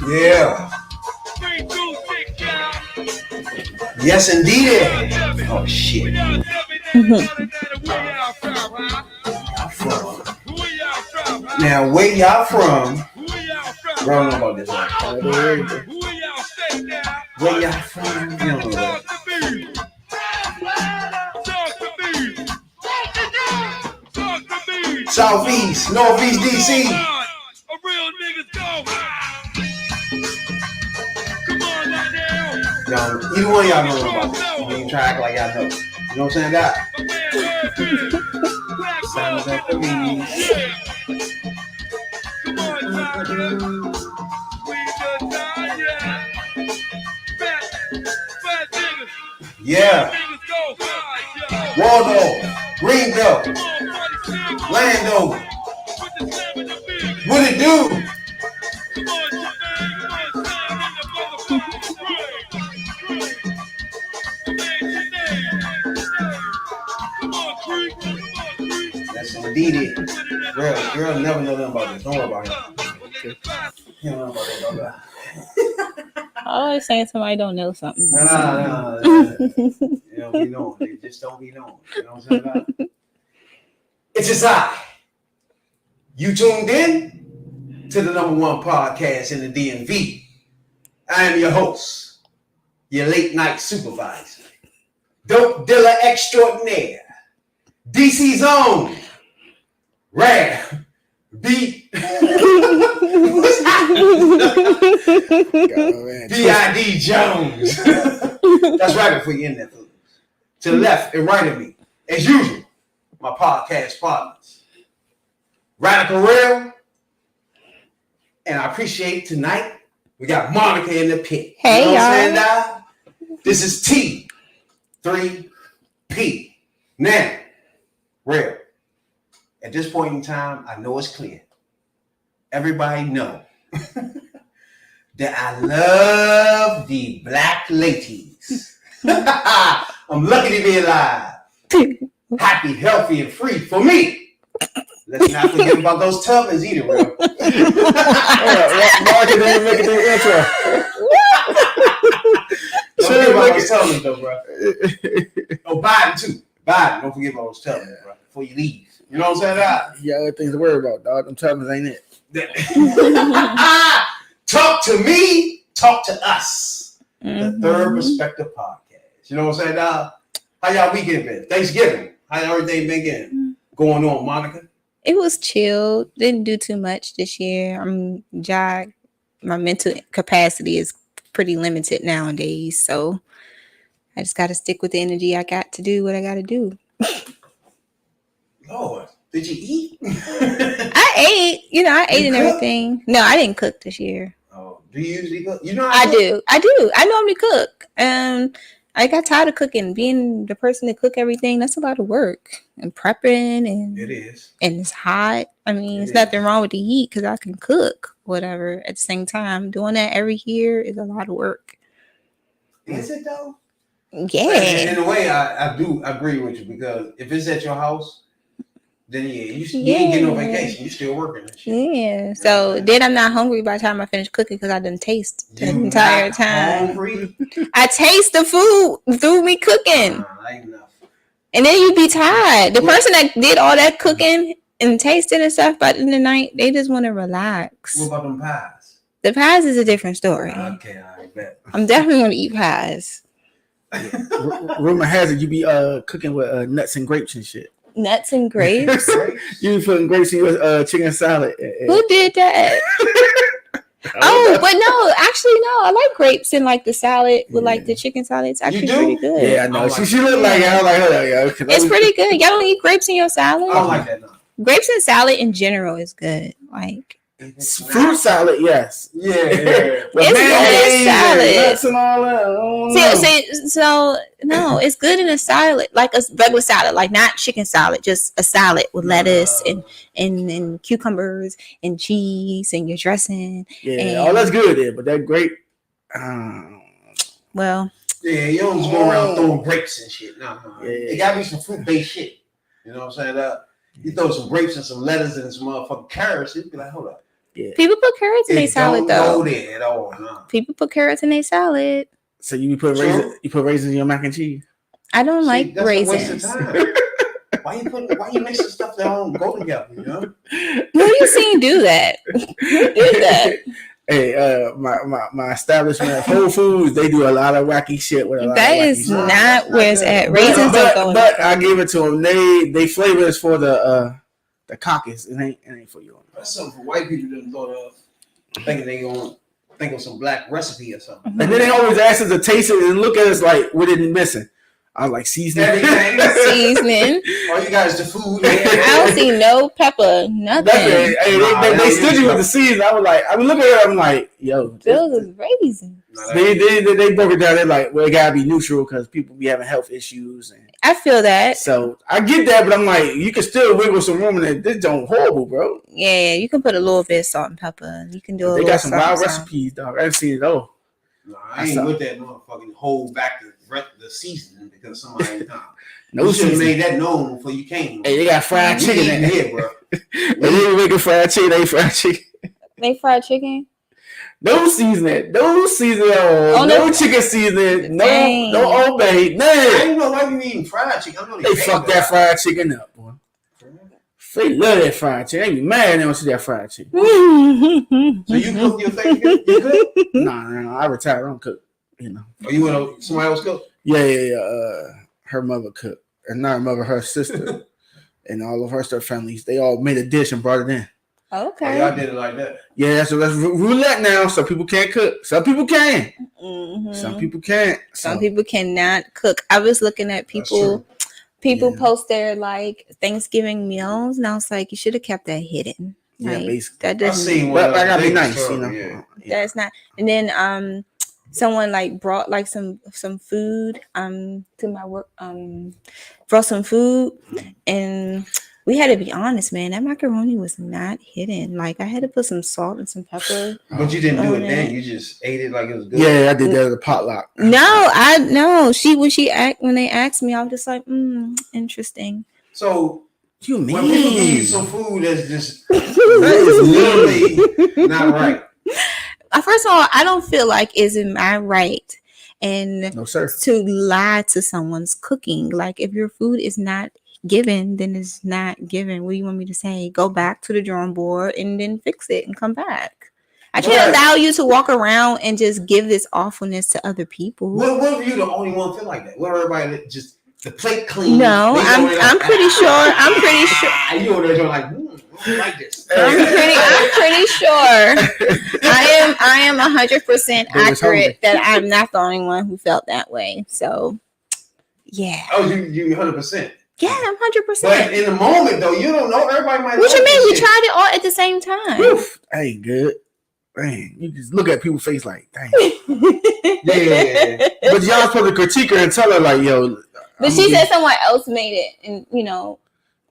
Yeah. Yes, indeed. Oh, shit. Now, where y'all from? Bro, I don't know about this one. Where y'all from? You don't know that. Southeast, Northeast DC. Y'all, either one of y'all know about this. You ain't try to act like y'all know. You know what I'm saying? That. Sounds like the yeah. Waldo, Greenbelt, Landover. What it do? That's indeed it. Girl never know nothing about this. Don't worry about him. He don't know about that. I always saying somebody don't know something. Nah. You don't be known. They just don't be known. You know what I'm saying? It's just I. You tuned in to the #1 podcast in the DMV. I am your host, your late night supervisor, dope dealer extraordinaire, DC's own, Rare B. What's B.I.D. Jones. That's right before you end that food. To the left and right of me, as usual, my podcast partners, Radical Real, and I appreciate tonight we got Monica in the pit. Hey, you know y'all. What I'm saying, this is T3P. Now, Real. At this point in time, I know it's clear. Everybody know that I love the black ladies. I'm lucky to be alive. Happy, healthy, and free for me. Let's not forget about those tubbins either, Real. Mark didn't make it through the intro. Don't forget about those tubbins, though, bro. Oh, Biden, too. Biden, don't forget about those tubbins, bro, before you leave. You know what I'm saying? You got other things to worry about, dog. Them tubbins ain't it. Talk to me, talk to us. The Third Perspective Podcast. You know what I'm saying, dog? How y'all weekend been? Thanksgiving. How everything been going on, Monica? It was chill. Didn't do too much this year. My mental capacity is pretty limited nowadays, so I just got to stick with the energy I got to do what I got to do. Lord, did you eat? I ate. I ate and everything. No, I didn't cook this year. Oh, do you usually cook? You know I do. I normally cook. I got tired of cooking. Being the person that cook everything, that's a lot of work. And prepping and it is. And it's hot. I mean, there's nothing wrong with the heat because I can cook, whatever. At the same time, doing that every year is a lot of work. Is it though? Yeah. And in a way, I do agree with you because if it's at your house, then you ain't getting no vacation. You still working and shit. Yeah. So then I'm not hungry by the time I finish cooking because I didn't taste the entire time. Hungry? I taste the food through me cooking. Ain't enough. And then you be tired. The person that did all that cooking and tasting and stuff by the end of the night, they just want to relax. What about them pies? The pies is a different story. Okay, I bet. I'm definitely going to eat pies. Rumor has it you be cooking with nuts and grapes and shit. Nuts and grapes? You be putting grapes in your chicken salad. Who did that? Oh, but no, actually, no. I like grapes in like the salad with like the chicken salad. It's actually pretty good. Yeah, I know. She look like it. I like her. It's pretty good. Y'all don't eat grapes in your salad? I don't like that. No. Grapes in salad in general is good. Like fruit salad, yes. Yeah. It's good salad. Nuts and all that. So no, it's good in a salad, like a regular salad, like not chicken salad, just a salad with lettuce and cucumbers and cheese and your dressing. Yeah, all that's good there, but that grape. Well. Yeah, you don't just go around throwing grapes and shit. No. Yeah. It gotta be some fruit based shit. You know what I'm saying? You throw some grapes and some lettuce and some motherfucking carrots, it'd be like, hold up. Yeah. People put carrots in their It salad don't though. go there at all. No. People put carrots in their salad. So you put Sure. raisins? You put raisins in your mac and cheese? I don't like that's raisins. a waste of time. Why you mixing stuff that don't go together? You know. Who you seen do that? Who did that? Hey, my establishment, Whole Foods, they do a lot of wacky shit with a lot That of wacky is shit. not where it's at. Raisins don't go in. But I gave it to them. They flavor is for the caucus. It ain't for you. That's something for white people to thought of, thinking they gonna think of some black recipe or something. And then they always ask us to taste it and look at us like, what is missing? I was like, seasoning. Everything. Seasoning. All you guys, the food. I don't see no pepper, nothing. Hey, they stingy with the season. I was looking at it, I'm like, yo. Those is raisins. They broke it down. They're like, well, it gotta be neutral because people be having health issues. And I feel that. so I get that, but I'm like, you can still wiggle some room in it. This don't horrible, bro. Yeah, you can put a little bit of salt and pepper. You can do a They little got some something, wild something. recipes, dog. I haven't seen it all. No, I ain't with that motherfucking hold back the seasoning because somebody No you should have seasoning. made that known before you came. Hey, they got fried chicken in here, there. bro. They making fried chicken. They fried chicken. They fried chicken. No seasoning. No seasoning. Oh, no chicken seasoning. Dang. No Old Bay. I None. don't know why you eating fried chicken. I know They fuck that fried chicken up, boy. They love that fried chicken. They be mad they don't see that fried chicken. So you cook your thing? You cook? Nah. I retired. I don't cook. You know. Or you want somebody else cook? Yeah. Her mother cooked, and not her mother, her sister, and all of her stuff families. They all made a dish and brought it in. Oh, Okay. y'all did it like that. Yeah, so that's roulette now. Some people can't cook. Some people can. Mhm. Some people can't. Some So, people cannot cook. I was looking at people Yeah. post their like Thanksgiving meals, and I was like, you should have kept that hidden. yeah, Like, basically. that I doesn't. seen one. But I gotta be They nice, serve, you know. Yeah. That's not. And then someone like brought like some food to my work brought some food, and we had to be honest, man, that macaroni was not hidden. Like I had to put some salt and some pepper. But you didn't do it Oh, then. man. You just ate it like it was good. Yeah, I did that at the potluck. No, when they asked me, I was just like, interesting. So You mean? when people give you some food that's just that is literally not right. First of all, I don't feel like it's in my right and No, sir. to lie to someone's cooking. Like if your food is not given, then it's not given. What do you want me to say? Go back to the drawing board and then fix it and come back. I can't allow you to walk around and just give this awfulness to other people. What if you the only one feel like that? What if everybody just the plate clean? No, They go I'm in like, pretty sure. I'm pretty sure. You over there going like, I don't like this. I'm pretty sure. I am 100% They was hungry. accurate that I'm not the only one who felt that way. So, yeah, Oh, you 100%. yeah, I'm 100%. But in the moment though, you don't know. Everybody might. What you like mean? this We shit. tried it all at the same time. Oof, that ain't good. Dang, you just look at people's face like, dang. Yeah. But y'all supposed to critique her and tell her like, yo. But she said someone else made it, and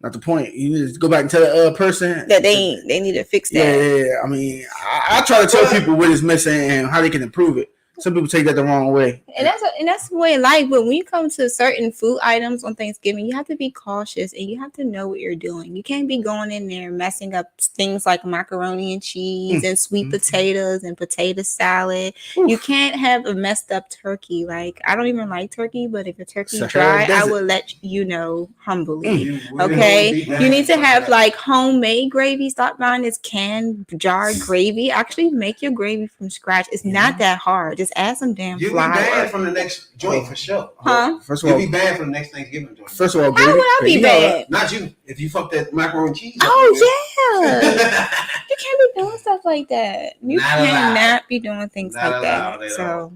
Not the point. You need to go back and tell the person that they need to fix that. Yeah. I mean, I try to tell people what is missing and how they can improve it. Some people take that the wrong way. And that's the way of life. But when you come to certain food items on Thanksgiving, you have to be cautious and you have to know what you're doing. You can't be going in there messing up things like macaroni and cheese and sweet potatoes and potato salad. You can't have a messed up turkey. Like I don't even like turkey, but if a turkey's Sahara dry, I Desert. will let you know humbly. You Okay, really don't you need to beat have that. like homemade gravy. Stop buying this canned jarred gravy. Actually, make your gravy from scratch. It's not that hard. Just add some damn You'll be flour. banned from the next joint for sure. Huh? First of You'll all, be banned from the next Thanksgiving joint. first of all, How would I be you know, bad? Not you. If you fuck that macaroni and cheese. up, Oh yeah, nigga. you can't be doing stuff like that. You Not allowed. cannot be doing things Not like allowed that. at So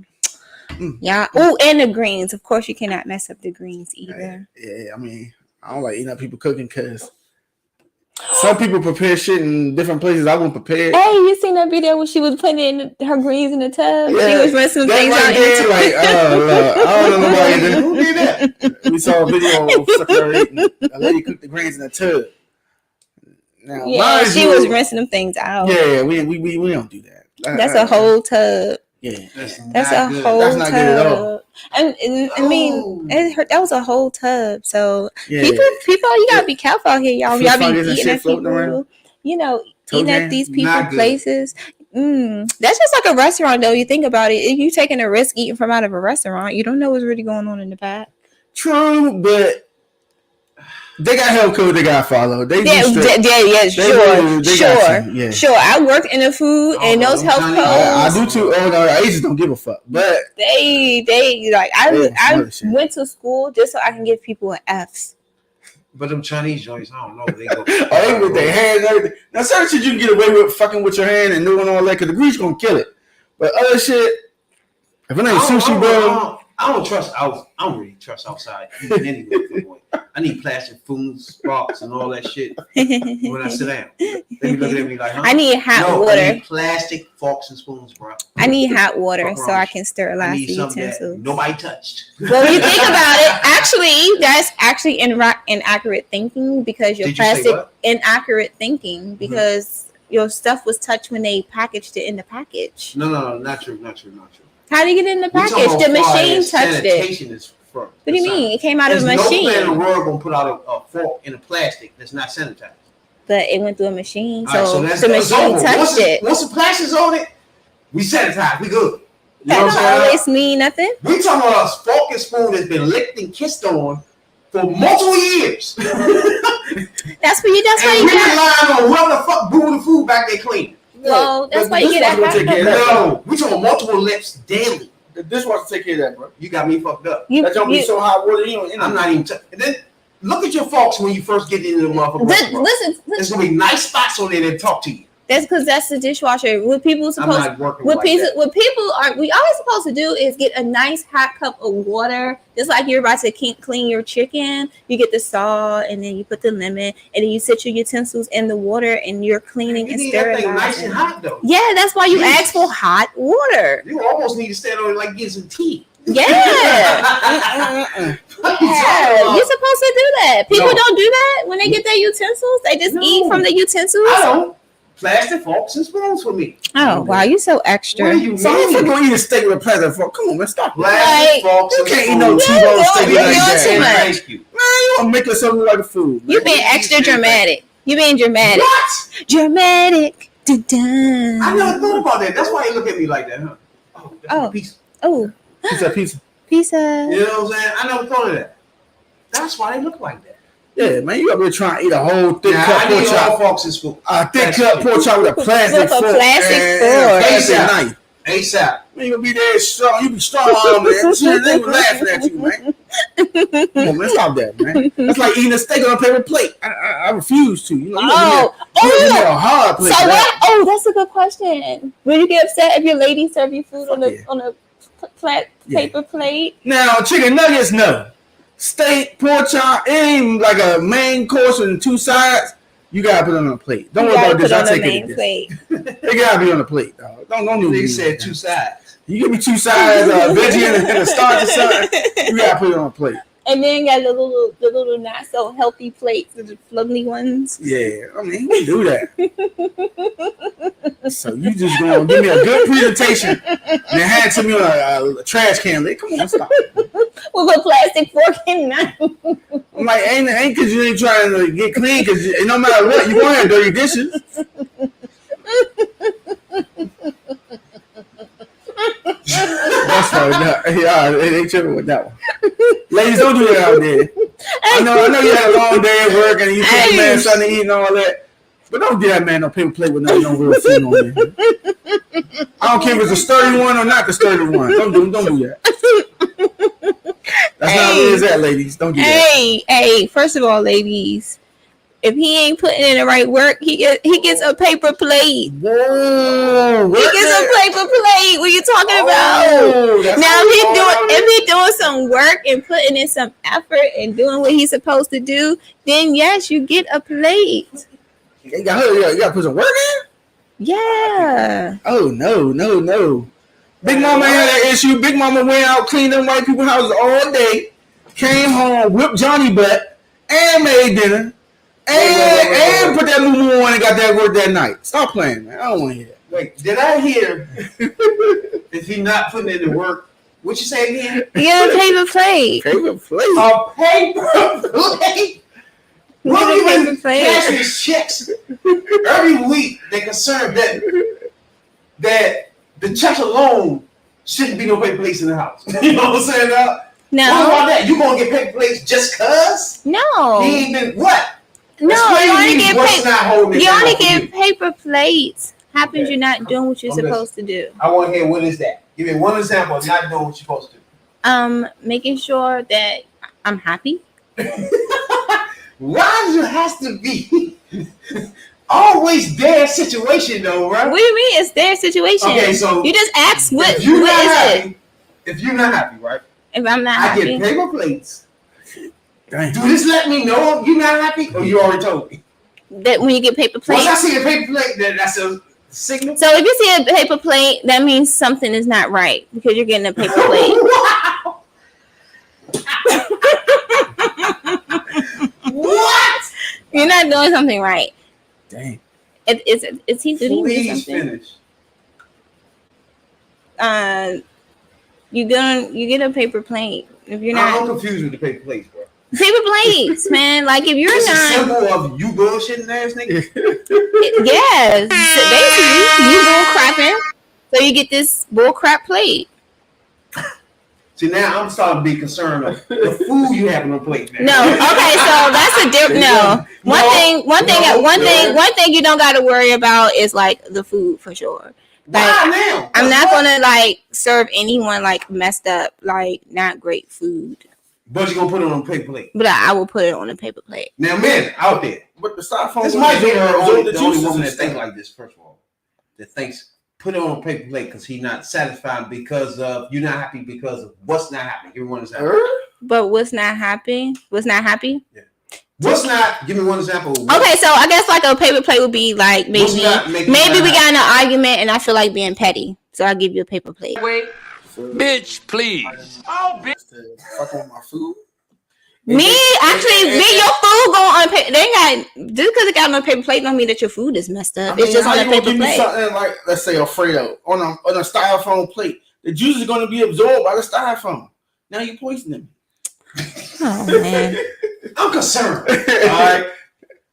yeah. Oh, and the greens. Of course, you cannot mess up the greens either. Yeah, I mean, I don't like eating up people cooking because some people prepare shit in different places. I won't prepare. Hey, you seen that video when she was putting her greens in the tub? She Yeah, was rinsing that things right out in the there, tub. like, I don't know nobody. Who did that? We saw a video of sucker eating. A lady cooked the grains in a tub. Now, Yeah, mind she you- was rinsing them things out. Yeah, we don't do that. That's a whole tub. Yeah, That's not a good. whole That's not tub. good at all. And I mean, No. that was a whole tub. So yeah. people, you gotta be careful out here, y'all. Fish Y'all be fingers and eating shit at floating people. around. You know, eating Toe at jam? these people Not good. places. That's just like a restaurant, though. You think about it. If you taking a risk eating from out of a restaurant, you don't know what's really going on in the back. True, but they got health code they got to follow. They Yeah, do strict. sure. I work in the food and those health codes. I do too. Oh no, Asians don't give a fuck. But they like I went to school just so I can give people an F's. But them Chinese joints, I don't know. They go. they with their hands and everything. Now certain shit you can get away with fucking with your hand and doing all that because the grease gonna kill it. But other shit, if it ain't sushi, bro. I don't trust out. I don't really trust outside eating anyway. I need plastic spoons, forks, and all that shit when I sit down. They be looking at me like, huh? I need hot water. I need plastic forks and spoons, bro. I need hot water so I can sterilize the utensils. Nobody touched. Well, when you think about it, that's actually inaccurate thinking because your plastic inaccurate thinking because your stuff was touched when they packaged it in the package. No, not true. How did it get in the package? The machine touched it. What do you mean? It came out of a machine. No man in the world gonna put out a fork in a plastic that's not sanitized. But it went through a machine, so the machine touched it. Once the plastic's on it, we sanitize. We good. That don't always mean nothing. We talking about a fork and spoon that's been licked and kissed on for multiple years. That's why you relying on whoever the fuck brewed the food back there clean. Well, that's why you get a half. No, we talking multiple lips daily. The dishwasher take care of that, bro. You got me fucked up. That don't be so hot water. I'm not even. And then look at your forks when you first get into the motherfucker. Listen, there's gonna be nice spots on there that talk to you. That's because that's the dishwasher. What people supposed what people are we always supposed to do is get a nice hot cup of water, just like you're about to clean your chicken. You get the salt and then you put the lemon and then you set your utensils in the water and you're cleaning and sterilizing. That thing nice and hot though. Yeah, that's why you ask for hot water. You almost need to stand on it like get some tea. Yeah. You're supposed to do that. People don't do that when they get their utensils. They just eat from the utensils. I don't. Plastic forks and spoons for me. Oh wow, you so extra. What are you so I'm gonna eat a steak with a plastic fork. Come on, man, stop. Plastic forks. You can't eat no T-bone steak like that. Man, you want to make yourself look like a fool. You being extra dramatic. You being dramatic. What? Dramatic. Dun-dun. I never thought about that. That's why you look at me like that, huh? Oh, pizza. Oh, pizza. Pizza. You know what I'm saying? I never thought of that. That's why they look like that. Yeah, man, you gotta be trying to eat a whole thick cup pork chop. Forks and spoons. A thick cup pork chop with a plastic fork. Plastic knife. ASAP. Man, you gonna be there strong. You be strong, man. They were laughing at you, man. Come on, man, stop that, man. That's like eating a steak on a paper plate. I refuse to. You know, a hard plate. So what? Oh, that's a good question. Will you get upset if your lady serve you food on a flat paper plate? Now, chicken nuggets, no. Steak, pork chop, ain't like a main course and two sides. You gotta put it on a plate. Don't worry about this. I'll take it. It gotta be on the plate, dog. Don't do They said two sides. You give me two sides, veggie and a starch or something. You gotta put it on a plate. And then got the little not so healthy plates, the fluffy ones. Yeah, I mean, we do that. So you just gonna give me a good presentation and then hand it to me on a trash can lid. Come on, stop. With a plastic fork and knife. I'm like, ain't because you ain't trying to get clean, because no matter what, you gonna have dirty dishes. That's right. Yeah, they tripping with that one. Ladies, don't do that out there. I know you had a long day at work and you took a man something to eat and all that. But don't give that man no paper plate with no real food on it. I don't care if it's a sturdy one or not the sturdy one. Don't do that. That's not where it's at, ladies. Don't do that. Hey, first of all, ladies, if he ain't putting in the right work, he gets a paper plate. Whoa! He gets a paper plate. What are you talking about? Now, if he doing some work and putting in some effort and doing what he's supposed to do, then yes, you get a plate. You got to put some work in? Yeah. Oh, no. Big Mama had that issue. Big Mama went out, cleaned them white people's houses all day, came home, whipped Johnny butt, and made dinner, and put that moo on and got that work that night. Stop playing, man. I don't want to hear that. Wait, did I hear if he not putting in the work? What you say again? Yeah, paper plate. Paper plate. A paper plate. We're Get a paper giving plate. cashless checks every week. They're concerned that the checks alone shouldn't be no paper plates in the house. You know what I'm saying? What No, about that? You gonna get paper plates just cause? no, He ain't been what? no. Explain You to only me get what's paper. not holding it You down only for get you. paper plates. Happens Okay. you're not doing what you're I'm supposed to do. I want to hear what is that. Give me one example of not doing what you're supposed to do. Making sure that I'm happy. Why does it has to be always their situation though, right? What do you mean? It's their situation. Okay, so You just ask what if you're what not is it? happy, if you're not happy, right? If I'm not I happy, get paper plates. Dang. Do this let me know you're not happy, or you already told me? that when you get paper Once I plates. see a paper plate, then that's a signal. So if you see a paper plate, that means something is not right because you're getting a paper plate. Wow. What? You're not doing something right. Dang. It's he doing Please something. finish. You get a paper plate if you're I'm not confused with the paper plates, bro. paper plates, man. Like if you're It's a not, symbol of you bullshitting ass nigga. yes, basically you bull crapping, so you get this bull crap plate. See, now I'm starting to be concerned of the food you have on the plate now. No, okay, so that's a different. No, one thing you don't got to worry about is like the food for sure. Why now? I'm not What? gonna like serve anyone like messed up, like not great food, But you're gonna put it on a paper plate. but I will put it on a paper plate. Now, men out there, But the styrofoam. this might be the only juices woman and that thinks stuff. like this. First of all, that thinks put it on a paper plate because he's not satisfied because of you're not happy because of what's not happening. Everyone is happy. But what's not happy? What's not happy? What's not? Give me one example. Okay, so I guess like a paper plate would be like What's maybe not making maybe you we happy? got in an argument and I feel like being petty, so I'll give you a paper plate. Wait, bitch, please. Oh, bitch. Fucking with my food. Me, your food go on paper. They ain't got just because it got on a paper plate don't mean that your food is messed up. It's just how on a you gonna paper give me plate. something like, let's say, Alfredo on a styrofoam plate? The juice is going to be absorbed by the styrofoam. Now you're poisoning me. Oh man. I'm concerned. All right.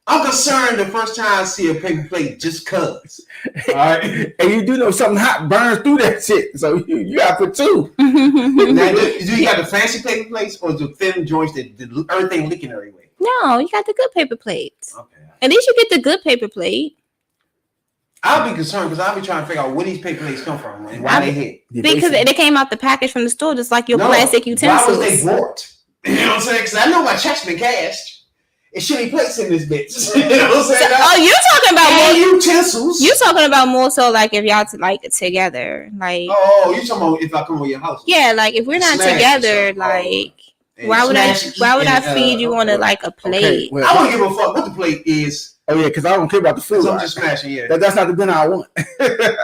I'm concerned the first time I see a paper plate just cuz. All right. And you do know something hot burns through that shit. So you got to put two. Now, do you got the fancy paper plates or the thin joints that everything leaking everywhere? No, you got the good paper plates. Okay. At least you get the good paper plate. I'll be concerned because I'll be trying to figure out where these paper plates come from and why they hit. Because they came out the package from the store just like your No, plastic why utensils. was they bought? You know what I'm saying? Because I know my check's been cashed. It should be plates in this bitch. You know what I'm saying? Oh, you're talking about and more. utensils. You're talking about more so like if y'all like together, like Oh, you talking about if I come over your house? yeah, like if we're not Smash together, yourself. like And why would I smash and, feed you on like a plate? Okay, well, I don't give a fuck what the plate is. oh, yeah, because I don't care about the food. Because I'm Right? just smashing, yeah. That's not the dinner I want.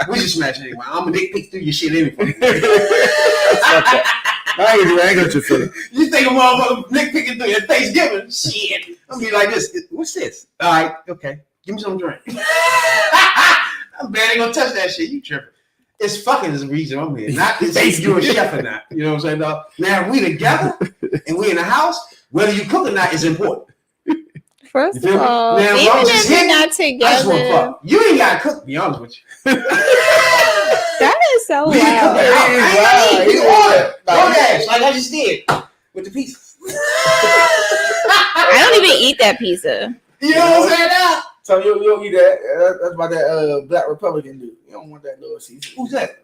We just smashing anyway. I'm gonna dick pick through your shit anyway. I ain't got your feeling. You think a motherfucker dick picking through your Thanksgiving? Shit. I'm gonna be like this. What's this? All right, okay. Give me some drink. I'm barely gonna touch that shit. You tripping. It's fucking is the reason I'm here. Not if you're a chef or not. You know what I'm saying? Dog? Now, if we together and we in the house, whether you cook or not is important. First You feel of me? all, Now, if I'm even just if we're hitting, not I just want to together, fuck. You ain't gotta cook, to be honest with you. that is so We can cook it wild. out. It is I ain't wild. you order. DoorDash, like I just did with the pizza. I don't even eat that pizza. You know what I'm saying now? So you don't eat that. That's about that Black Republican dude. You don't want that little season. Who's that?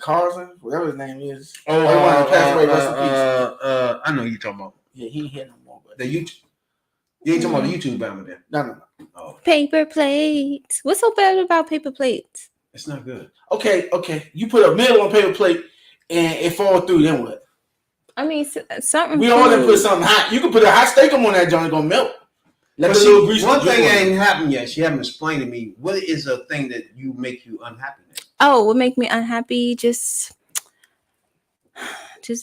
Carlson, whatever his name is. Oh, Everyone passed away, rest in peace. I know who you're talking about. Yeah, he ain't here no more. But The YouTube. You ain't talking about the YouTube Bama then. no. Oh, Paper plates. What's so bad about paper plates? it's not good. Okay. You put a meal on a paper plate and it falls through. Then what? I mean, something. We all done put something hot. You can put a hot steak on that joint, it's gonna melt. Let But the see, little grease one drip thing on it. ain't happened yet. She haven't explained to me what is a thing that you make you unhappy now. Oh, what make me unhappy? Just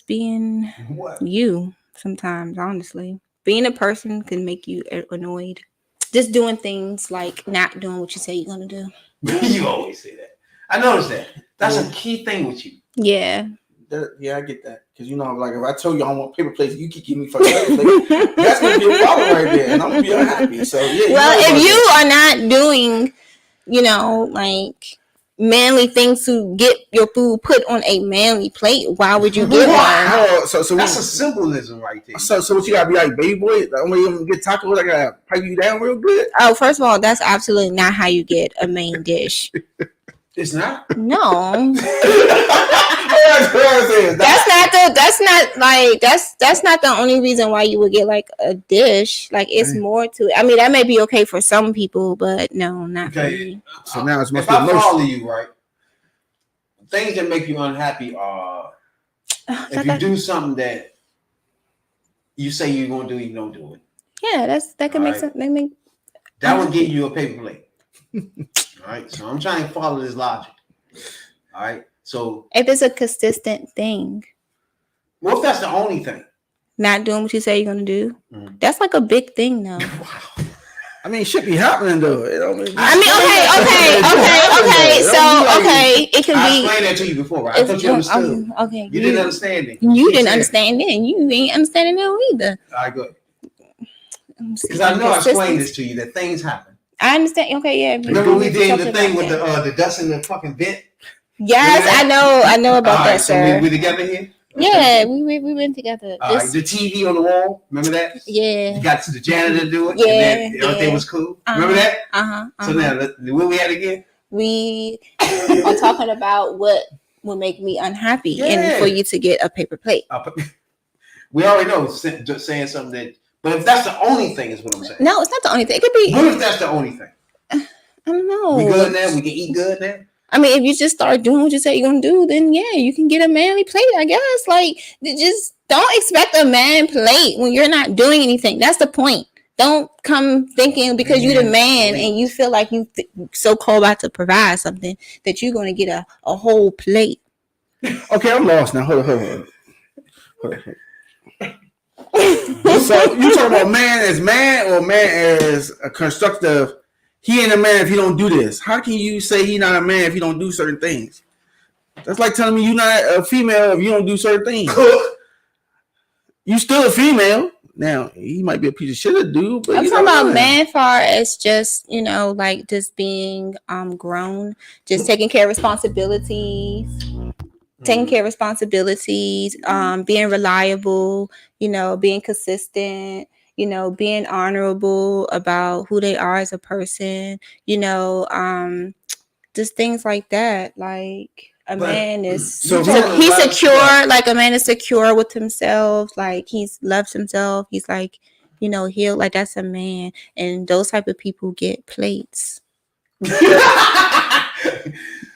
being What? you. Sometimes, honestly, being a person can make you annoyed. Just doing things like not doing what you say you're gonna do. You always say that. I noticed that. That's a key thing with you. Yeah. Yeah, I get that. Because, like, if I tell you I want paper plates, you keep giving me fucking paper plates. That's going to be a problem right there. and I'm gonna be unhappy. So yeah. Well, if you are not doing, like manly things to get your food put on a manly plate, why would you get one? So That's a symbolism right there. So what you gotta be like, baby boy? Like, when you get tacos, I gotta pipe you down real good. Oh, first of all, that's absolutely not how you get a main dish. It's not. No. That's not the only reason why you would get like a dish. Like it's more to it. I mean, that may be okay for some people, but no, not for me. So now it's if I follow you right, things that make you unhappy are if you do something that you say you're gonna do, you don't do it. Yeah, that can make sense. That would get you a paper plate. All right, so I'm trying to follow this logic. All right, so if it's a consistent thing, well, if that's the only thing, not doing what you say you're gonna do, that's like a big thing, though. Wow. I mean, shit be happening though. Okay. It can be. I explained that to you before, right? I thought you understood. Okay, you didn't understand it. You didn't understand it, and you ain't understanding it either. All right, good. Because I know I explained this to you that things happen. I understand. Okay, yeah. Remember we did the thing with the dust in the fucking vent? Yes, I know about that, sir. So we together here? Yeah, we went together. All right, the TV on the wall, remember that? Yeah. You got to the janitor to do it, yeah, and then everything was cool. Remember that? So now, what we had again? We are talking about what would make me unhappy, and for you to get a paper plate. We already know just saying something that, but if that's the only thing, is what I'm saying. No, it's not the only thing. It could be. What if that's the only thing? I don't know. We good now? We can eat good now? I mean, if you just start doing what you say you're gonna do, then yeah, you can get a manly plate, I guess. Like, just don't expect a man plate when you're not doing anything. That's the point. Don't come thinking because you're the man and you feel like you so called about to provide something that you're gonna get a whole plate. Okay, I'm lost now. Hold on. So you talking about man as man or man as a constructive? He ain't a man if he don't do this. How can you say he not a man if he don't do certain things? That's like telling me you not a female if you don't do certain things. You still a female. Now, he might be a piece of shit to do, but I'm talking about man far as just, like just being grown, just taking care of responsibilities, being reliable, being consistent, being honorable about who they are as a person, just things like that. Like a man is he's secure, like a man is secure with himself, like he's loves himself, he's like, healed, like that's a man, and those type of people get plates.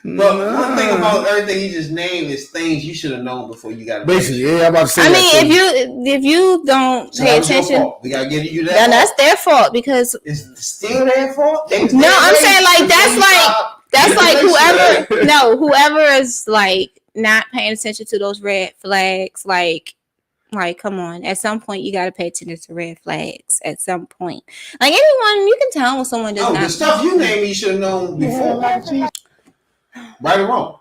But one thing about everything he just named is things you should have known before you got. Basically, yeah, I'm about to say. I mean, if you don't pay attention, we gotta give you that. Then that's their fault because it's still their fault. No, I'm saying like that's like whoever is like not paying attention to those red flags, like come on, at some point you got to pay attention to red flags at some point. Like anyone, you can tell when someone does not. The stuff you named, you should have known before. Right or wrong?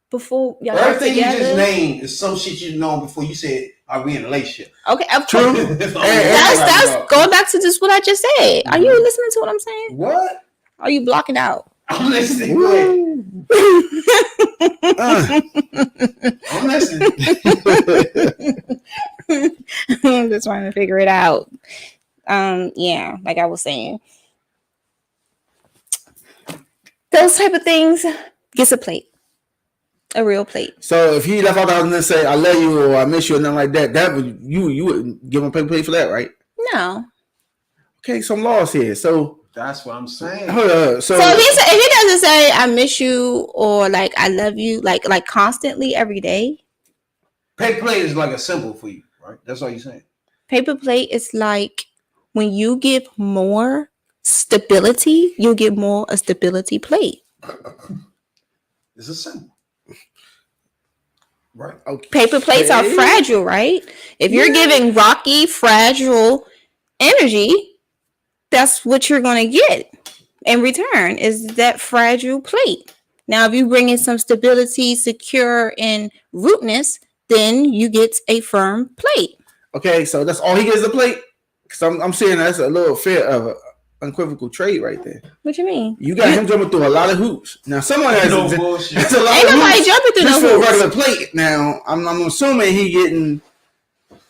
Before y'all everything you just named is some shit you known before you said, "Are we in a relationship?" Okay, true. That's going back to just what I just said. Are you listening to what I'm saying? What? Are you blocking out? I'm listening. Go ahead. I'm listening. I'm just trying to figure it out. Yeah, like I was saying, those type of things gets a plate, a real plate. So if he left out the house and then say, "I love you" or "I miss you" or nothing like that, that would you wouldn't give him a paper plate for that, right? No. Okay, so I'm lost here. So that's what I'm saying. So if he doesn't say "I miss you" or like "I love you" like constantly every day, paper plate is like a symbol for you, right? That's all you're saying. Paper plate is like when you give more stability, you'll get more a stability plate. It's a symbol. Right. Okay. Paper plates are fragile, right? If you're giving rocky, fragile energy, that's what you're going to get in return is that fragile plate. Now, if you bring in some stability, secure, and rootness, then you get a firm plate. Okay, so that's all he gets, a plate? Because I'm saying that's a little fair of an unequivocal trade right there. What you mean? You got him jumping through a lot of hoops. Now, someone has No bullshit. It's a lot Ain't of nobody hoops jumping through just no for a hoops. regular plate. Now, I'm assuming he getting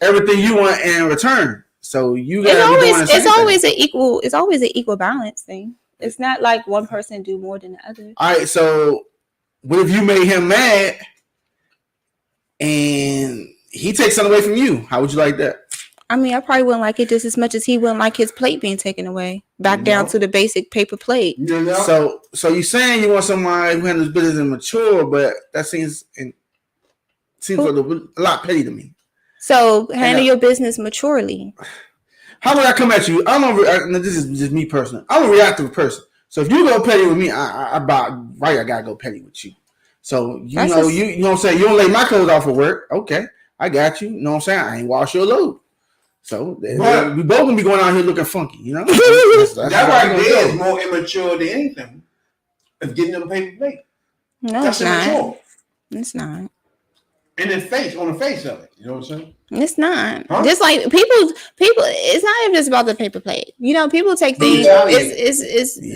everything you want in return. So you got it's always an equal balance thing. It's not like one person do more than the other. All right, so what if you made him mad and he takes something away from you? How would you like that? I mean, I probably wouldn't like it just as much as he wouldn't like his plate being taken away. Back down to the basic paper plate. You know? So you saying you want somebody who handles business and mature, but that seems a lot petty to me. So handle your business maturely. How would I come at you? This is just me personally. I'm a reactive person. So if you go petty with me, I gotta go petty with you. So you know what I'm saying? You don't lay my clothes out for work. Okay, I got you. You know what I'm saying? I ain't wash your load. So we both gonna be going out here looking funky, you know? That right there is more immature than anything. Of getting them paper plate. No, that's immature. It's not. And on the face of it. You know what I'm saying? It's not. Huh? Just like people. It's not even just about the paper plate. You know, people take things.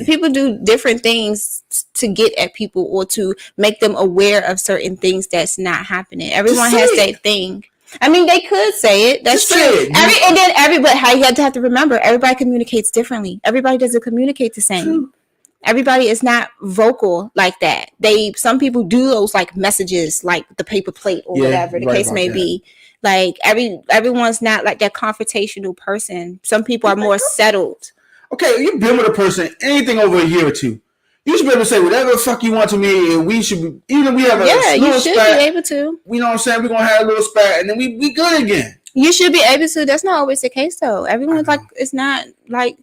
People do different things to get at people or to make them aware of certain things that's not happening. Everyone has that thing. I mean, they could say it. That's true. But how you have to remember, everybody communicates differently. Everybody doesn't communicate the same. True. Everybody is not vocal like that. Some people do those like messages, like the paper plate or whatever the case may be. Like everyone's not like that confrontational person. Some people are more settled. Okay, you've been with a person anything over a year or two. You should be able to say whatever the fuck you want to me, and we should be, even if we have a you should spat, be able to. You know what I'm saying? We're gonna have a little spat, and then we good again. You should be able to. That's not always the case, though. Everyone's like, it's not like.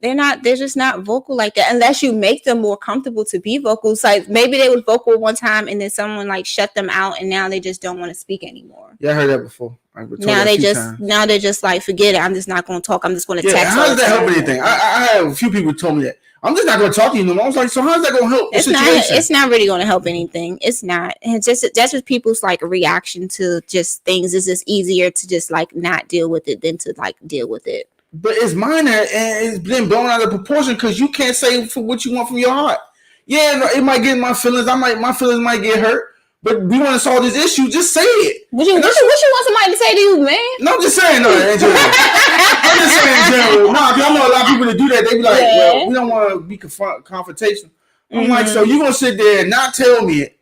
They're just not vocal like that unless you make them more comfortable to be vocal. It's like maybe they was vocal one time and then someone like shut them out and now they just don't want to speak anymore. Yeah, I heard that before. Now they're just like, forget it. I'm just not going to talk. I'm just going to text. How does that help anything? I have a few people told me that. I'm just not going to talk to you no more. I was like, so how's that going to help the situation? It's not really going to help anything. It's not. It's just that's just people's like reaction to just things. It's just easier to just like not deal with it than to like deal with it. But it's minor and it's been blown out of proportion because you can't say for what you want from your heart. Yeah, it might get in my feelings. My feelings might get hurt. But we want to solve this issue. Just say it. What you want somebody to say to you, man? No, I'm just saying. No, in general. I'm just saying in general. No, I know a lot of people that do that. They be like, well, we don't want to be confrontational. I'm like, so you gonna sit there and not tell me it?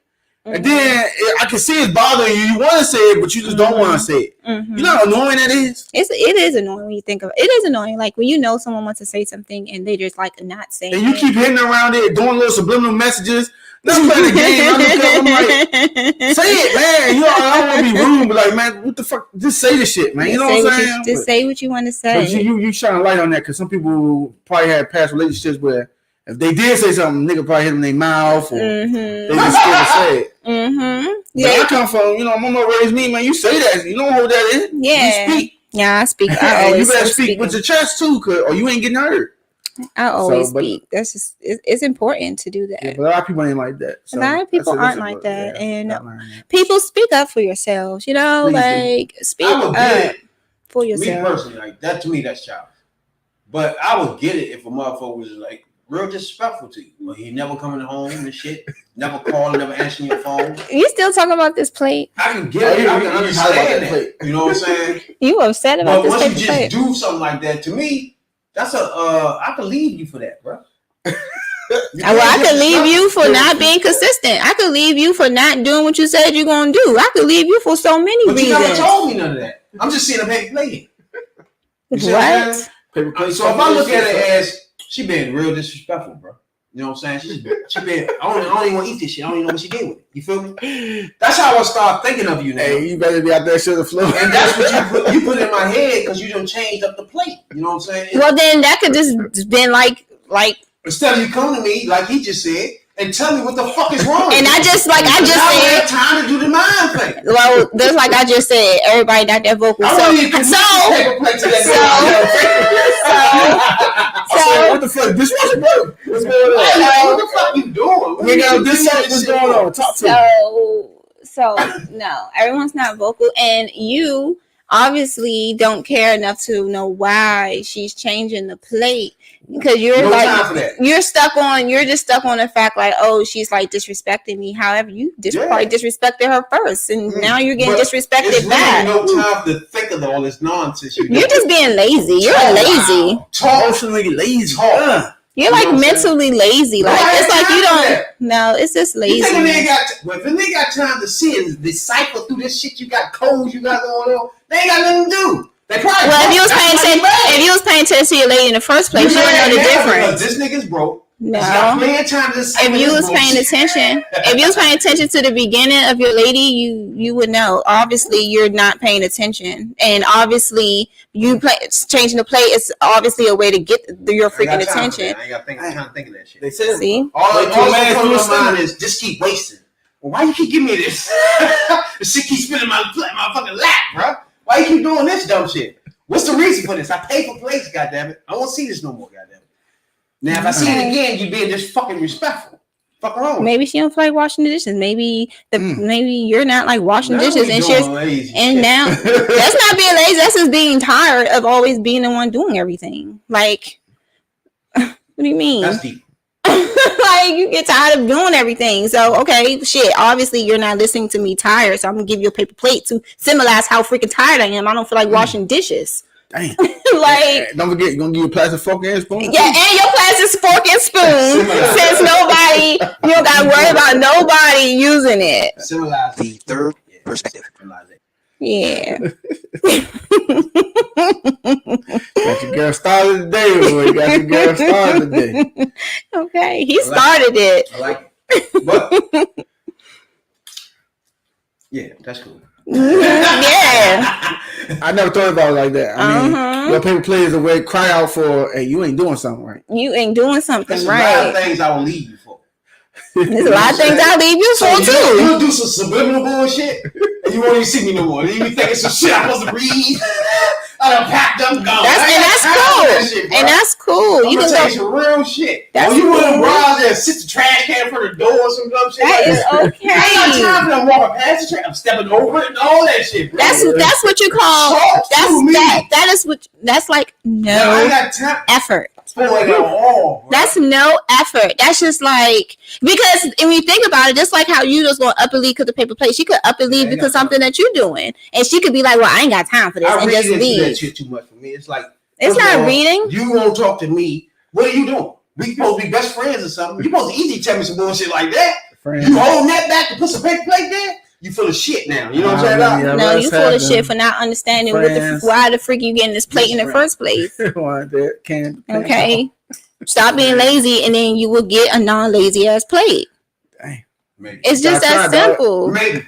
And then I can see it's bothering you. You want to say it, but you just don't want to say it. You know how annoying that is? It is annoying when you think of it. It is annoying. Like when you know someone wants to say something and they just like not saying it. And you keep hitting around it, doing little subliminal messages. Not playing the game. I'm like, say it, man. You know, I don't want to be rude, but like, man, what the fuck? Just say the shit, man. You know what I'm saying? Just say what you want to say. But you shine a light on that because some people probably had past relationships where if they did say something, nigga probably hit them in their mouth or they just scared to say it. But I come from, you know, mama raised me, man. You say that. You don't hold that in. Yeah. You speak. Yeah, I speak. I always you better speak with your chest too, or you ain't getting hurt. I always speak. That's just it's important to do that. Yeah, but a lot of people ain't like that. So a lot of people aren't like that, and people speak up for yourselves. You know, speak up for yourself. Me personally, like that to me, that's childish. But I would get it if a motherfucker was like real disrespectful to you. Well, he never coming home and shit, never calling, never answering your phone. You still talking about this plate? I can get it. I can understand that. You know what I'm saying? You upset about this plate? But once you just do something like that to me. That's I could leave you for that, bro. I could leave you for not being consistent. I could leave you for not doing what you said you're gonna do. I could leave you for so many reasons. You never told me none of that. I'm just seeing a paper plate. What? So if I look at it as she been real disrespectful, bro. You know what I'm saying? She been. I don't even want to eat this shit. I don't even know what she did with it. You feel me? That's how I start thinking of you now. Hey, you better be out there shit the floor. And that's what you put in my head because you done changed up the plate. You know what I'm saying? Well, then that could just been like. Instead of you come to me like he just said and tell me what the fuck is wrong. And I just said, have time to do the mind thing. Well, that's like I just said. Everybody not that vocal. So what the fuck? Dishwasher, bro. What's going on? What the fuck you doing? We got this. What's going on? Talk to me. So no, everyone's not vocal, and you. obviously don't care enough to know why she's changing the plate. Because you're No like, time for that. you're just stuck on the fact like, oh, she's like disrespecting me. However, you probably disrespected her first, and now you're getting disrespected it's back. Really no time to think of all this nonsense. You're just being lazy. You're lazy. Emotionally lazy. You're like mentally lazy. Like it's like you don't. No, it's just lazy. You think a nigga if a nigga got time to sit and decipher through this shit, you got codes you got going on. They ain't got nothing to do. They probably if you was paying attention to your lady in the first place, you would know the difference. This nigga's broke. No. If you was paying attention to the beginning of your lady, you would know. Obviously, you're not paying attention, and obviously, changing the plate is obviously a way to get your freaking attention. I ain't got time to think of that shit. They said, see, all that's on my mind is just keep wasting. Well, why you keep giving me this? This shit keeps spinning my fucking lap, bro. Why you keep doing this dumb shit? What's the reason for this? I pay for plates, goddammit. I won't see this no more, goddammit. Now, if I see it again, you being just fucking respectful. Fuck wrong. Maybe she don't feel like washing the dishes. Maybe maybe you're not like washing dishes, and now that's not being lazy. That's just being tired of always being the one doing everything. Like, what do you mean? That's deep. Like you get tired of doing everything. So okay, shit. Obviously, you're not listening to me tired. So I'm gonna give you a paper plate to symbolize how freaking tired I am. I don't feel like washing dishes. Damn. Like, don't forget, you're gonna give you a plastic fork and spoon. Yeah, and your plastic fork and spoon. Since you don't gotta worry about nobody using it. Symbolize The third perspective. Yeah. Got your girl started today, boy. Got your girl started today. Okay, he started it. I like it. But yeah, that's cool. Yeah. I never thought about it like that. I mean, your paper plate is a way to cry out for, hey, you ain't doing something right. You ain't doing something There's right. a lot of things I will leave you for. There's a lot of things I'll leave you for too. You'll do some subliminal bullshit, and you won't even see me no more. You be thinking some shit I'm supposed to read. I done packed up and gone. That's cool. And that's cool. I'm gonna tell you some real shit. That's you want to browse there and sit the trash can in front of the door or some dumb shit. That is okay. I ain't got time for walking past the trash. I'm stepping over it and all that shit, bro. That's what you call that's like no effort. That's no effort. That's just like, because when you think about it, just like how you just gonna up and leave because of paper plate, she could up and leave because something that you're doing, and she could be like, "Well, I ain't got time for this," and just leave. That shit too much for me. It's like it's not reading. You won't talk to me. What are you doing? We supposed to be best friends or something. You supposed to easily tell me some bullshit like that. You holding that back to put some paper plate there? You full of shit now. You know what I'm saying? Yeah, no, you full of shit for not understanding why the freak you getting this plate in the first place. Okay, stop being lazy, and then you will get a non-lazy ass plate. Dang. It's just that simple. Maybe.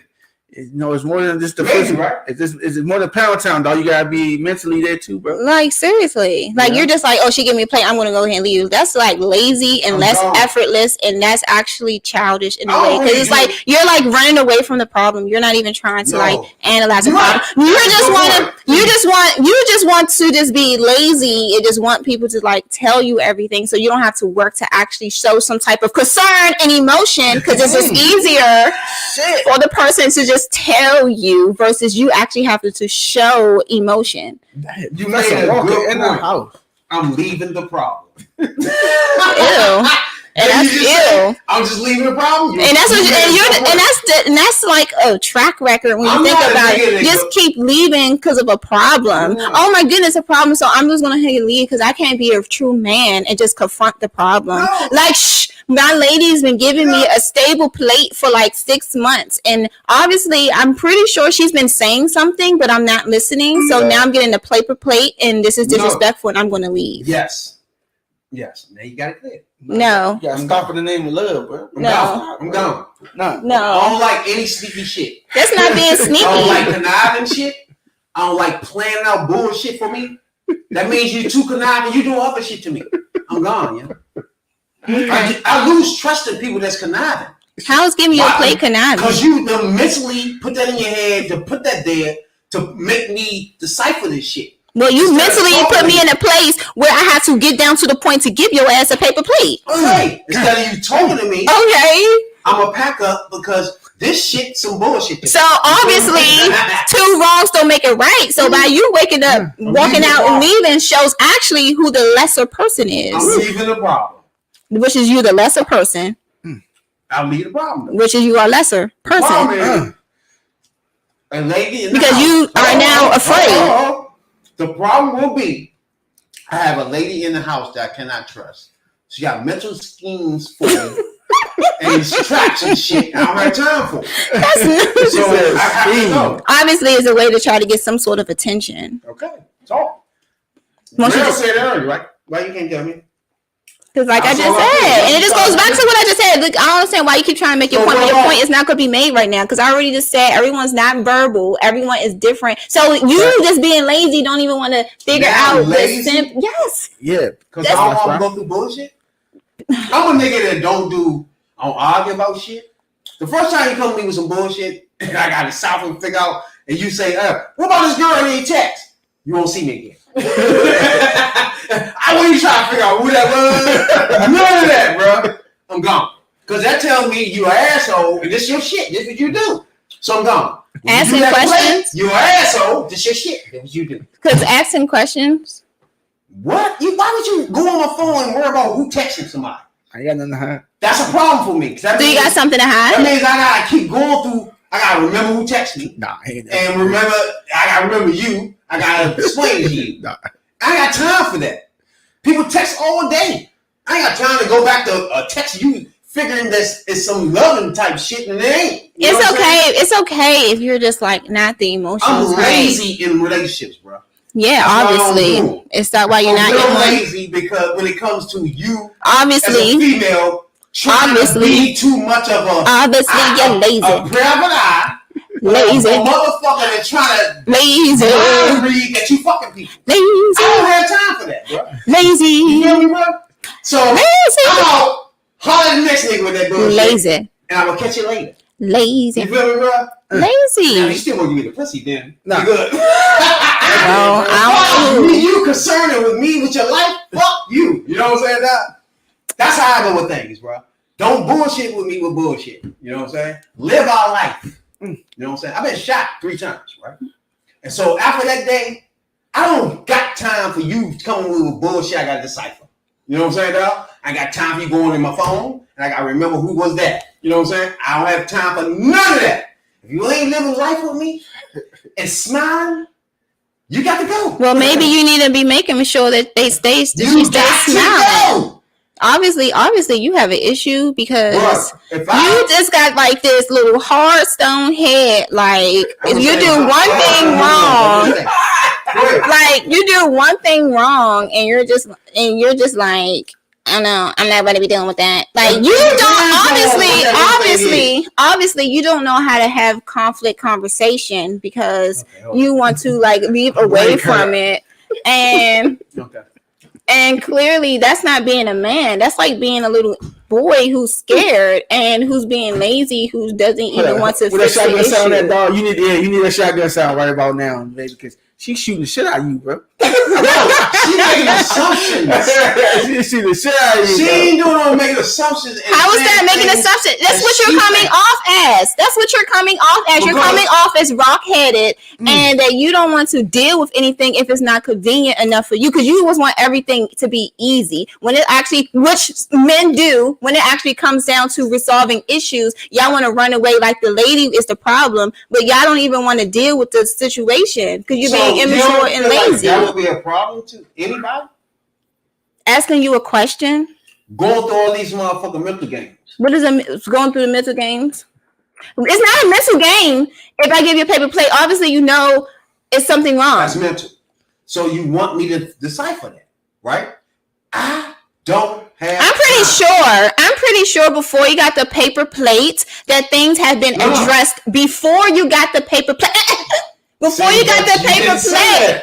No, it's more than just the physical. Right? It's more than Pound Town, dog. You gotta be mentally there too, bro. Like seriously, like you're just like, oh, she give me a plate, I'm gonna go ahead and leave. That's like lazy and less effortless, and that's actually childish in a way, because it's like you're like running away from the problem. You're not even trying to like analyze the problem. You just want to just be lazy and just want people to like tell you everything, so you don't have to work to actually show some type of concern and emotion, because it's just easier for the person to just tell you versus you actually have to show emotion. You made a good in the house. I'm leaving the problem. Ew. And that's ew. I'm just leaving the problem. And that's what that's like a track record when you think about it. Just keep leaving because of a problem. Oh my goodness, a problem. So I'm just gonna leave because I can't be a true man and just confront the problem. No. Like my lady's been giving me a stable plate for like 6 months, and obviously I'm pretty sure she's been saying something, but I'm not listening. So now I'm getting a paper plate, and this is disrespectful, and I'm gonna leave. Yes. Now you got it clear. No. You gotta stop in the name of love, bro. I'm gone. No. I don't like any sneaky shit. That's not being sneaky. I don't like conniving shit. I don't like planning out bullshit for me. That means you're too conniving. You doing other shit to me. I'm gone, yeah. I lose trust in people that's conniving. How is giving you a plate conniving? Because you mentally put that in your head to put that there to make me decipher this shit. Well, you mentally put me in a place where I have to get down to the point to give your ass a paper plate. Okay. Instead of you talking to me, okay, I'm gonna pack up because This shit, some bullshit. So obviously, 2 wrongs don't make it right. So by you waking up, walking out, and leaving shows actually who the lesser person is. I'm leaving the problem. Which is you, the lesser person. I'll leave the problem. Which is you are lesser person. A lady in the because house. you are now afraid. The problem will be, I have a lady in the house that I cannot trust. She got mental schemes for me. And traps and shit. I don't have time for it. So I have to go. Obviously, it's a way to try to get some sort of attention. Okay, talk. Mel said earlier, right? Why you can't tell me? Because like I just said, and it just goes back to what I just said. Look, I don't understand why you keep trying to make your point. But your point is not going to be made right now. Because I already just said everyone's not verbal. Everyone is different. So you just being lazy don't even want to figure out the yes. Yeah. Because I don't want to go through bullshit. I'm a nigga that don't argue about shit. The first time you come to me with some bullshit, and I got to stop and figure out, and you say, what about this girl in your text? You won't see me again. I want you trying to figure out who that was. None of that, bro. I'm gone. Because that tells me you an asshole, and this your shit. This what you do. So I'm gone. Asking questions? You an asshole. This your shit. This what you do. Because asking questions? What? Why would you go on my phone and worry about who texting somebody? I got nothing to hide. That's a problem for me. So you got something to hide? That means I gotta keep going through. I gotta remember who texted me. Nah, I ain't and remember, I gotta remember you. I gotta explain to you. Nah. I ain't got time for that. People text all day. I ain't got time to go back to text you figuring this is some loving type shit, and it ain't. It's okay. It's okay if you're just like not the emotional. I'm lazy in relationships, bro. Yeah, that's obviously. Is that why you're not lazy? Because when it comes to you, obviously, as a female, trying to be too much of a you're lazy. A private eye. Lazy. A motherfucker that's trying to lazy read that you fucking people. Lazy. I don't have time for that, bro. Lazy. You feel me, bro? So I'm out. Holler at the next nigga with that bullshit. Lazy. And I'm gonna catch you later. Lazy. You feel me, bro? Lazy. Now you still gonna give me the pussy then? Nah. You good? I don't know. You concerning with me with your life? Fuck you. You know what I'm saying? That's how I go with things, bro. Don't bullshit with me with bullshit. You know what I'm saying? Live our life. You know what I'm saying? I've been shot 3 times, right? And so after that day, I don't got time for you coming with bullshit I got to decipher. You know what I'm saying, dog? I got time for you going in my phone, and I got to remember who was that. You know what I'm saying? I don't have time for none of that. If you ain't living life with me and smiling, you got to go. Well, maybe you need to be making sure that she stays smiling. Obviously, you have an issue because you just got like this little hard stone head. Like if you do one thing wrong, like you do one thing wrong, and you're just like, I know I'm not going to be dealing with that. Like you don't obviously you don't know how to have conflict conversation because you want to like leave away from it and. And clearly, that's not being a man. That's like being a little boy who's scared and who's being lazy, who doesn't even want to fix the issue. Sound that dog, you need a shotgun sound right about now, baby, because she's shooting the shit out of you, bro. She's making assumptions. She's shooting the shit out of you. She ain't doing no making assumptions. How is that making assumptions? That's what you're coming off as. That's what you're coming off as. You're coming off as rock-headed and that you don't want to deal with anything if it's not convenient enough for you because you always want everything to be easy. When it actually, which men do, when it actually comes down to resolving issues, y'all want to run away like the lady is the problem, but y'all don't even want to deal with the situation because you're being immature and lazy. Like that would be a problem to anybody? Asking you a question? Going through all these motherfucking mental games. What is going through the mental games? It's not a mental game. If I give you a paper plate, obviously you know it's something wrong. That's mental. So you want me to decipher that, right? I don't have I'm pretty sure before you got the paper plate that things have been addressed before you got the paper plate. Before you got the paper plate.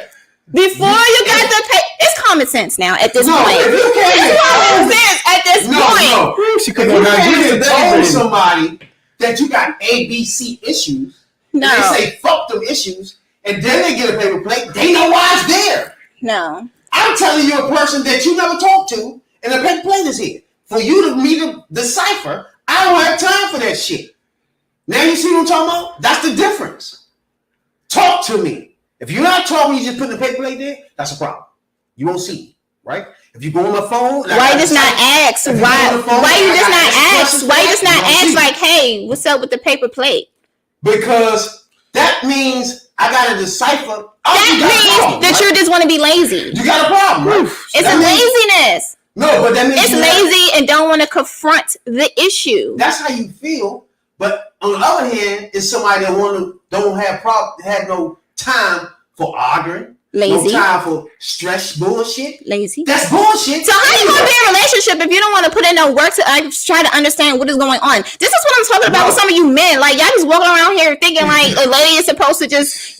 Before you got the paper. It's common sense now at this point. It's common sense at this point. No. She could have told somebody that you got ABC issues. No. They say fuck them issues. And then they get a paper plate. They know why it's there. No. I'm telling you a person that you never talked to, and the paper plate is here. For you to me to decipher, I don't have time for that shit. Now you see what I'm talking about? That's the difference. Talk to me. If you're not talking, you just put the paper plate there, that's a problem. You won't see me, right? If you go on my phone, why you just not ask? Why you just not ask? Why you just not ask like, hey, what's up with the paper plate? Because that means I gotta decipher. That means that you just want to be lazy. You got a problem, right? It's a laziness. No, but that means it's lazy and don't want to confront the issue. That's how you feel. But on the other hand, it's somebody that don't have no time for arguing. Lazy. No time for stress bullshit. Lazy. That's bullshit. So how you gonna be in a relationship if you don't want to put in no work to try to understand what is going on? This is what I'm talking about with some of you men. Like y'all just walking around here thinking like a lady is supposed to just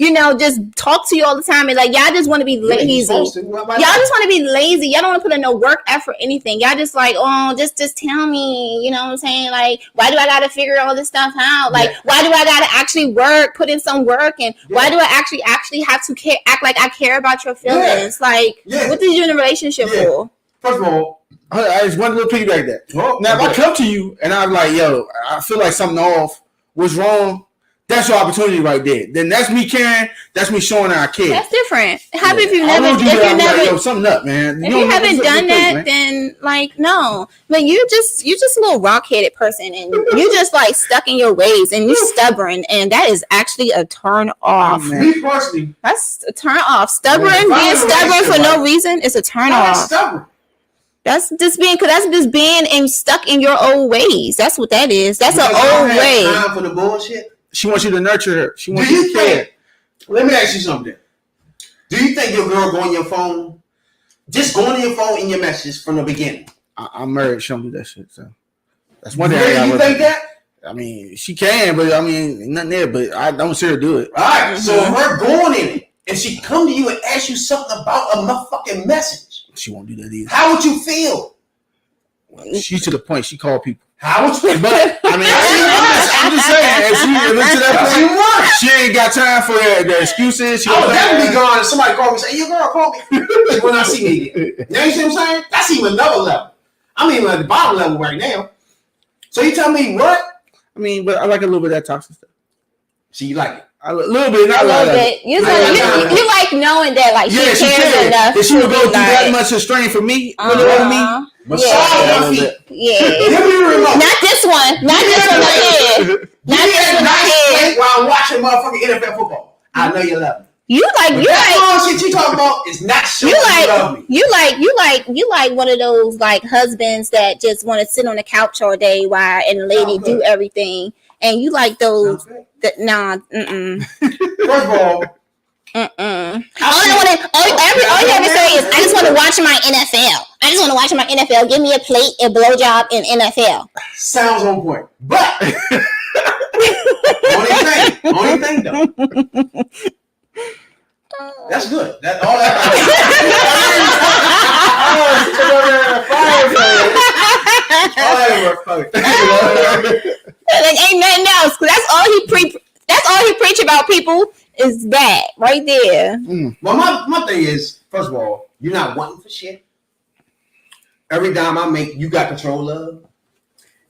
talk to you all the time and like y'all just want to be lazy. Y'all just want to be lazy. Y'all don't want to put in no work effort anything. Y'all just like, oh, just tell me. You know what I'm saying? Like, why do I gotta figure all this stuff out? Like, why do I gotta actually work, put in some work, and why do I actually have to act like I care about your feelings? Like, what did you in a relationship for? First of all, I just want to piggyback that. Now, if I come to you and I'm like, yo, I feel like something off, what's wrong? That's your opportunity right there. Then that's me caring. That's me showing that I care. That's different. How if you never, like, yo, something up, man. If you haven't done that, then like no. But you're just a little rock-headed person, and you just like stuck in your ways, and you're stubborn, and that is actually a turn off. Me personally, that's a turn off. Being stubborn for no reason is a turn off. Stubborn. That's just being and stuck in your old ways. That's what that is. That's an old way. Time for the bullshit. She wants you to nurture her. She wants you to care. Let me ask you something. Do you think your girl go on your phone? Just go on your phone in your messages from the beginning. I'm married. She don't do that shit. So that's one thing. You think that? I mean, she can, but I mean, nothing there. But I don't see her do it. All right. So her going in it, and she come to you and ask you something about a motherfucking message. She won't do that either. How would you feel? She's to the point. She called people. How would you? But I mean, I'm just saying. If she to that point, she ain't got time for the excuses. I would definitely be gone if somebody called me and say, "Your girl called me." She will not see me again. You know what I'm saying? That's even another level. I'm even at the bottom level right now. So you tell me what? I mean, but I like a little bit of that toxic stuff. So you like it? A little bit, not a little bit. You like knowing that, like, she cares enough. If she would go through that much strain for me, over me. Massage my feet. Yeah. Give me the remote. Not this one. Not this one here. Not this one here. While I'm watching motherfucking NFL football. I know you love me. You like shit you talking about is not showing you love me. You like one of those like husbands that just want to sit on the couch all day while and the lady do everything. And you like those that First of all, all you have to say is I just want to watch my NFL. I just want to watch my NFL. Give me a plate, a blowjob in NFL. Sounds on point. But only thing though. That's good. That all that. Like ain't nothing else. That's all he preach about. People is that right there. Well, my thing is, first of all, you're not wanting for shit. Every dime I make, you got control of.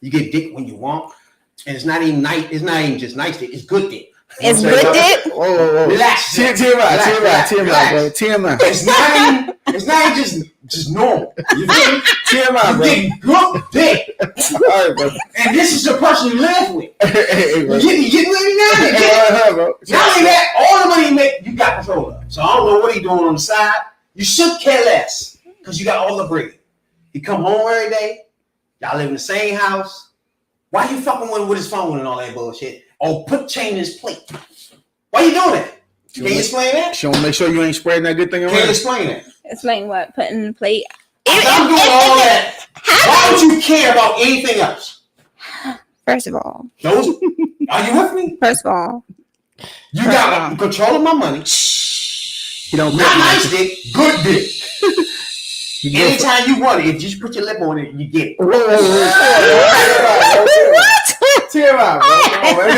You get dick when you want, and it's not even nice. It's not even just nice dick. It's good dick. It's good dick. Whoa. Relax. TMI. It's not even just normal. You feel me? TMI, bro. You get good dick. All right, bro. And this is the person you live with. Hey, bro. You getting with me now? Not only that, all the money you make, you got control of. So I don't know what he's doing on the side. You should care less because you got all the bread. He come home every day. Y'all live in the same house. Why you fucking with his phone and all that bullshit? Oh, put chain in his plate. Why you doing that? Can you explain that? She want to make sure you ain't spreading that good thing around. Can you explain that? Explain what? Putting in the plate. If I'm doing all that, why would you care about anything else? First of all. Are you with me? First of all. You got control of my money. You don't not nice dick, good dick. Anytime you want it, if you just put your lip on it, you get it. What? Tear out, bro. I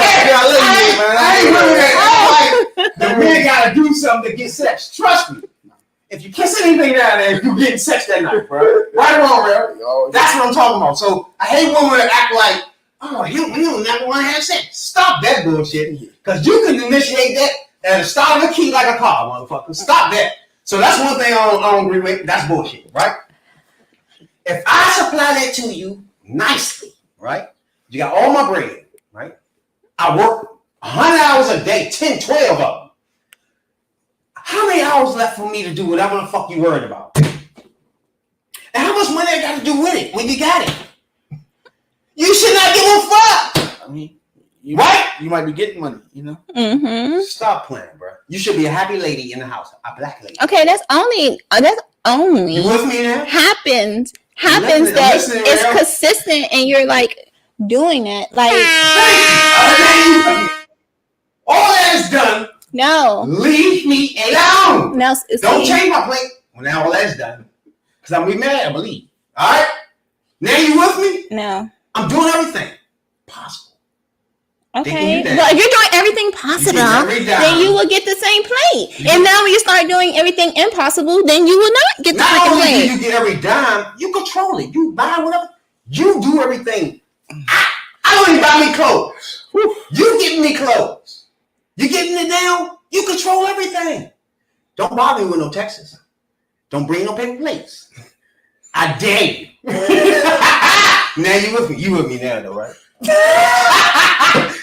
ain't really that. The man gotta do something to get sex. Trust me. If you kiss anything down there, you getting sex that night, bro. Right or wrong, bro. That's what I'm talking about. So I hate women that act like Oh, he'll never want to have sex. Stop that bullshit. Because you can initiate that at the start of a key like a car, motherfucker. Stop that. So that's one thing I don't agree with. That's bullshit, right? If I supply that to you nicely, right? You got all my bread, right? I work 100 hours a day, 10, 12 of them. How many hours left for me to do whatever the fuck you worried about? And how much money I got to do with it when you got it? You should not give a fuck. I mean, you might be getting money, you know. Mm-hmm. Stop playing, bro. You should be a happy lady in the house, a black lady. Okay, that's only You with me now? happens listening, that I'm listening, it's Rael. consistent and you're like doing it. Like All that is done. no, Leave me alone. no, Don't see, change my plate. Well, now all that's done. Because I'm be mad, I believe. All right? Now you with me? no. I'm doing everything possible. Okay, you that. well, if you're doing everything possible, every dime. then you will get the same plate. And now when you start doing everything impossible, then you will not get the Not freaking only do plate. you get every dime, you control it. You buy whatever. You do everything. I don't even buy me clothes. You getting me clothes. You getting it down? You control everything. Don't bother me with no Texas. Don't bring no paper plates. I dare you. Now you with me. You with me now though, right?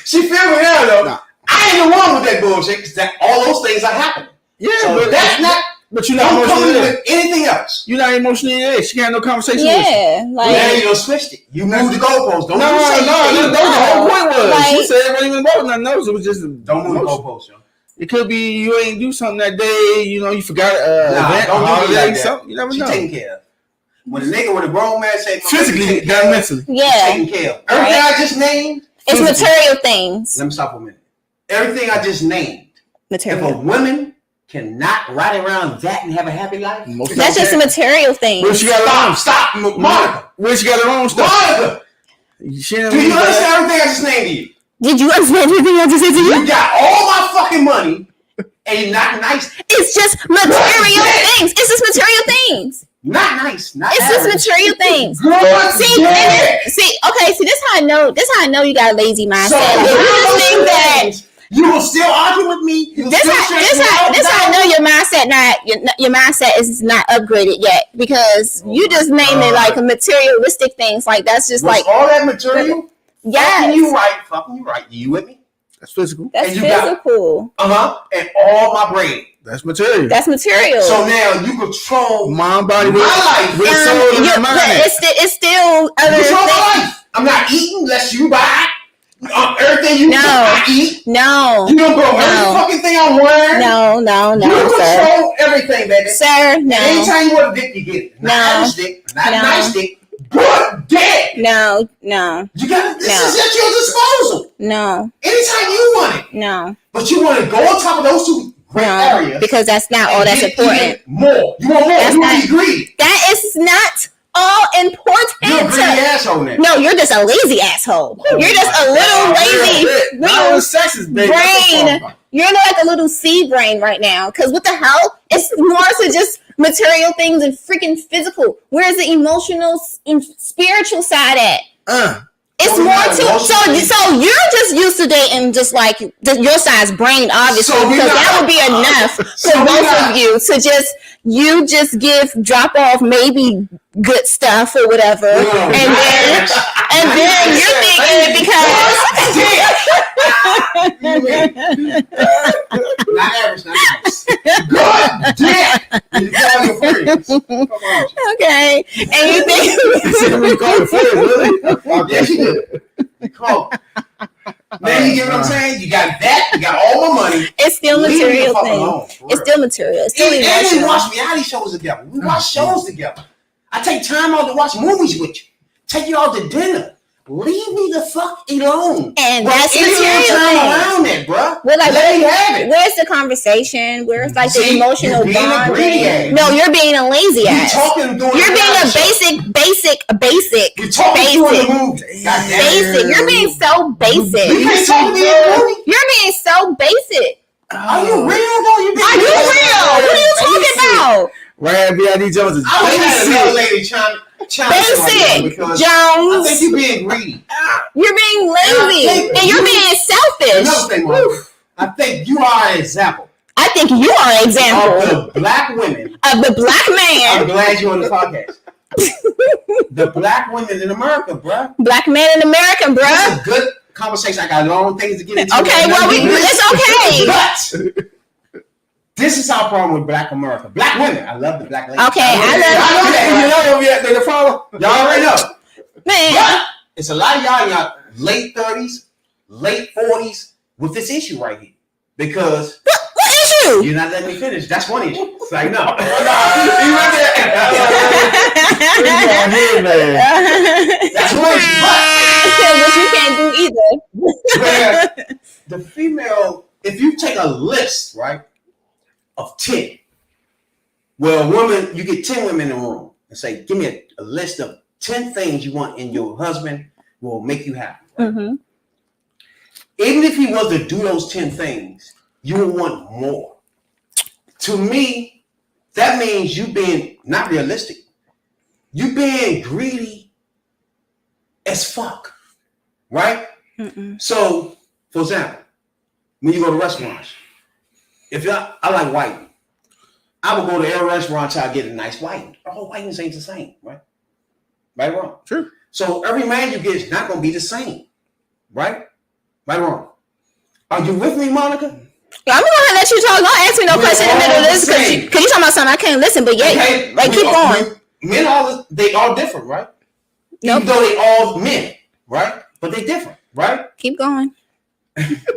She feel me now though. Nah. I ain't the one with that bullshit because all those things are happening. Yeah, So but that's not. But you're not Don't come emotionally with there. anything else. You're not emotionally there. She can't have no conversation with you. Yeah, Now like you done switched it. You moved the goalposts. Don't No, you say that was the whole point was. Like- She said it wasn't even about nothing else. It was just Don't move the emotion. goalposts, yo. It could be you ain't do something that day. You know, you forgot Nah, event, don't do me holiday, like that. something. You never She know. taking care of. When a nigga with a grown man say Physically, not mentally. yeah, taking care of. Everything I just named. it's material things. Let me stop for a minute. Everything I just named. If a Material. woman cannot ride around that and have a happy life, Most of That's the just a time. material thing. Well, she got her own. stop, Monica. Well, she got her own stuff. Monica, She didn't do you leave that. understand everything I just named to you? Did you understand everything I just said to you? You got all my fucking money and you're not nice. It's just material things. It's just material things. Not nice. Not It's just average. material things. Good See, dick. okay, see, this how I know. This how I know you got a lazy mindset. So You just think that. you will still argue with me. You will This still how stress me out I know your mindset your mindset is not upgraded yet because you just named it like a materialistic things. Like that's just Was like all that material. yes, Fucking you right. You with me? That's physical. that's and you got- physical. And all my brain. That's material. That's material. So now you control Mind, body, my life. with soul and but mind. it's still You other control my things. life. I'm not eating unless you buy. Everything you No. I eat. No, You don't go every No. fucking thing I'm wearing. no, You sir. control everything, baby. Sir, no, Anytime you want a dick, you get it. Not No. average dick, not No. nice dick. Good dick. no. You got this No. is at your disposal. No, Anytime you want it. no, But you want to go on top of those two great no, areas. because that's not all and that's get important. even more. You want more. That's You want not- to be greedy. That is not all important. You're a greedy asshole now. No, you're just a lazy asshole. Oh You're just a little God, lazy, Not little with sexist, baby. brain. You're like a little seed brain right now. Because what the hell? It's more to just material things and freaking physical. Where's the emotional and spiritual side at? It's Oh, more yeah, to emotionally. so you're just used to dating just like your size brain, obviously, So we because that not- would be enough So for we both not- of you to just drop off maybe good stuff or whatever, No, and not then average. you're thinking because Not average, not nice. Good dick. You call your friends. Come on. okay, and you think We call it friends, really? Yes, you do. Come on. Now you get what I'm saying? You got that. You got all my money. it's still Leave me the material fuck thing. alone, for It's real. still material. It's still And we emotional. watch reality shows together. We watch shows together. I take time out to watch movies with you. Take you out to dinner. Leave me the fuck alone. And Well, that's any little material time thing. around that, bruh. Well, like, let me have it. Where's the conversation? Where's like the See, emotional you're being a greedy bonding? ass. No, you're being a lazy You ass. talking doing You're the being a reality show. basic, We talking doing the movie. God damn it. basic. You're being so You basic. can't talk to me in the movie. You're being so basic. Are you real though? Are you real? What are you talking about? Ryan B.I.D. Jones is I was had another lady chime Basic because I Jones. think you're being greedy. You're being lazy and you're being selfish. Another thing, Mark, I think you are an example I think you are an example of the black women. of the black man. I'm glad you're on the podcast. The black women in America, bruh. Black man in America, bruh. That's a good conversation. I got long things to get into. Okay, well, it's okay. But this is our problem with black America. Black women. I love the black ladies. Okay, I the follow. Y'all already know. Man, But it's a lot of y'all in your late 30s, late 40s with this issue right here. Because what issue? you're not letting me finish. That's one issue. It's like, no. You right there. That's one issue. Which you can't do either. But where the female, if you take a list, right, of 10, well, a woman, you get 10 women in the room and say, give me a list of 10 things you want in your husband will make you happy. Right? Mm-hmm. Even if he was to do those 10 things, you will want more. To me, that means you being not realistic. You being greedy as fuck, right? Mm-mm. So, for example, when you go to restaurants, if I like whiting, I would go to every restaurant till I get a nice whiting. All whitings ain't the same, right? Right or wrong? True. So every man you get is not going to be the same, right? Right or wrong? Are you with me, Monica? I'm gonna let you talk. Don't ask me no We're question in the middle of all this the because same. you talking about something I can't listen. But yeah, Okay, like keep going. Men they all different, right? Nope. Even though they all men, right? But they different, right? Keep going.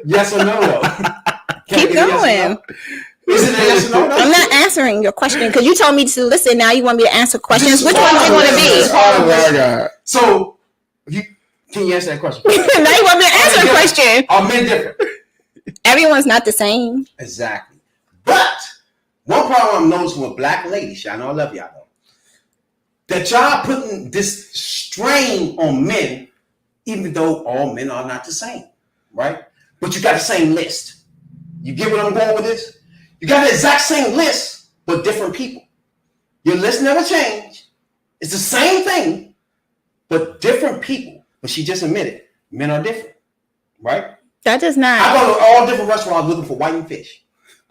Yes or no, though? Can I Keep get a yes or going. no? Is it a yes or no? I'm not answering your question because you told me to listen. Now you want me to answer questions. Which one do you want to be? Oh my God. So, can you answer that question? Now you want me to answer a Yeah. question. Are men different? Everyone's not the same. Exactly. But one problem I'm noticing with black ladies, y'all know I love y'all though, that y'all putting this strain on men, even though all men are not the same, right? But you got the same list. You get what I'm going with this? You got the exact same list, but different people. Your list never changed. It's the same thing, but different people. But she just admitted, men are different, right? That does I not. go to all different restaurants looking for whiting fish.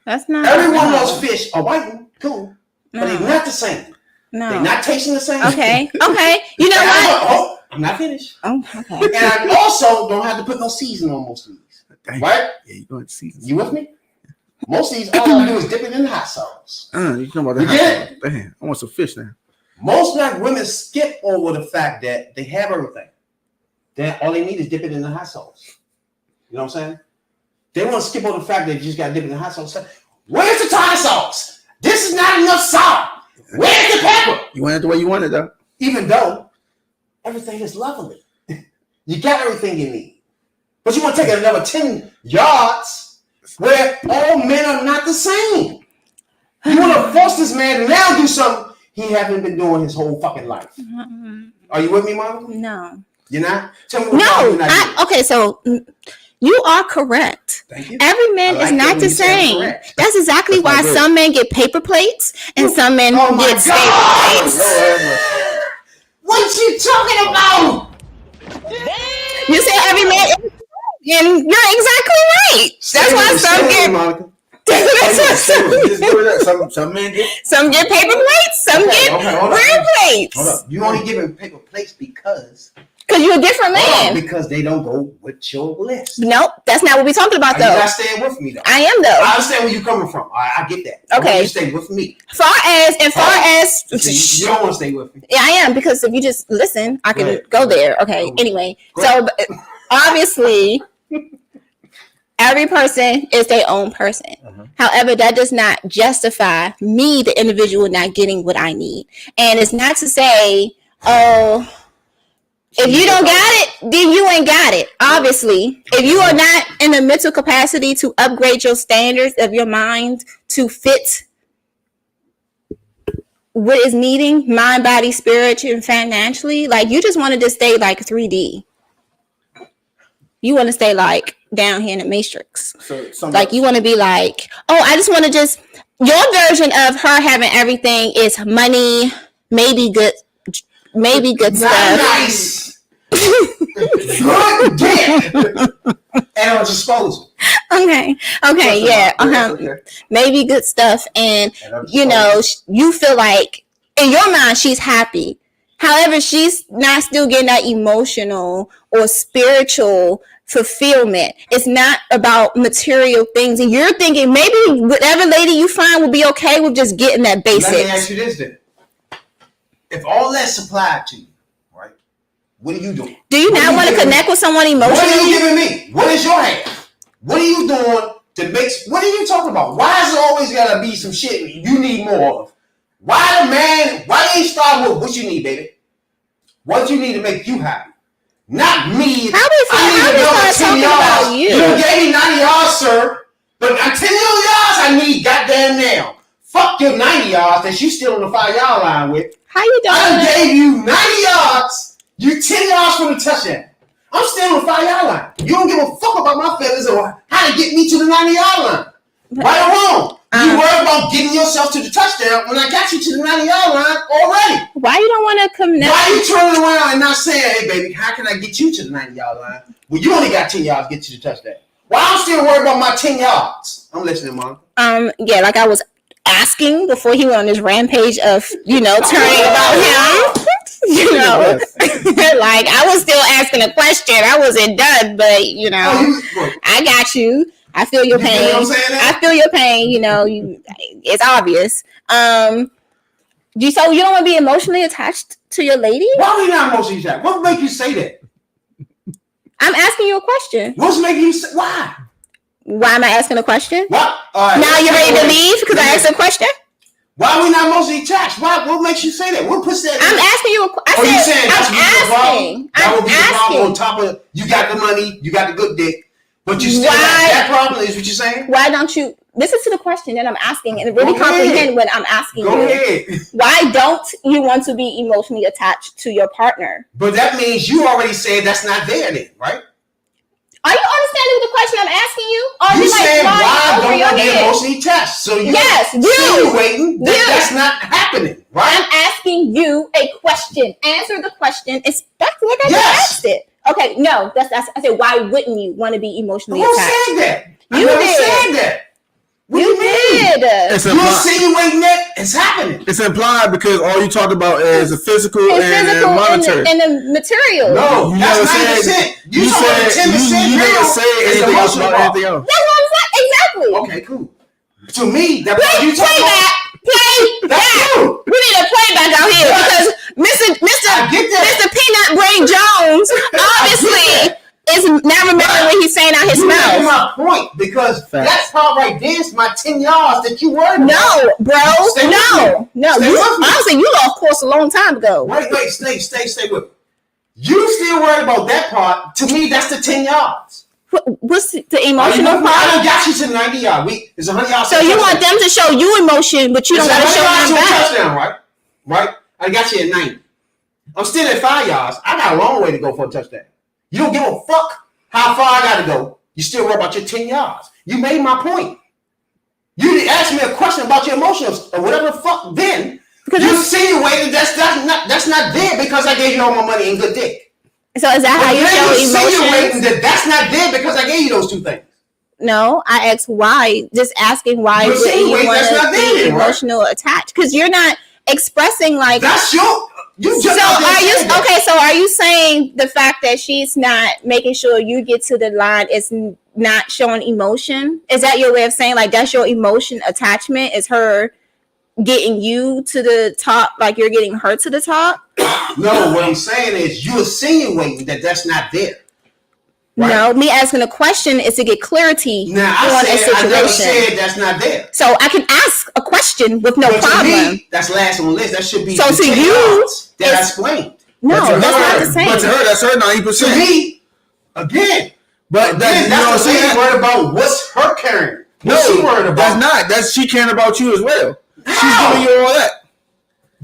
That's not. Every one of those fish are whiting, cool, but No. they're not the same. No. They're not tasting the same. Okay. Okay. You know And what? I'm not finished. Oh, okay. And I also don't have to put no seasoning on most of these. Dang. Right? Yeah, you going to season. You with me? Most of these, all I do is dip it in hot sauce. You talking about You get that? Damn, I want some fish now. Most black women skip over the fact that they have everything. Then all they need is dip it in the hot sauce. You know what I'm saying? They want to skip over the fact that you just got to dip it in the hot sauce. Where's the tartar sauce? This is not enough salt. Where's the pepper? You want it the way you want it, though. Even though everything is lovely. You got everything you need. But you want to take another 10 yards where all men are not the same. You want to force this man to now do something he haven't been doing his whole fucking life. Are you with me, Monica? No. You're not? Tell me what No. you're not doing. Okay. So you are correct. Thank you. Every man I like is that not when the you say I'm same. correct. That's exactly That's why not good. some men get paper plates and some men Oh my get staple God! plates. What you talking about? You say every man, and you're exactly right. That's why some get. Monica. That's why Just go with that. Some men get. some get paper plates, some Okay, get hold on. real plates. Hold up. You only giving paper plates because You're a different man. because they don't go with your list. Nope, that's not what we're talking about, Are you though. not staying with me though? I am, I though. understand where you're coming from. I get that. I want Okay. you to stay with me. Far as See, you don't want to stay with me. yeah, I am, because if you just listen, I can ahead. go there. Okay. Go Anyway, ahead. so obviously, every person is their own person. However, that does not justify me, the individual, not getting what I need. And it's not to say, oh, if you don't got it, then you ain't got it. Obviously, if you are not in the mental capacity to upgrade your standards of your mind to fit what is needing, mind, body, spirit, and financially, like you just wanted to stay like 3D. You want to stay like down here in the matrix. So Like you want to be like, oh, I just want to just Your version of her having everything is money, maybe good Not stuff. nice. Good dick. At her disposal. Okay, yeah, Okay. maybe good stuff, and At her you know, disposal. you feel like in your mind she's happy. However, she's not still getting that emotional or spiritual fulfillment. It's not about material things, and you're thinking maybe whatever lady you find will be okay with just getting that basics. Let me ask you this then. If all that's supplied to you, right? What are you doing? Do you not want to connect with someone emotionally? What are you giving me? What is your half? What are you doing to make? What are you talking about? Why is it always gotta be some shit you need more of? Why the man? Why you ain't start with what you need, baby? What you need to make you happy? Not me. How we start talking about you? You gave me 90 yards, sir. But I'm 10 yards I need goddamn now. Fuck your 90 yards that you still on the 5-yard line with. How you doing? I gave you 90 yards. You 10 yards from the touchdown. I'm still on the 5-yard line. You don't give a fuck about my feelings or how to get me to the 90-yard line. Right or wrong? You worry about getting yourself to the touchdown when I got you to the 90-yard line already. Why you don't want to connect? Why are you turning around and not saying, hey, baby, how can I get you to the 90-yard line? Well, you only got 10 yards to get to the touchdown. Why I'm still worried about my 10 yards? I'm listening, Mom. Yeah, like I was asking before he went on this rampage of, you know, turning about him. You know, like I was still asking a question. I wasn't done, but you know, I got you. I feel your pain. I feel your pain. You know, it's obvious. So you don't want to be emotionally attached to your lady? Why are we not emotionally attached? What make you say that? I'm asking you a question. What's making you say why? Why am I asking a question? What? Right, now you're ready to leave because I asked a question? Why are we not emotionally attached? Why? What makes you say that? What puts that? I'm asking you. You saying that's the problem? That would be the problem. On asking. top of you got the money, you got the good dick, but you still have that problem. Is what you're saying? Why don't you listen to the question that I'm asking and really comprehend what I'm asking you? Go ahead. Why don't you want to be emotionally attached to your partner? But that means you already said that's not there, then, right? Are you understanding the question I'm asking you? Or You like saying why don't your you get head? emotionally attached? So you you that's not happening, right? I'm asking you a question. Answer the question. Exactly like I just asked it. Okay, no, that's I said why wouldn't you want to be emotionally Who attached? said that? You never did. said that. What do you mean? It's You insinuating that it's happening. It's implied because all you talk about is the physical and monetary. And the material. No, You that's never said. 90%. You said 10% you never real say is anything else emotional about part. anything else. That's what I'm saying. Exactly. Okay, cool. To me, that Play you talking about. that. Play That's that. true. We need a playback out here because I get that. Mr. Peanut Brain Jones obviously is not remembering what he's saying out his You mouth. making my point because that part right there is my 10 yards that you worried about. No, bro. Stay with No. me. Stay You, with me. honestly, you lost course a long time ago. Wait, stay with me. You still worried about that part. To me, that's the 10 yards. What's the emotional part? I done got you to the 90 yard. It's 100 yards. So you want them to show you emotion, but you don't want to show them back. Touchdown, right? Right? I got you at 90. I'm still at 5 yards. I got a long way to go for a touchdown. You don't give a fuck how far I got to go. You still worry about your 10 yards. You made my point. You didn't ask me a question about your emotions or whatever the fuck then. Because you insinuated that's not there because I gave you all my money and good dick. So is that how you show emotions? That's not there because I gave you those two things. No, I asked why. Just asking why wouldn't you want to be emotional attached? Because you're not expressing like that's your. So are you saying the fact that she's not making sure you get to the line is not showing emotion? Is that your way of saying like that's your emotion attachment? Is her getting you to the top like you're getting her to the top? No, what I'm saying is you're insinuating that that's not there. Right? No, me asking a question is to get clarity on a situation. I never said that's not there. So I can ask a question with no problem. To me, that's last on the list. That should be so to you that I explained. No, that's not the same. But to her, that's her 90%. To me, again. But that's what I'm saying. Worried about what's her carrying. What's she worried about? That's not. That's she caring about you as well. How? She's giving you all that.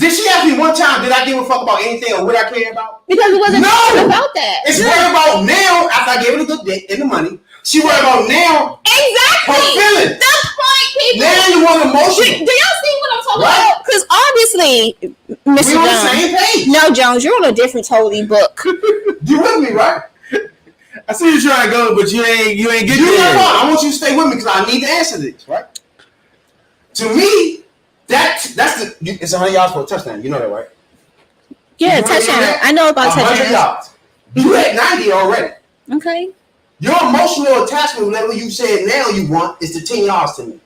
Did she ask me one time, did I give a fuck about anything or what I care about? Because it wasn't No! about that. It's worried about now, after I gave her the good dick and the money, she worried about now Exactly. her feelings. The point, people. Now you want Do emotional. y'all see what I'm talking Right. about? Because obviously, Mr. We on the Jones. same page. No, Jones, you're on a different totally book. You with me, right? I see you trying to go, but you ain't get You know there. what? I want you to stay with me because I need to answer this, right? To me, it's $100 yards for a touchdown. You know that, right? Yeah, You touchdown. know that? I know about $100 touchdown. yards. You had 90 already. Okay. Your emotional attachment level you said now you want is to 10 yards to me.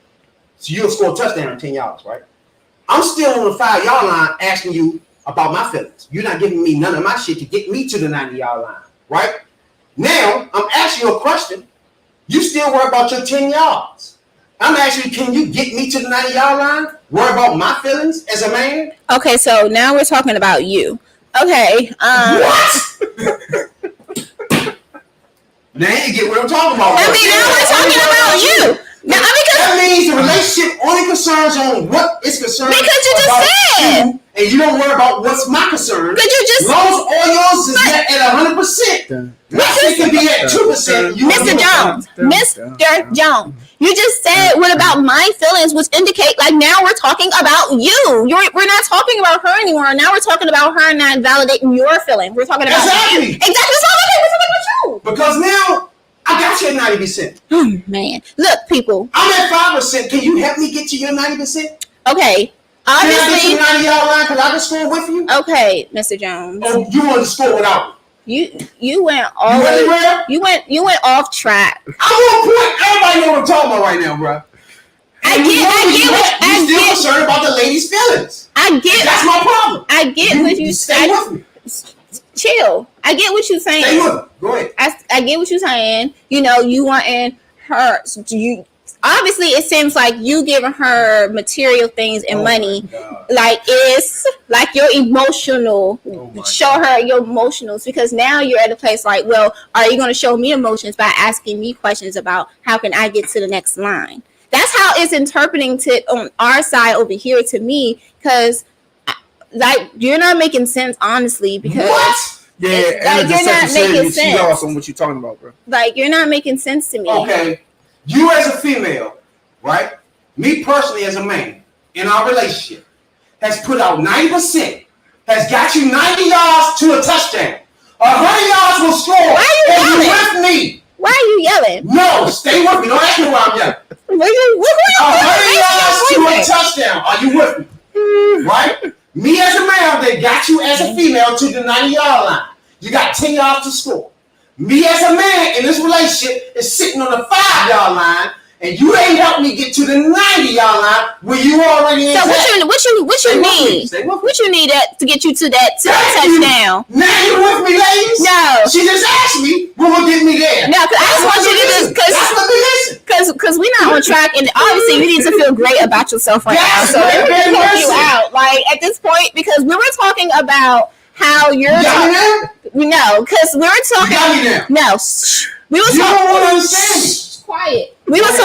So you'll score a touchdown in 10 yards, right? I'm still on the 5-yard line asking you about my feelings. You're not giving me none of my shit to get me to the 90-yard line, right? Now, I'm asking you a question. You still worry about your 10 yards. I'm asking you, can you get me to the 90-yard line? Worry about my feelings as a man? Okay, so now we're talking about you. Okay. What? Now you get what I'm talking about. I mean, now we're talking about you. Now, because That means the relationship only concerns on what is concerned Because you just about said. you, and you don't worry about what's my concern. But you As just, long as all yours is at 100%. My shit can be at 2%. You Mr. Jones, Mr. Jones, you just said what about my feelings, which indicate like now we're talking about you. We're not talking about her anymore. Now we're talking about her not validating your feelings. We're talking about Exactly. Exactly. So we're talking about you. Because now I got you at 90%. Oh man, look, people. I'm at 5%. Can you help me get to your 90%? Okay, Can I get to obviously. the 90-yard line because I can score with you? Okay, Mr. Jones, Or you want to score without me? you went all You the way. anywhere? You went off track. I'm on point. Everybody know what I'm talking about right now, bro. I You still concerned about the lady's feelings. That's my problem. I get what you stay with me. Chill. I get what you're saying. Stay with me. Go ahead. I get what you're saying. You know, you wanting her. You obviously it seems like you giving her material things and money, like it's like you're emotional. Show her your emotionals because now you're at a place like, well, are you going to show me emotions by asking me questions about how can I get to the next line? That's how it's interpreting to on our side over here to me because. Like you're not making sense, honestly, because What? Yeah, It's and like the you're not second series, making she sense. lost on what you're talking about, bro. like you're not making sense to me. Okay. You as a female, right? Me personally as a man in our relationship has put out 90%, has got you 90 yards to a touchdown. 100 yards will score. Why are you and you yelling? with me? Why are you yelling? No, stay with me. Don't ask me why I'm yelling. What you 100 yards to a touchdown. Are you with me? Right? Me as a male, they got you as a female to the 90-yard line. You got 10 yards to score. Me as a man in this relationship is sitting on the 5-yard line, and you ain't helped me get to the 90-yard line where you already in. So what you need? Stay with me. What you need to get you to that Thank you. touchdown? Now you with me, ladies? No. She just asked me what will get me there. No, because I just want you to just That's what they listen. because we're not on track, and obviously you need to feel great about yourself right now. Yes, So let me very help much you so. out, like at this point, because we were talking about how you're You got me talking. now? No, because we were You talking. got me now? No, shh. We were You don't talking. want to understand me. Quiet. We was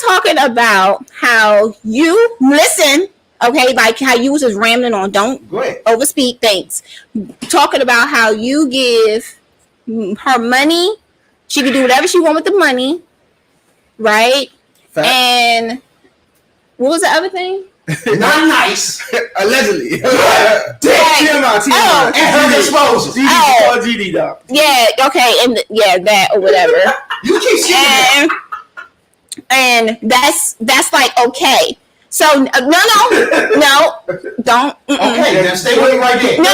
talking about how you listen, okay, like how you was just rambling on, don't Go ahead. overspeak things. Talking about how you give her money, she can do whatever she want with the money, right? Fact. And what was the other thing? Not nice. Allegedly. Dick. TMI. Oh. At her disposal. GD, Oh. call GD, dog. Yeah, okay, and that or whatever. You keep skipping that. and that's like okay. So no, don't. Okay, then stay with me right there. No.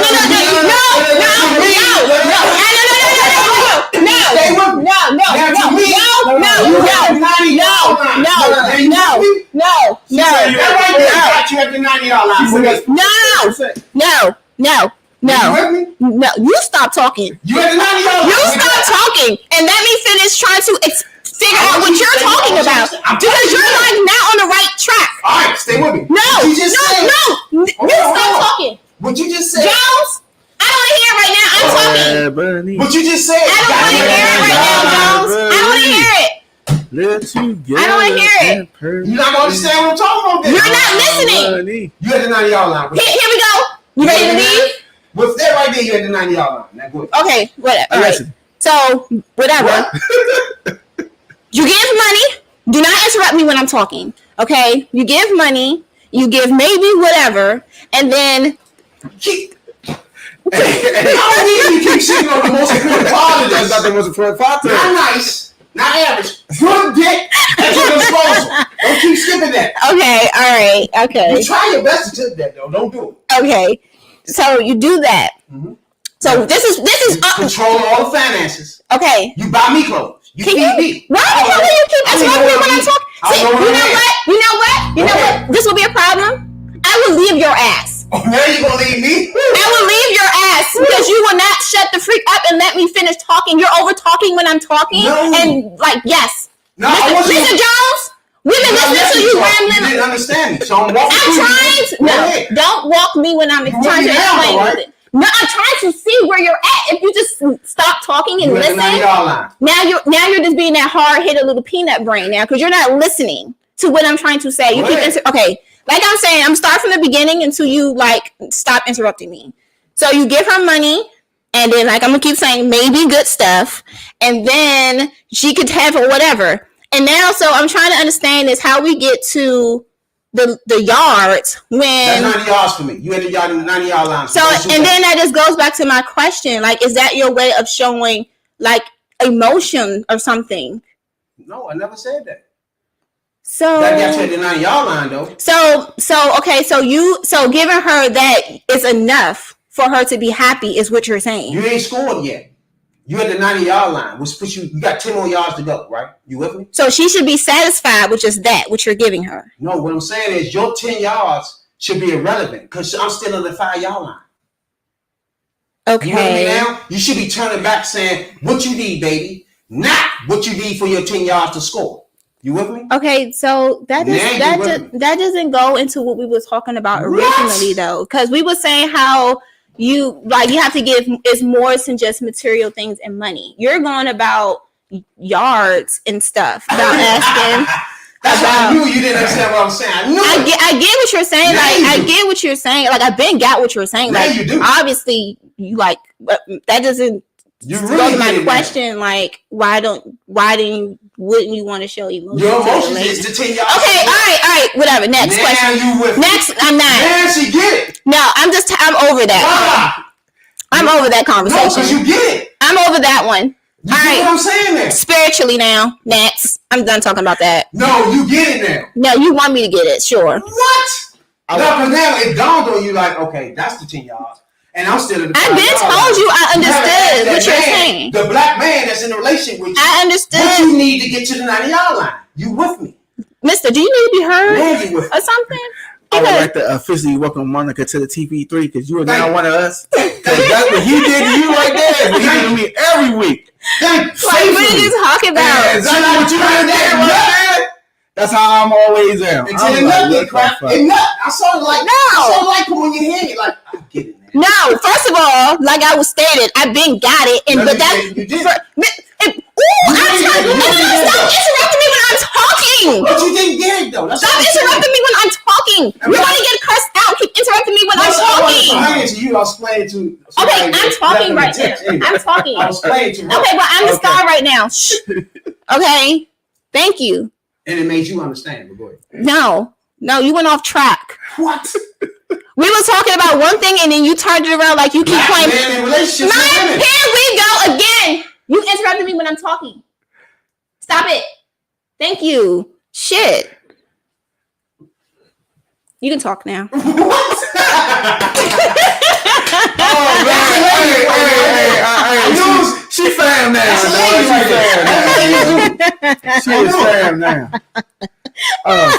That right there got you at the 90-yard line. No. You stop talking. You at the 90-yard line. You stop talking and let me finish trying to figure out what you're talking about because you're like not on the right track. All right, stay with me. No. You just said. You stop talking. What you just said. Jones, I don't want to hear it right now. I'm talking. What you just said. I don't want to hear it right now, Jones. I don't want to hear it. Live together. I don't want to hear it. You're not gonna understand what I'm talking about. Then. You're not listening. You at the $90 line. Here we go. You ready to leave? With that right there, you at the $90 line. Now go ahead. Okay, whatever. All right. So, whatever. You give money. Do not interrupt me when I'm talking. Okay? You give money. You give maybe whatever. And then... I don't need you keep sitting on the most important part of this. That's not the most important part. Not nice. Not average. Good dick at your disposal. Don't keep skipping that. Okay, all right, okay. You try your best to tip that, though. Don't do it. Okay. So, you do that. Mm-hmm. So, this is control all the finances. Okay. You buy me clothes. You feed me. Why the hell do you keep interrupting me when I'm talking? See, you know what? This will be a problem. I will leave your ass. Oh, now you gonna leave me? I will leave your ass because you will not shut the freak up and let me finish talking. You're over talking when I'm talking. No. And yes. No, Mr. Jones, we've been listening to you rambling. You didn't understand me, so I'm walking I'm trying to. No, don't walk me when I'm trying to explain it. No, I'm trying to see where you're at. If you just stop talking and listen, now you're just being that hard-headed little peanut brain now because you're not listening to what I'm trying to say. You keep okay. Like I'm saying, I'm starting from the beginning until you stop interrupting me. So you give her money, and then I'm gonna keep saying maybe good stuff, and then she could have or whatever. And now, so I'm trying to understand is how we get to the yards when that's 90 yards for me. You at the yard in the 90 yard line. So and then that just goes back to my question. Is that your way of showing emotion or something? No, I never said that. So that got you at the 90 yard line though. So giving her that is enough for her to be happy is what you're saying. You ain't scored yet. You at the 90 yard line, which puts you got 10 more yards to go, right? You with me? So she should be satisfied with just that, which you're giving her. No, what I'm saying is your 10 yards should be irrelevant because I'm still on the 5 yard line. Okay. You know what I mean now? You should be turning back saying what you need, baby, not what you need for your 10 yards to score. You with me? Okay, so that doesn't go into what we were talking about originally, though, because we were saying how you have to give is more than just material things and money. You're going about yards and stuff about asking. That's why I knew you didn't understand what I'm saying. I get what you're saying. I get what you're saying. I've been got what you're saying. Now you do. Obviously, you but that doesn't. You really my question, wouldn't you want to show emotion? Your emotions is the 10 yards. Okay, all right, whatever. Next question. Next, I'm not. Man, she get it. No, I'm over that. I'm over that conversation. No, because you get it. I'm over that one. You get what I'm saying there? Spiritually now. Next. I'm done talking about that. No, you get it now. No, you want me to get it, sure. What? No, because now it dawned on you okay, that's the 10 yards. And I'm still in the I've been told you I understood what you're saying. The black man that's in a relationship with you. I understood. What you need to get to the 90 yard line. You with me? Mister, do you need to be heard? Man, you with me. Or something? I would like to officially welcome Monica to the TP3 because you are now one of us. Because that's what he did to you right there. He did to me every week. What are you talking about? Exactly what you did right there. That's how I'm always am. Until it nut crap. I saw it when you hit it. I get it. No, first of all, like I was stated, I've been got it, and but that's you did. Stop interrupting me when I'm talking. But you didn't get it though. Stop interrupting me when I'm talking. You want to get cursed out? Keep interrupting me when I'm talking. I was explaining to you. I was explaining to. Okay, I'm talking right now. I'm talking. I was explaining to. Okay, well I'm the star right now. Shh. Okay, thank you. And it made you understand. But go ahead. No, you went off track. What? We were talking about one thing and then you turned it around like you keep claiming. Here we go again. You interrupted me when I'm talking. Stop it. Thank you. Shit. You can talk now. Oh man! Hey, she fam now. She is fam now.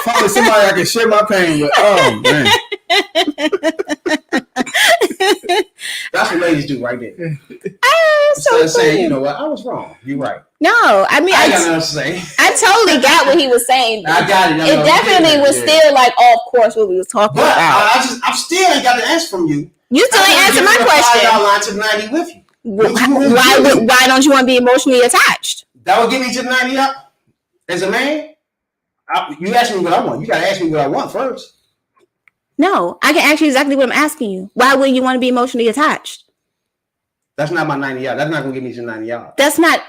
Finally somebody I can share my pain with. Oh man. That's what ladies do right there. So saying, you know what, I was wrong. You're right. No, I mean I got nothing to say. I totally got what he was saying. I got it. It definitely was still of course, what we was talking about. I still ain't got the answer from you. You still ain't answered my question. I'll line to 90 with you. Why don't you want to be emotionally attached? That would get me to 90 up. As a man, you ask me what I want. You gotta ask me what I want first. No, I can ask you exactly what I'm asking you. Why would you want to be emotionally attached? That's not my 90 yards. That's not gonna give me some 90 yards. That's not.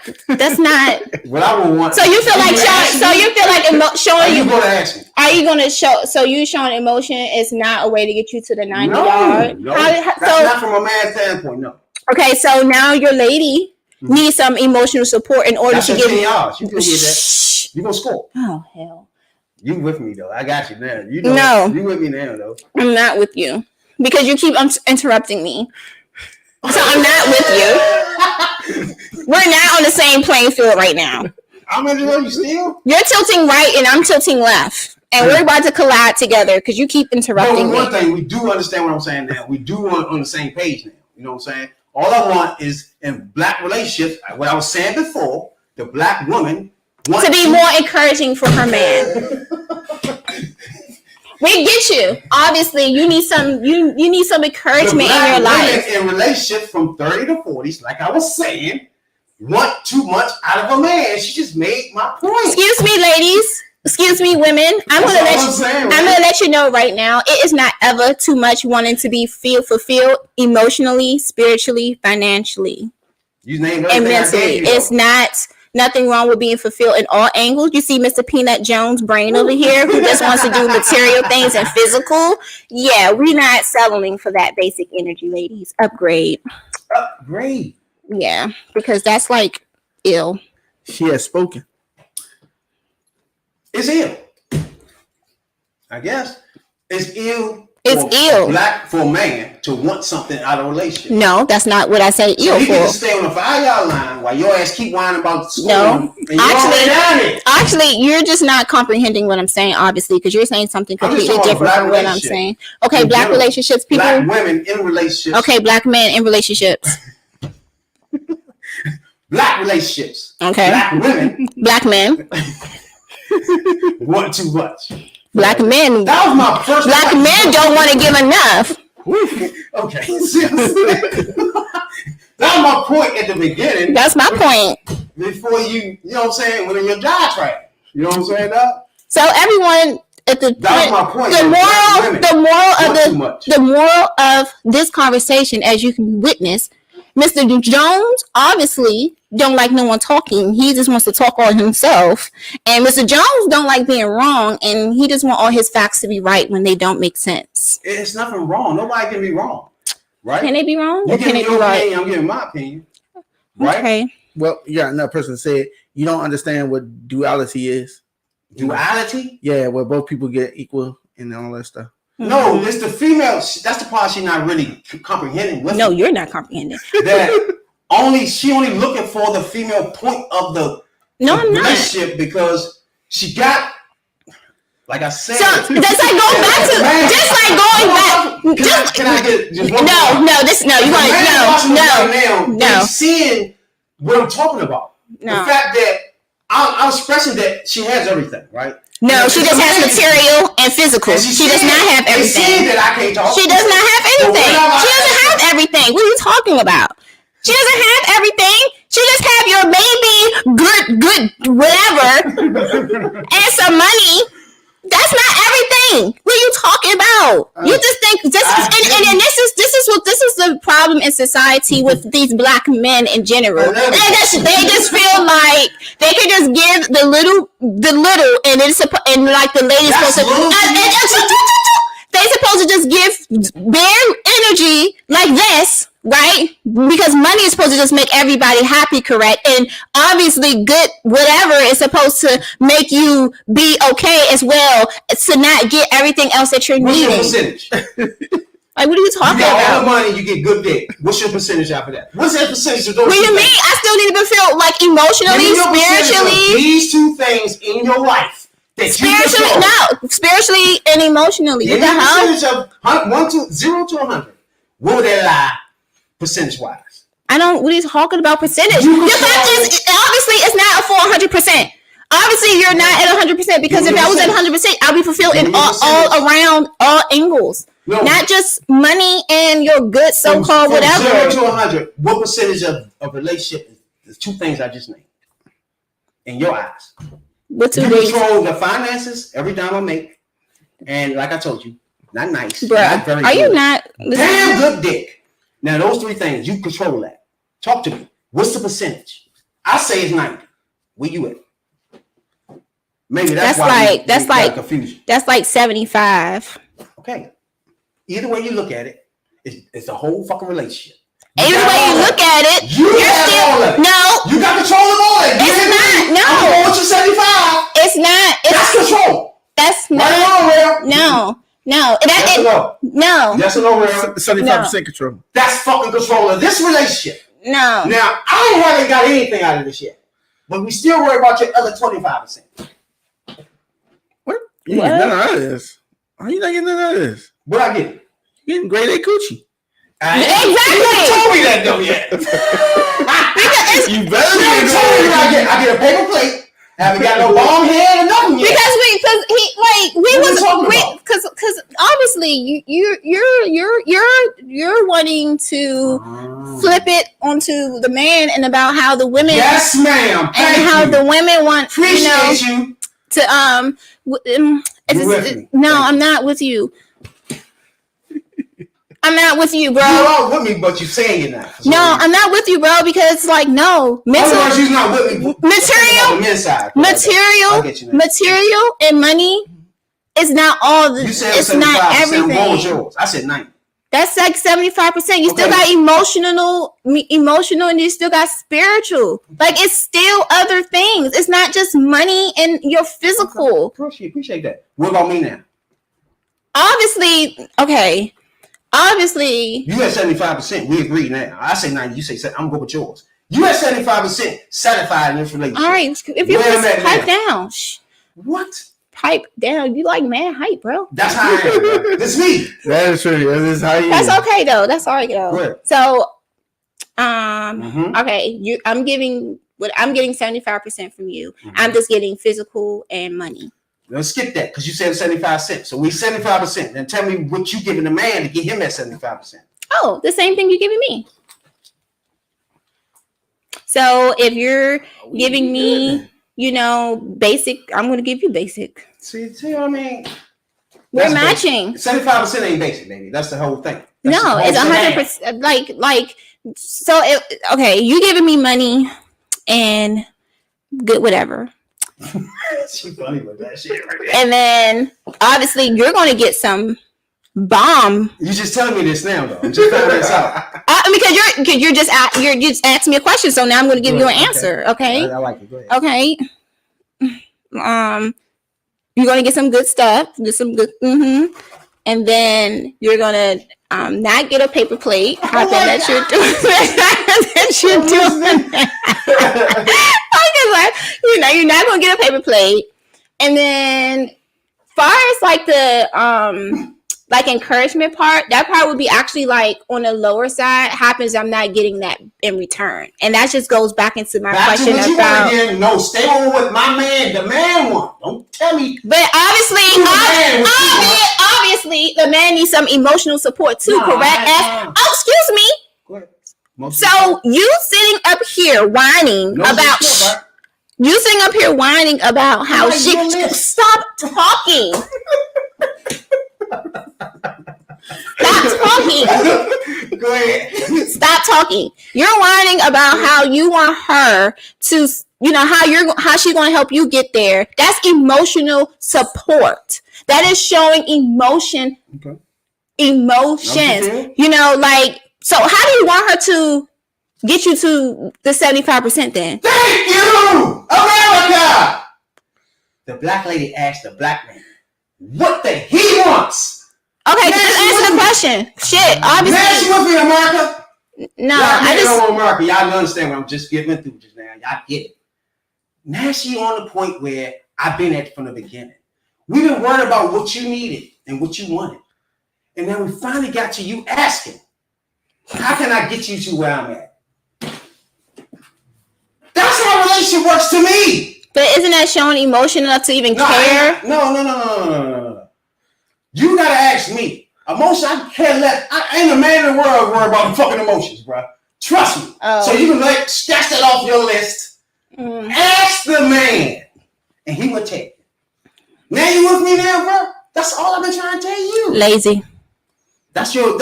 What I would want. So you feel like showing. So you feel like showing you. Gonna ask me? Are you gonna show? So you showing emotion is not a way to get you to the 90 yard. No, that's not from a man's standpoint. No. Okay, so now your lady needs some emotional support in order That's to your get. 10 yards. You can get that. You gonna score. Oh hell. You with me though? I got you now. You know, No, you with me now though. I'm not with you because you keep interrupting me. So I'm not with you. We're not on the same playing field right now. I'm in you still. You're tilting right and I'm tilting left, and we're about to collide together because you keep interrupting me. One thing we do understand what I'm saying now. We do want on the same page now. You know what I'm saying? All I want is in black relationships. What I was saying before, the black woman wants to be more encouraging for her man. We get you. Obviously, you need some. You need some encouragement in your life. In relationships from 30 to 40s, like I was saying, want too much out of a man. She just made my point. Excuse me, ladies. Excuse me, women. I'm gonna let you know right now. It is not ever too much wanting to be fulfilled emotionally, spiritually, financially, and mentally. It's not. Nothing wrong with being fulfilled in all angles. You see Mr. Peanut Jones' brain over here who just wants to do material things and physical. Yeah, we're not settling for that basic energy, ladies. Upgrade. Upgrade. Yeah, because that's like ill. She has spoken. It's ill. I guess. It's ill. It's ill. For a man to want something out of a relationship. No, that's not what I say ill you for. You can stay on the 5-yard line while your ass keep whining about school. No, actually, you're just not comprehending what I'm saying, obviously, because you're saying something completely different from what I'm saying. Okay, black relationships, people. Black women in relationships. Okay, black men in relationships. Black relationships. Okay. Black women. Black men. Want too much. Black men. That was my first. Black men don't want to give enough. Okay. That was my point at the beginning. That's my point. Before you know what I'm saying, when you're diatribe. You know what I'm saying, though? So everyone at the point, the moral of this conversation, as you can witness, Mr. Jones obviously don't like no one talking. He just wants to talk on himself. And Mr. Jones don't like being wrong, and he just want all his facts to be right when they don't make sense. It's nothing wrong. Nobody can be wrong. Right? Can they be wrong? You or can they be right? Opinion, I'm giving my opinion. Right? Okay. Well, yeah, another person said you don't understand what duality is. Duality? Yeah, where both people get equal and all that stuff. No, it's the female. That's the part she's not really comprehending. No, you're not comprehending. That she only looking for the female point of the relationship because she got, like I said. So that's like going back to Can I get just one? No. Seeing what I'm talking about. No. The fact that I'm expressing that she has everything, right? No, she just has material and physical. She does not have everything. That I can't talk. She does not have anything. She doesn't have everything. What are you talking about? She doesn't have everything. She just have your baby, good, whatever, and some money. That's not everything. What are you talking about? You just think this is the problem in society with these black men in general. They just feel like they can just give the little, and like the ladies supposed to. They supposed to just give bare energy like this, right? Because money is supposed to just make everybody happy, correct? And obviously good whatever is supposed to make you be okay as well, to not get everything else that you're needing. What's your percentage? Like, what are you talking about? You got all about? the money, you get good dick. What's your percentage after that? What's that percentage of those? What do you mean? I still need to be felt like emotionally, spiritually. These two things in your life. Spiritually and emotionally. What the hell? Percentage of 0 to 100. What would that lie, percentage wise? I don't. What are you talking about? Percentage? The fact is, obviously, it's not a full 100%. Obviously, you're not at 100% because if I was at 100%, I'll be fulfilled in all around all angles. No. Not just money and your good so-called whatever. 0 to 100. What percentage of a relationship is the two things I just named in your eyes? What 2 You days? control the finances every dime I make. And like I told you, not nice. Bruh, Not very are good. you not? Damn good dick. Now, those 3 things, you control that. Talk to me. What's the percentage? I say it's 90. Where you at? Maybe that's why that's got like confusion. That's like 75. Okay. Either way you look at it, it's a whole fucking relationship. Either way you look at it, you're still all of it. No. You got control of all of it. It's not. No. I'm going with you 75. It's not. That's control. That's not. Right on, no. Yes or no? No. Yes or no, real? 75% control. That's fucking control of this relationship. No. Now, I haven't got anything out of this yet. But we still worry about your other 25%. What? You get none out of this. How you not getting none out of this? What I get? You getting grade A coochie. Exactly. You haven't told me that though yet. You better You haven't told me what I get a paper plate. I haven't got no bomb head or nothing yet. Because obviously you're wanting to flip it onto the man and about how the women yes ma'am and how the women want appreciate you to no I'm not with you. I'm not with you, bro. You are with me, but you're saying you're not. No, I'm not with you, bro, because like no otherwise you're not with me. Material and money is not all the. You said it's not everything. What was yours? I said 90. That's like 75%. You still got emotional, and you still got spiritual. Like it's still other things. It's not just money and your physical. Appreciate that. What about me now? Obviously, you at 75%. We agree now. I say 90. You say I'm going with yours. You at 75% satisfied in this relationship. All right, if you just pipe down. What? Pipe down. You like man hype, bro. That's how I am. Bro. That's me. That is true. That is how you. That's okay though. That's all right though. So, okay, I'm getting 75% from you. Mm-hmm. I'm just getting physical and money. Let's skip that because you said 75 cents. So we 75%. Then tell me what you giving the man to get him at 75%. Oh, the same thing you're giving me. So if you're giving me, basic, I'm going to give you basic. See what I mean? We're matching. 75% ain't basic, baby. That's the whole thing. No, it's 100%. Okay, you giving me money and good, whatever. She funny with that shit right there. And then obviously you're going to get some bomb. You just telling me this now, though. I'm just finding this out. Because you're just asking me a question, so now I'm going to give you an answer. Okay. I like it. Go ahead. Okay. You're going to get some good stuff, get some good. And then you're going to not get a paper plate. You're not going to get a paper plate. And then far as like the encouragement part, that part would be actually like on the lower side. Happens I'm not getting that in return. And that just goes back into my question about no, stay on what my man, the man want. Don't tell me. But obviously the man needs some emotional support too, correct? Excuse me. Go ahead. So you sitting up here whining about you sitting up here whining about how she stop talking. Stop talking. Go ahead. Stop talking. You're whining about how you want her to, how she's going to help you get there. That's emotional support. That is showing emotion. Okay. Emotions. So how do you want her to get you to the 75% then? Thank you, America. The black lady asked the black man what he wants. Okay, just answer the question. Shit, obviously. Nancy with me, America. No, I just know America. Y'all understand what I'm just giving through just now. Y'all get it. Now she on the point where I've been at from the beginning. We've been worried about what you needed and what you wanted. And then we finally got to you asking, how can I get you to where I'm at? That's how a relationship works to me. But isn't that showing emotion enough to even care? No. You gotta ask me. Emotion, I can't let. I ain't a man in the world worry about fucking emotions, bro. Trust me. Oh. So you can scratch that off your list. Ask the man. and he would take it. Now you with me now, bro? That's all I've been trying to tell you. Lazy. That's cool.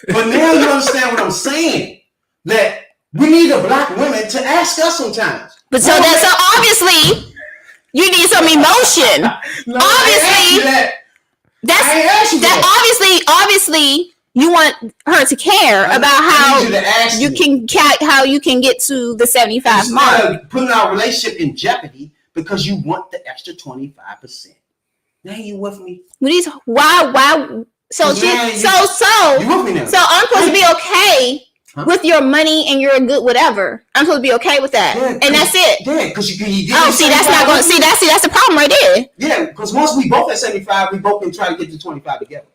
But now you understand what I'm saying. That we need the black women to ask us sometimes. But so obviously you need some emotion. No, obviously obviously you want her to care about how you can get to the 75 mark. Putting our relationship in jeopardy because you want the extra 25%. Now you with me? Why? So you with me now? So I'm supposed to be okay with your money and your good whatever. I'm supposed to be okay with that, and that's it. Yeah, because you that's not going. That's the problem right there. Yeah, because once we both at 75, we both can try to get to 25 together.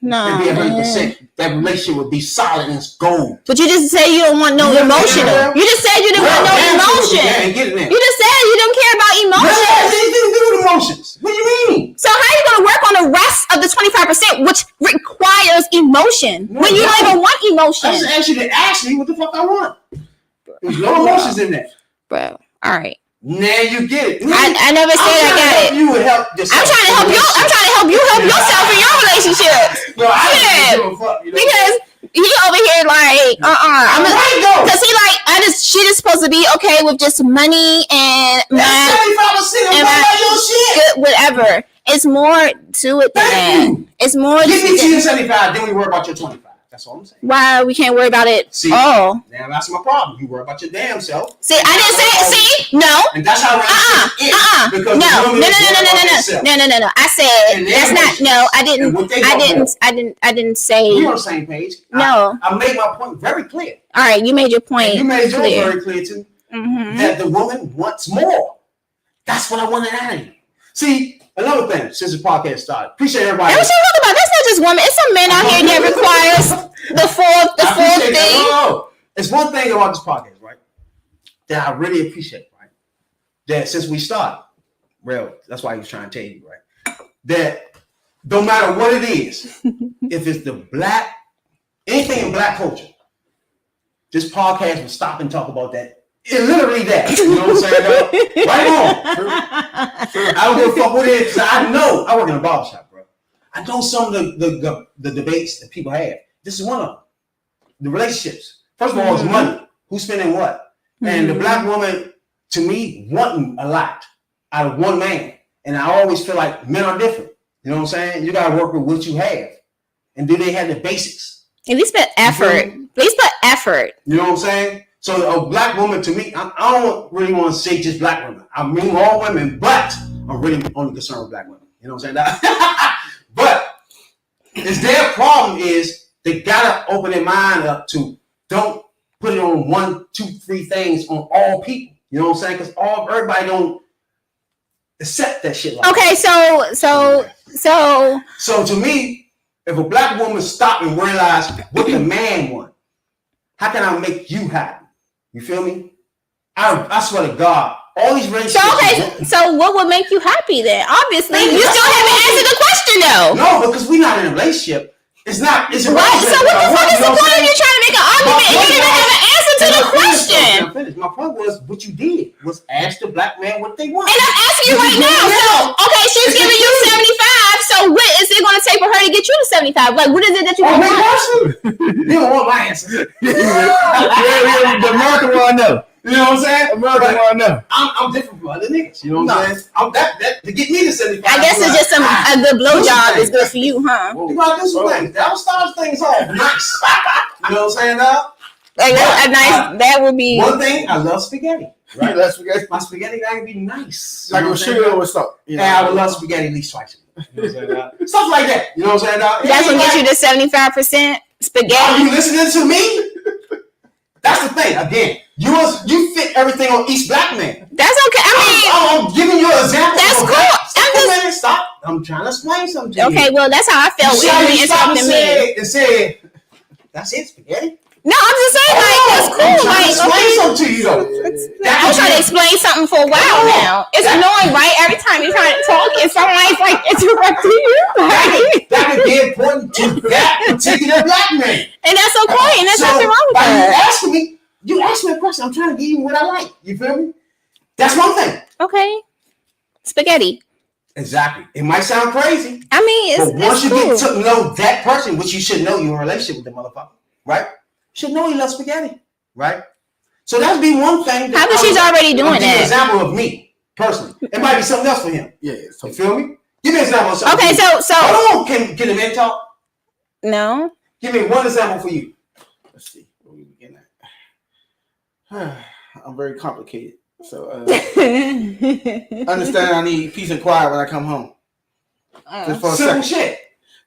No, it'd be 100%. That relationship would be solid and gold. But you just said you don't want no emotion. You just said you didn't want no emotion. You just said you don't care about emotions. No, it didn't do with emotions. What do you mean? So how are you going to work on the rest of the 25%, which requires emotion, when you don't even want emotion? I just asked you to ask me what the fuck I want. There's no emotions in there. Bro, all right. Now you get it. I never said I got it. You would help yourself. I'm trying to help you. I'm trying to help you help yourself in your relationship. No, I don't give a fuck. Because he over here like, because he like, she just supposed to be okay with just money and my 75% of your shit. Good, whatever. It's more to it than that. It's more. Give me to your 75, then we worry about your 25. That's all I'm saying. Why we can't worry about it? See, now that's my problem. You worry about your damn self. See, I didn't say. No. And that's how Because no. I said that's not. No, I didn't say. We're on the same page. No. I made my point very clear. All right, you made your point. You made yours very clear too. Mm-hmm. That the woman wants more. That's what I wanted out of you. See, another thing since the podcast started. Appreciate everybody. That's not just women. It's some men out here that requires the fourth thing. No. It's one thing about this podcast, right? That I really appreciate, right? That since we started, that's why he was trying to tell you, right? That no matter what it is, if it's anything in black culture, this podcast will stop and talk about that. It's literally that. You know what I'm saying? Right on. Sure. I don't give a fuck what it is. I know. I work in a barbershop, bro. I know some of the debates that people have. This is one of them. The relationships. First of all, it's money. Who's spending what? And the black woman, to me, wanting a lot out of one man. And I always feel like men are different. You know what I'm saying? You got to work with what you have. And do they have the basics? At least put effort. You know what I'm saying? So a black woman, to me, I don't really want to say just black women. I mean all women, but I'm really only concerned with black women. You know what I'm saying? But it's their problem is they gotta open their mind up to don't put it on 1, 2, 3 things on all people. You know what I'm saying? Because everybody don't accept that shit. Okay, so to me, if a black woman stop and realize what the man wants, how can I make you happy? You feel me? I swear to God, all these relationships. So what would make you happy then? Obviously, you still haven't answered the question though. No, because we're not in a relationship. It's not. It's a relationship. So what the fuck is the point of you trying to make an argument and you didn't even have an answer to the question? My point was what you did was ask the black man what they want. And I'm asking you right now. So okay, she's giving you 75. So what is it going to take for her to get you to 75? Like, what is it that you want? You don't want my answer. The American one, no. You know what I'm saying? American one, no. I'm different from other niggas. You know what I'm saying? I'm that to get me to 75. I guess it's just a good blowjob is good for you, huh? You gotta do some things. That will start things off nice. You know what I'm saying, dog? Like a nice. That would be one thing. I love spaghetti. Right? That's spaghetti. My spaghetti gotta be nice. Like with sugar or stuff. Yeah, I would love spaghetti at least twice. You know what I'm saying, dog? Stuff like that. You know what I'm saying, dog? That's gonna get you to 75% spaghetti. Are you listening to me? That's the thing. Again, you fit everything on East Black Man. That's okay. I'm giving you an example. That's cool. Stop. I'm trying to explain something to you. Okay, well, that's how I felt when you interrupted me. And said, that's it, spaghetti? No, I'm just saying, that's cool. I'm trying to explain something to you, though. I'm trying to explain something for a while now. It's annoying, right? Every time you're trying to talk, it's like interrupting you. That could be important to that particular black man. And that's okay, and there's nothing wrong with that. You asked me a question. I'm trying to give you what I like. You feel me? That's one thing. Okay. Spaghetti. Exactly. It might sound crazy, I mean, but once you cool. get to know that person, which you should know, you're in a relationship with the motherfucker, right? You should know he loves spaghetti, right? So that'd be one thing. How about she's already doing I'll give you that? an example of me personally. It might be something else for him. Yeah. You feel me? Give me an example of something. Okay, for you. so Hold on. Can the men talk? no. Give me one example for you. Let's see. What we begin at? I'm very complicated. So understand I need peace and quiet when I come home. Just for a Simple second. shit.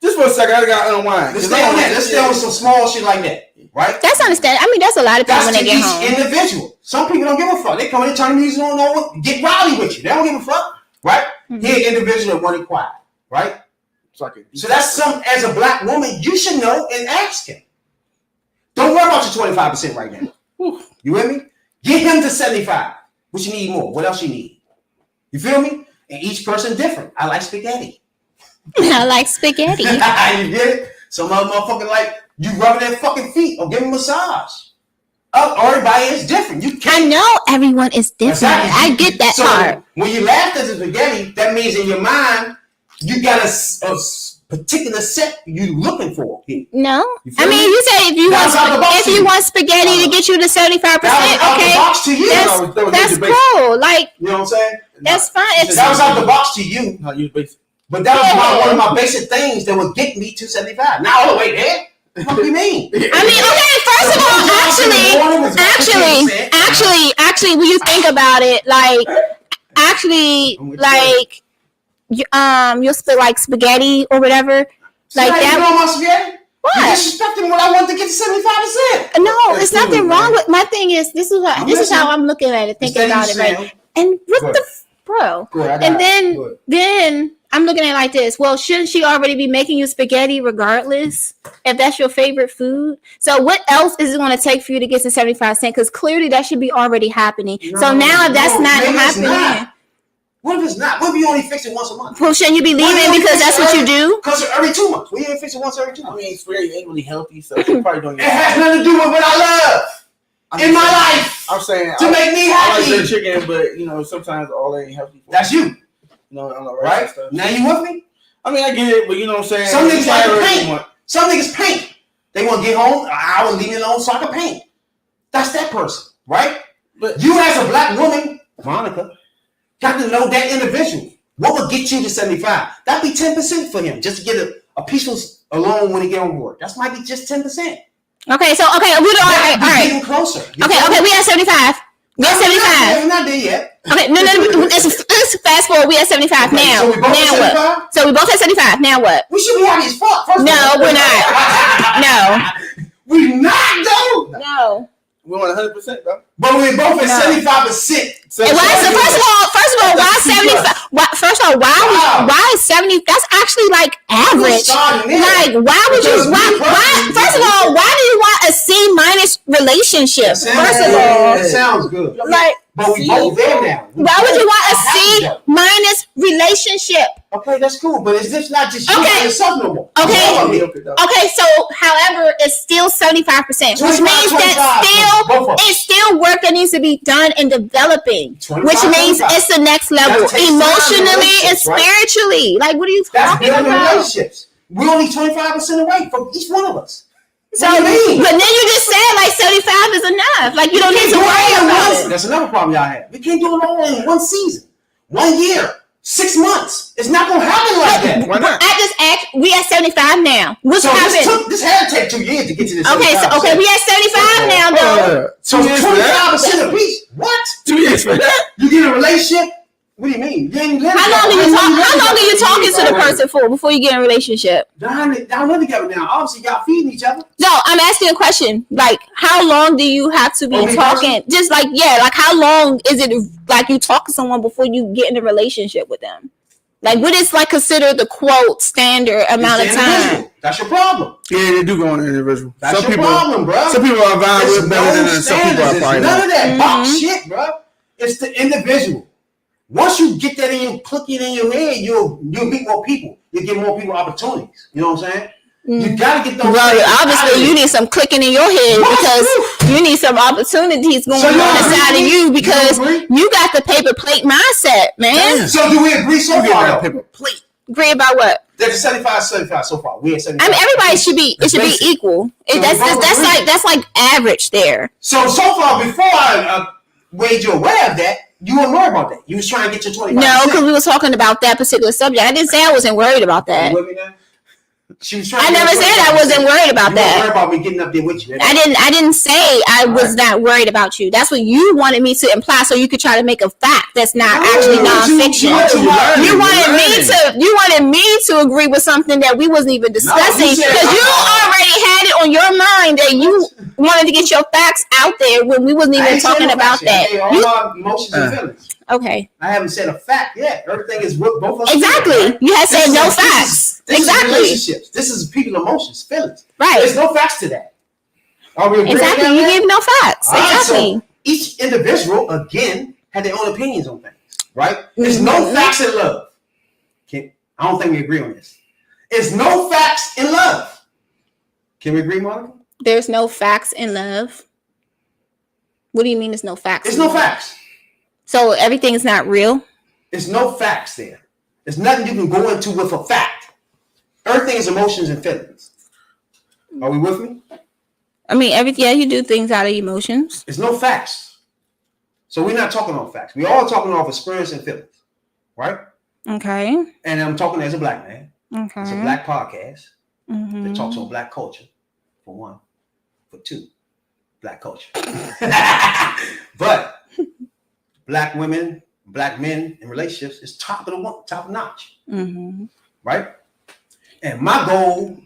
Just for a second, I gotta unwind. Let's stay on that. Let's stay on some small shit like that, right? That's understandable. I mean, that's a lot of people That's when to they get each home. individual. Some people don't give a fuck. They come in and turn the music on, get rowdy with you. They don't give a fuck, right? Mm-hmm. He an individual that want it quiet, right? So that's something as a black woman you should know and ask him. Don't worry about your 25% right now. You with me? Get him to 75. What you need more? What else you need? You feel me? And each person different. I like spaghetti. I like spaghetti. You get it? Some other motherfucker like you rubbing their fucking feet or giving a massage. Everybody is different. You I can't. know everyone is different. Exactly. I get that So part. when you laugh at the spaghetti, that means in your mind you got a particular set you looking for. Here. No, You feel I mean, me? you say if you That was out the box if to you you. want spaghetti to get you to 75%, That was out the okay, box to you. That was that's basic. cool. Like You know what I'm saying? that's fine. It's, That was out the box to you. Not use basic. But that was one of my basic things that would get me to 75. Now, all the way there? What do you mean? I mean, okay. First of all, actually, when you think about it, like, you'll split like spaghetti or whatever, See like how that. you know my spaghetti? What? You disrespecting what I want to get to 75%. No, there's nothing wrong with. My thing is, this is how I'm looking at it, thinking about it, right? And what the bro? And then I'm looking at it like this. Well, shouldn't she already be making you spaghetti regardless if that's your favorite food? So what else is it going to take for you to get to 75 cents? Because clearly that should be already happening. So now if that's not happening, what if it's not? What if you only fix it once a month? well, shouldn't you be leaving because that's what you do? Because every 2 months. We ain't fix it once every 2 I months. mean, spaghetti ain't really healthy, so she probably don't. It has nothing to do with what I love in my life. I'm saying to make me I like happy. their chicken, but you know sometimes all that ain't healthy. That's you. No, I'm not Right? Stuff. Now you with me? I mean, I get it, but you know what I'm saying. Some niggas like to paint. want. Some niggas paint. They want to get home. I will leave me alone so I can paint. That's that person, right? But You as a black woman, Monica, got to know that individual. What would get you to 75? That'd be 10% for him, just to get a peaceful alone when he get on board. That might be just 10%. Okay, so okay, we don't. All right. Getting closer. Okay, we at 75. We at 75. We're not there yet. Okay, no. Let's fast forward. We at 75 Okay, now. so we both Now at what? 75? So we both at 75. Now what? We should be happy as fuck. First No, of all. we're not. No. We not though. No. we want 100%, though. But we both at No. 75%. And why? So first of all, why 75? First of all, why is 70? That's actually like average. Like, why would you? Why? First of all, why do you want a C minus relationship? First of all, it sounds good. like, But we both there now. why would you want a C minus relationship? Okay, that's cool. But is this not just you Okay. and yourself no more? Okay. Though. Okay, so however, it's still 75%, which 25, means 25, that both of them. it's still work that needs to be done and developing, 25, which means 25. it's the next level, That takes time in emotionally and relationships, right? spiritually. Like, what are you That's talking building about? relationships. We're only 25% away from each one of us. So, What do you mean? but then you just said like 75 is enough. Like, you don't need to worry about it. That's another problem y'all have. We can't do it all in one season, 1 year, 6 months. It's not gonna happen like that. Why not? I just asked. We at 75 now. What's So happened? this had to take 2 years to get to this. Okay, so okay, we at 75 now though. So 2 years for that? 25% apiece. What? 2 years for that? You get in a relationship? What do you mean? You ain't living How long together. are you talking to the person for before you get in a relationship? Y'all live together now. Obviously, y'all feeding each other. No, I'm asking a question. Like, how long do you have to be Oh, me talking? Just like, yeah, like how long is it like you talk to someone before you get in a relationship with them? Like, what is like considered the quote standard amount of It's time? individual. That's your problem. Yeah, they do go on an individual. That's Some your people, problem, bro. some people are vying There's with better no than some people are standards. It's fighting. none of that box Mhm. shit, bro. It's the individual. Once you get that in your click it in your head, you'll meet more people. You'll get more people opportunities. You know what I'm saying? You gotta get those. Well, things out of obviously, it. you need some clicking in your head What? because You need some opportunities going So you on agree inside with of me? you because You agree? you got the paper plate mindset, man. So do we agree so You get far? that though? paper plate. Agree about what? There's 75 so far. We at 75. I mean, everybody should be. It should be basic. equal. So That's like average there. So far, before I made you aware of that, you weren't worried about that. You was trying to get your 25%. No, because we were talking about that particular subject. I didn't say I wasn't worried about that. You with me now? She was trying I to never get said I wasn't worried about you that. weren't worried about me getting up there with you. I didn't say I was not worried about you. That's what you wanted me to imply, so you could try to make a fact that's not actually nonfiction. You wanted me to agree with something that we wasn't even discussing you said- because you already had it on your mind that you wanted to get your facts out there when we wasn't even talking about that. All my emotions and feelings. Okay. I haven't said a fact yet. Everything is what both of us Exactly. feel, right? You had said This no is- facts. This Exactly. is relationships. This is people emotions, feelings. Right. There's no facts to that. Are we agreeing Exactly. on You that? gave no facts. All right, Exactly. so each individual, again, had their own opinions on things, right? There's no facts in love. I don't think we agree on this. There's no facts in love. Can we agree, Monica? There's no facts in love. What do you mean there's no facts? There's in no love? facts. So everything is not real? There's no facts there. There's nothing you can go into with a fact. Everything is emotions and feelings. Are we with me? I mean, you do things out of emotions. There's no facts. So we're not talking off facts. We're all talking off experience and feelings, right? Okay. And I'm talking as a black man. Okay. It's a black podcast Mhm. that talks on black culture, for one. For two, black culture. But black women, black men in relationships is top of notch, Mhm. right? And my goal,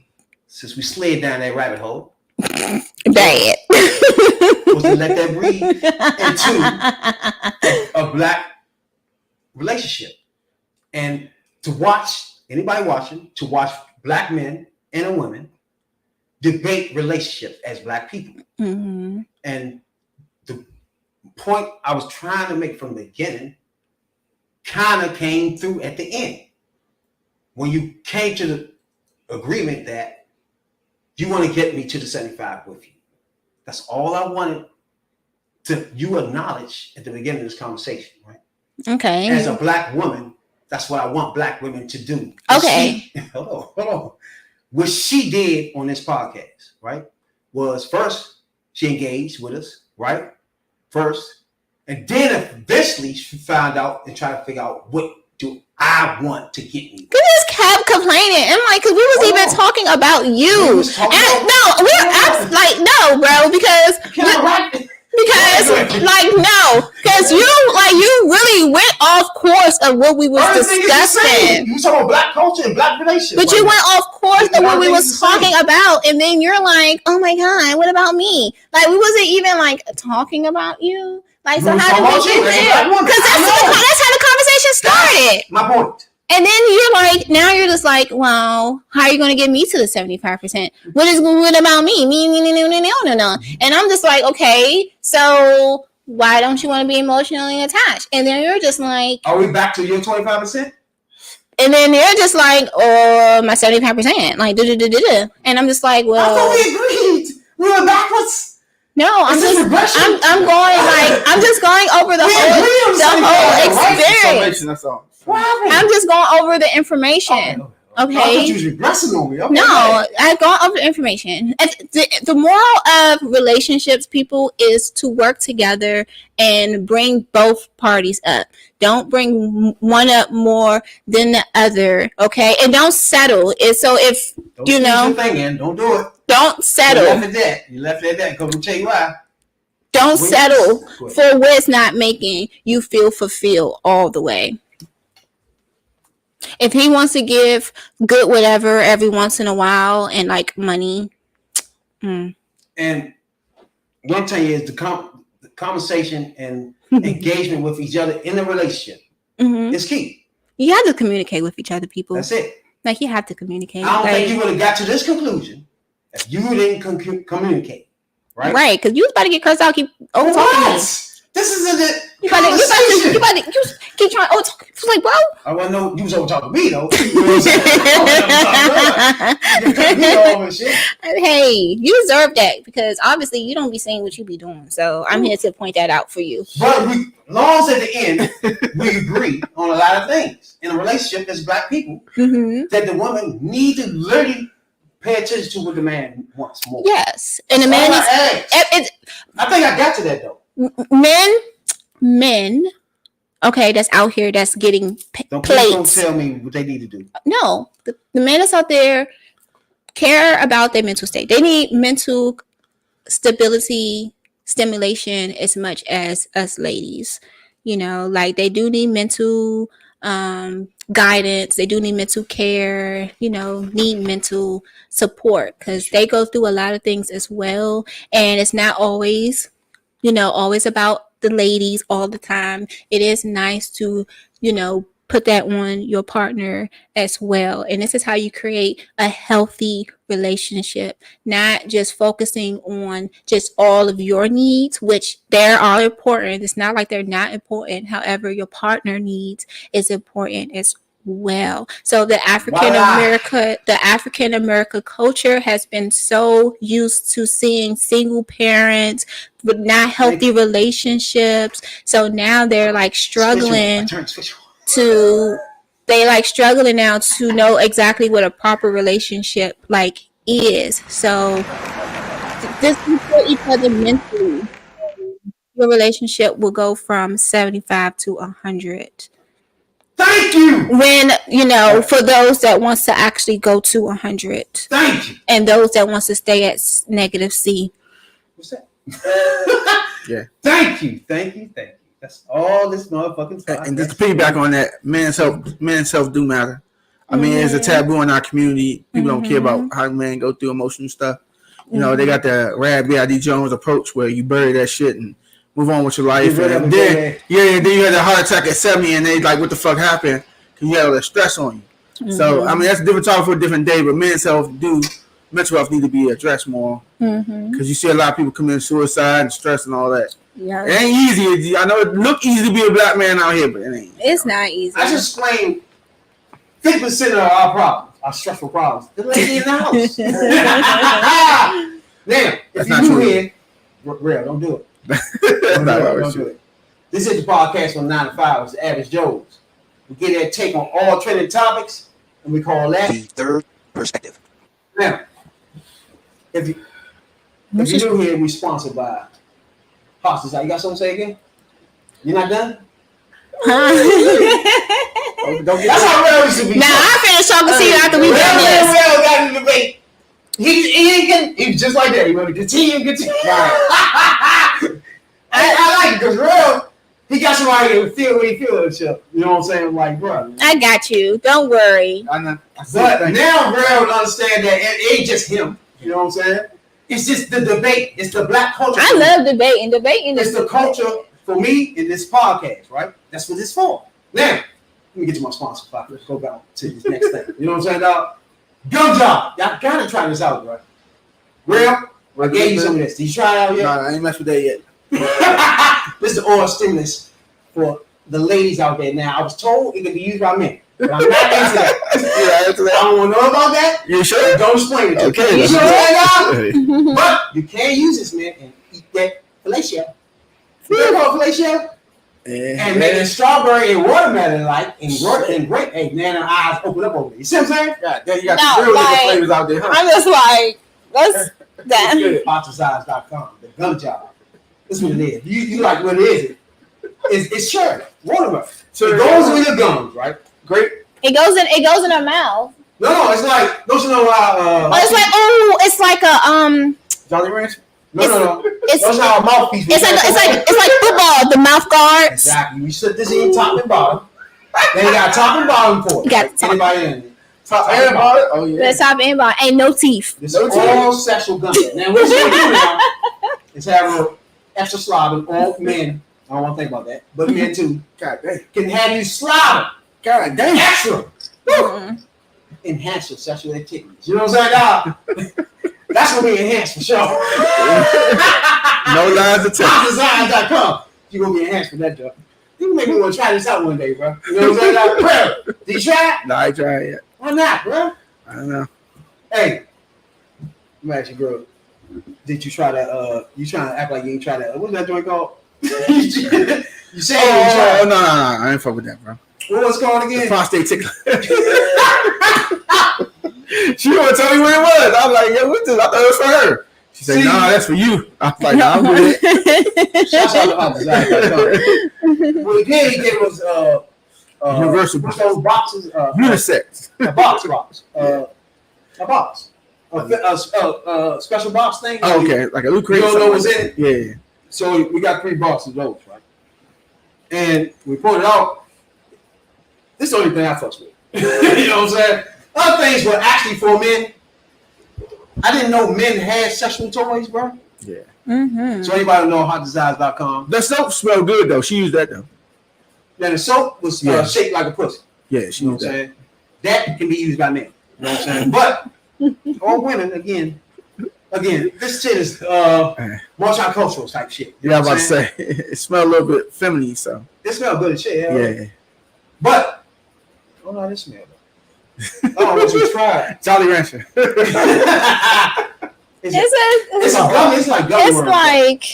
since we slid down that rabbit hole, Bad. was to let that breathe into a black relationship. And to watch, anybody watching, to watch black men and women debate relationships as black people. Mhm. And the point I was trying to make from the beginning kind of came through at the end. When you came to the agreement that you want to get me to the 75 with you. That's all I wanted to you acknowledge at the beginning of this conversation, right? Okay. As a black woman, that's what I want black women to do. Okay. Hold on. What she did on this podcast, right, was first she engaged with us, right? First. And then eventually she found out and tried to figure out what do I want to get me. You just kept complaining. And like, because we was Hold even on. talking about you. We was talking about- I'm like, no, bro, because you really went off course of what we was Everything is the same. discussing. You talking about black culture and black relationships. But you went off course of what we Everything was is the same. talking about, and then you're like, "Oh my god, what about me?" Like we wasn't even like talking about you. Like, so We was how talking did we about you get as a there? black woman. Because that's how the conversation started. My point. And then you're like, now you're just like, well, how are you going to get me to the 75%? What about me? No. And I'm just like, okay, so why don't you want to be emotionally attached? And then you're just like, Are we back to your 25%? and then you're just like, oh, my 75%. Like, and I'm just like, I thought well, we agreed. We were backwards. no, I'm Is this just, regression? I'm going like, I'm just going over the We whole agree on experience. Summation, that's all. What happened? I'm just going over the information. I thought Okay. you was regressing on me. Okay. No, I gone over the information. The moral of relationships, people, is to work together and bring both parties up. Don't bring one up more than the other, okay? And don't settle. So if Don't you squeeze know, your thing in. Don't do it. don't You settle. left it at that. You left it at that because we'll tell you why. Don't Wait. settle Go ahead. for what's not making you feel fulfilled all the way. If he wants to give good whatever every once in a while and like money, And what I'm telling you is the conversation and engagement with each other in a relationship mhm. is key. You have to communicate with each other, people. That's it. Like you have to communicate. I don't like, think you would have got to this conclusion if you didn't communicate. Right? right? Because you was about to get cursed out, keep over talking to me. What? This isn't it. You keep trying. Oh, it's like, bro. I want to know you was over talking to me though. You know what I'm saying? You cut me off and shit. Hey, you deserve that because obviously you don't be saying what you be doing. So I'm here to point that out for you. But long as at the end we agree on a lot of things in a relationship as black people that the woman need to literally pay attention to what the man wants more. Yes, and the man is. I think I got to that though. Men. Okay, that's out here. That's getting Don't plates. tell me what they need to do. No, the men that's out there care about their mental state. They need mental stability, stimulation as much as us ladies. You know, like they do need mental guidance. They do need mental care. You know, need mental support because they go through a lot of things as well, and it's not always, always about the ladies all the time. It is nice to, put that on your partner as well. And this is how you create a healthy relationship, not just focusing on just all of your needs, which they are important. It's not like they're not important. However, your partner needs is important as well. So the African American culture has been so used to seeing single parents with not healthy relationships. So now they're like struggling now to know exactly what a proper relationship like is. So just support each other mentally. Your relationship will go from 75 to 100. Thank you. When, for those that wants to actually go to 100. Thank you. And those that wants to stay at negative C. What's that? Yeah. Thank you. That's all this motherfucking time. And just to piggyback on that, men self do matter. I mean, it's a taboo in our community. People don't care about how men go through emotional stuff. You know, they got the Rad B.I.D. Jones approach where you bury that shit and move on with your life. And then you had a heart attack at 70 and they like, what the fuck happened? Because you had all that stress on you. So, I mean, that's a different topic for a different day, but mental health need to be addressed more. Because you see a lot of people commit suicide and stress and all that. Yeah. It ain't easy. I know it look easy to be a black man out here, but it ain't. It's not easy. I just explained 50% of our problems, our stressful problems, the lady in the house. Now, if you do here, real, don't do it. Don't do it. This is the podcast from 9 to 5. It's the Average Joes. We get that take on all trending topics, and we call that The Third Perspective. Now, if you do here, we sponsored by Hostage. You got something to say again? You're not done? That's how real we should be. Now I finished talking to you after we done this. Real got in the debate. He was just like that. He wanted to continue. I like it because real, he got somebody to feel what he feels and shit. You know what I'm saying? Like, bro. I got you. Don't worry. But now real understand that it ain't just him. You know what I'm saying? It's just the debate. It's the black culture. I love debating. It's the culture for me in this podcast, right? That's what it's for. Now, let me get to my sponsor. Let's go back to this next thing. You know what I'm saying, dog? Gum Job. Y'all gotta try this out, bro. Real? I gave you some of this. Did you try it out yet? No, I ain't messed with that yet. This is the oil stimulus for the ladies out there. Now, I was told it can be used by men, but I'm not into that. I don't want to know about that. You sure? Don't explain it to me. Okay. You sure that, dog? But you can use this, man, and eat that fellatio. You know what fellatio? And make it strawberry and watermelon like and grape. Hey, man, our eyes open up over there. You see what I'm saying? God, you got some real different flavors out there, huh? I'm just like, what's that? Boxersize.com, the Gum Job. This is what it is. You like what it is? It's cherry, watermelon. So it goes with your gums, right? Grape. It goes in her mouth. No, it's like, don't you know how? It's like a Jolly Rancher? No. That's how a mouthpiece. It's like football. The mouth guards. Exactly. We set this in top and bottom. Then you got top and bottom for it. You got top. Anybody in it? Top and bottom? Oh, yeah. The top and bottom. Ain't no teeth. It's all sexual gum. Now, what you're going to do now is have a extra slobbing. All men, I don't want to think about that, but men too, God damn. can have you slobbing. God damn. Extra. Enhance your sexual activities. You know what I'm saying, dog? That's what we enhance for sure. No lies attached. Boxersize.com. You gonna get enhanced for that, Joe. You make me want to try this out one day, bro. You know what I'm saying? Like, bro, did you try it? No, I ain't tried it yet. Why not, bro? I don't know. Hey, I'm at you, girl. Did you try that? You trying to act like you ain't tried that? What's that joint called? You say you ain't tried. Oh, no, I ain't fuck with that, bro. What was it called The again? prostate tickler. She wouldn't tell me what it was. I was like, yo, what's this? I thought it was for her. She said, See? nah, that's for you. I was like, nah, I'm good. Shout out to Hopkins. Well, again, he gave us Universal what's those boxes? Unisex. A box. A box. A special box thing. Oh, okay, like a loot crate. You don't know what's in it? Yeah. So we got 3 boxes of those, right? And we pointed out, this is the only thing I fucks with. You know what I'm saying? Other things were actually for men. I didn't know men had sexual toys, bro. Yeah. Mm-hmm. So anybody know hotdesires.com. The soap smelled good though. She used that though. Then the soap was shaped like a pussy. Yeah, she You know what used I'm that. saying? That can be used by men. You know what I'm saying? But all women, again, this shit is multicultural type shit. You Yeah, I know was about to say it smelled a little bit feminine, so It smells good as shit. yeah. But I don't know how this smells. Oh, what you tried? Jolly Rancher. It's a gummy. It's like gummy It's worm. like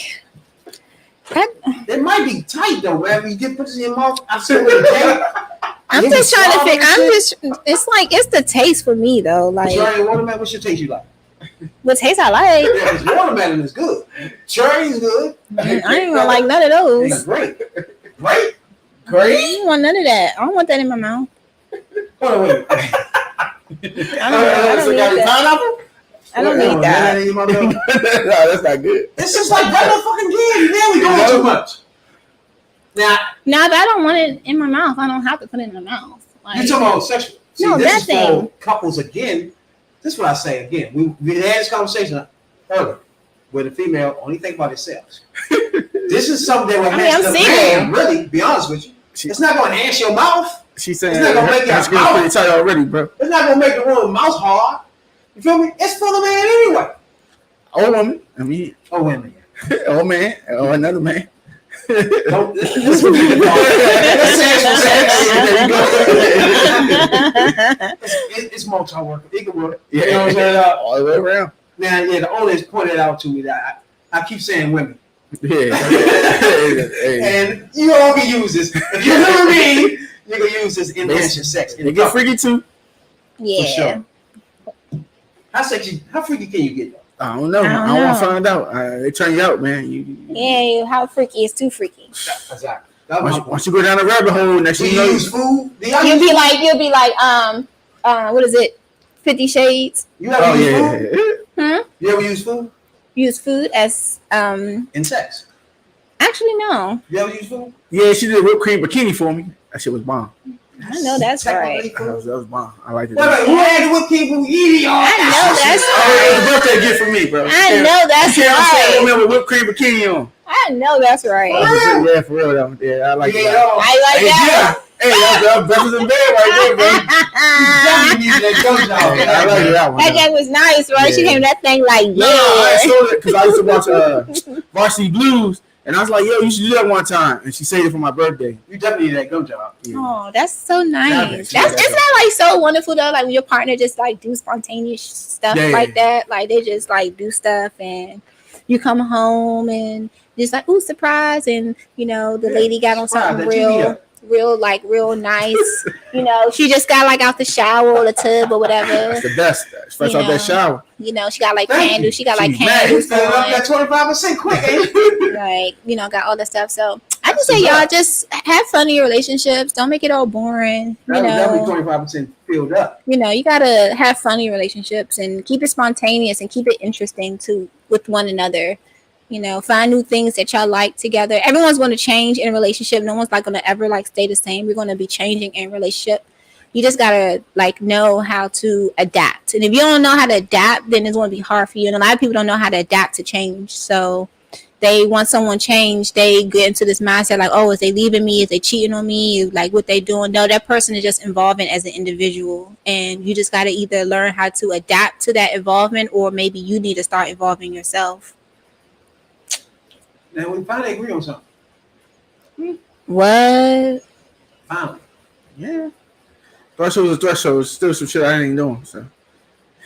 It might be tight though, man. When you get put it in your mouth, I still with I'm just trying to figure. It's like it's the taste for me though. Like Cherry watermelon. What's your taste you like? what taste I like. Yeah, 'cause watermelon is good. Cherry is good. I ain't gonna like none of those. It's great. Great. I don't want none of that. I don't want that in my mouth. Hold on, wait. I don't need that. Pineapple? I don't need that. No, that's not good. It's just like regular fucking candy. Now we doing too much. Now, Now if I don't want it in my mouth, I don't have to put it in my mouth. Like, you talking about sexual. See, No, this that is thing. for couples again. This is what I say again. We had this conversation earlier where the female only think about themselves. This is something that will I mean, enhance I'm the single. man, really, be honest with you. It's not going to enhance your mouth. She's saying It's not gonna make that's your mouth- pretty tight already, bro. It's not going to make the woman's mouth hard. You feel me? It's for the man anyway. Old woman, I mean, Oh, women. old man, or another man. Don't, this is what we can call it. It's multi-worker. It can work. Yeah, You know what I'm saying? all the way around. Now, yeah, the owner has pointed out to me that I keep saying women. Yeah. Hey. And you all can use this. If you hear me, you can use this in your sex. They get freaky too. yeah. For sure. How freaky can you get though? I don't know. I don't I want know. to find out. They turn you out, man. Yeah, how freaky is too freaky. Exactly. That was my point. Once you go down the rabbit hole, next Do thing you you know, use food? Do y'all You'll use be like, what is it? 50 Shades. You ever oh use food? yeah. You ever use food Use food as in sex? actually no. You ever use food? Yeah, she did a whipped cream bikini for me. That shit was bomb. I know that's Technically right. food. That was bomb. I liked it. Wait, who had the whipped cream food? Eat y'all. I know that's Oh, it was a birthday gift for me, bro. I know that's You can't say right. woman with whipped cream bikini on. I know that's right. Yeah, for real though. Yeah, I like Yeah, that. y'all. I like Hey, that. yeah. Hey, that's breakfast in bed right there, bro. Definitely need that gum job. I like that one. That game was nice, right? She Yeah. came that thing like, No, I yeah. saw it because I used to watch Varsity Blues, and I was like, "Yo, you should do that one time." And she saved it for my birthday. You definitely need that gum job. Yeah. Oh, that's so Yeah, nice. yeah, That's isn't that like so wonderful though? Like when your partner just like do spontaneous stuff Yeah, like yeah. that. Like they just like do stuff and you come home and just like, ooh, surprise, and you know, the Yeah, lady got on surprise, something that TV real up. real nice. You know, she just got like out the shower or the tub or whatever. That's the best. Fresh You out that know. shower. You know, she got like Thank you. candles. She got like She's mad. candles Filling up on. that 25% quick, ain't you? Like, you know, got all that stuff. So I just That's say, y'all enough. just have fun in your relationships. Don't make it all boring. You That was know, definitely 25% filled up. you gotta have fun in your relationships and keep it spontaneous and keep it interesting to with one another. You know, find new things that y'all like together. Everyone's going to change in a relationship. No one's like going to ever like stay the same. We're going to be changing in a relationship. You just gotta like know how to adapt. And if you don't know how to adapt, then it's going to be hard for you. And a lot of people don't know how to adapt to change. So they want someone change, they get into this mindset like, oh, is they leaving me? Is they cheating on me? Like what they doing? No, that person is just involving as an individual. And you just got to either learn how to adapt to that involvement, or maybe you need to start involving yourself. Now we finally agree on something. What? Finally. Yeah. Threshold is threshold. Still some shit I ain't doing. So.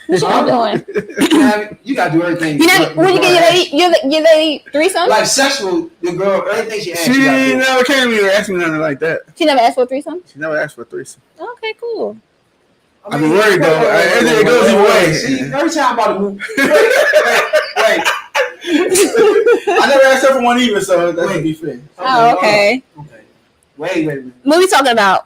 What you doing? You gotta do everything. You know, when you get your lady threesome? like sexual, the girl, everything she asks. She you gotta do. never came to me to ask me nothing like that. She never asked for a threesome? She never asked for a threesome. Okay, cool. I mean, worried though. It goes either way. See, every time I'm about to move. Wait. I never asked her for one either, so that would be fair. Oh, okay. Okay. Wait. What we talking about?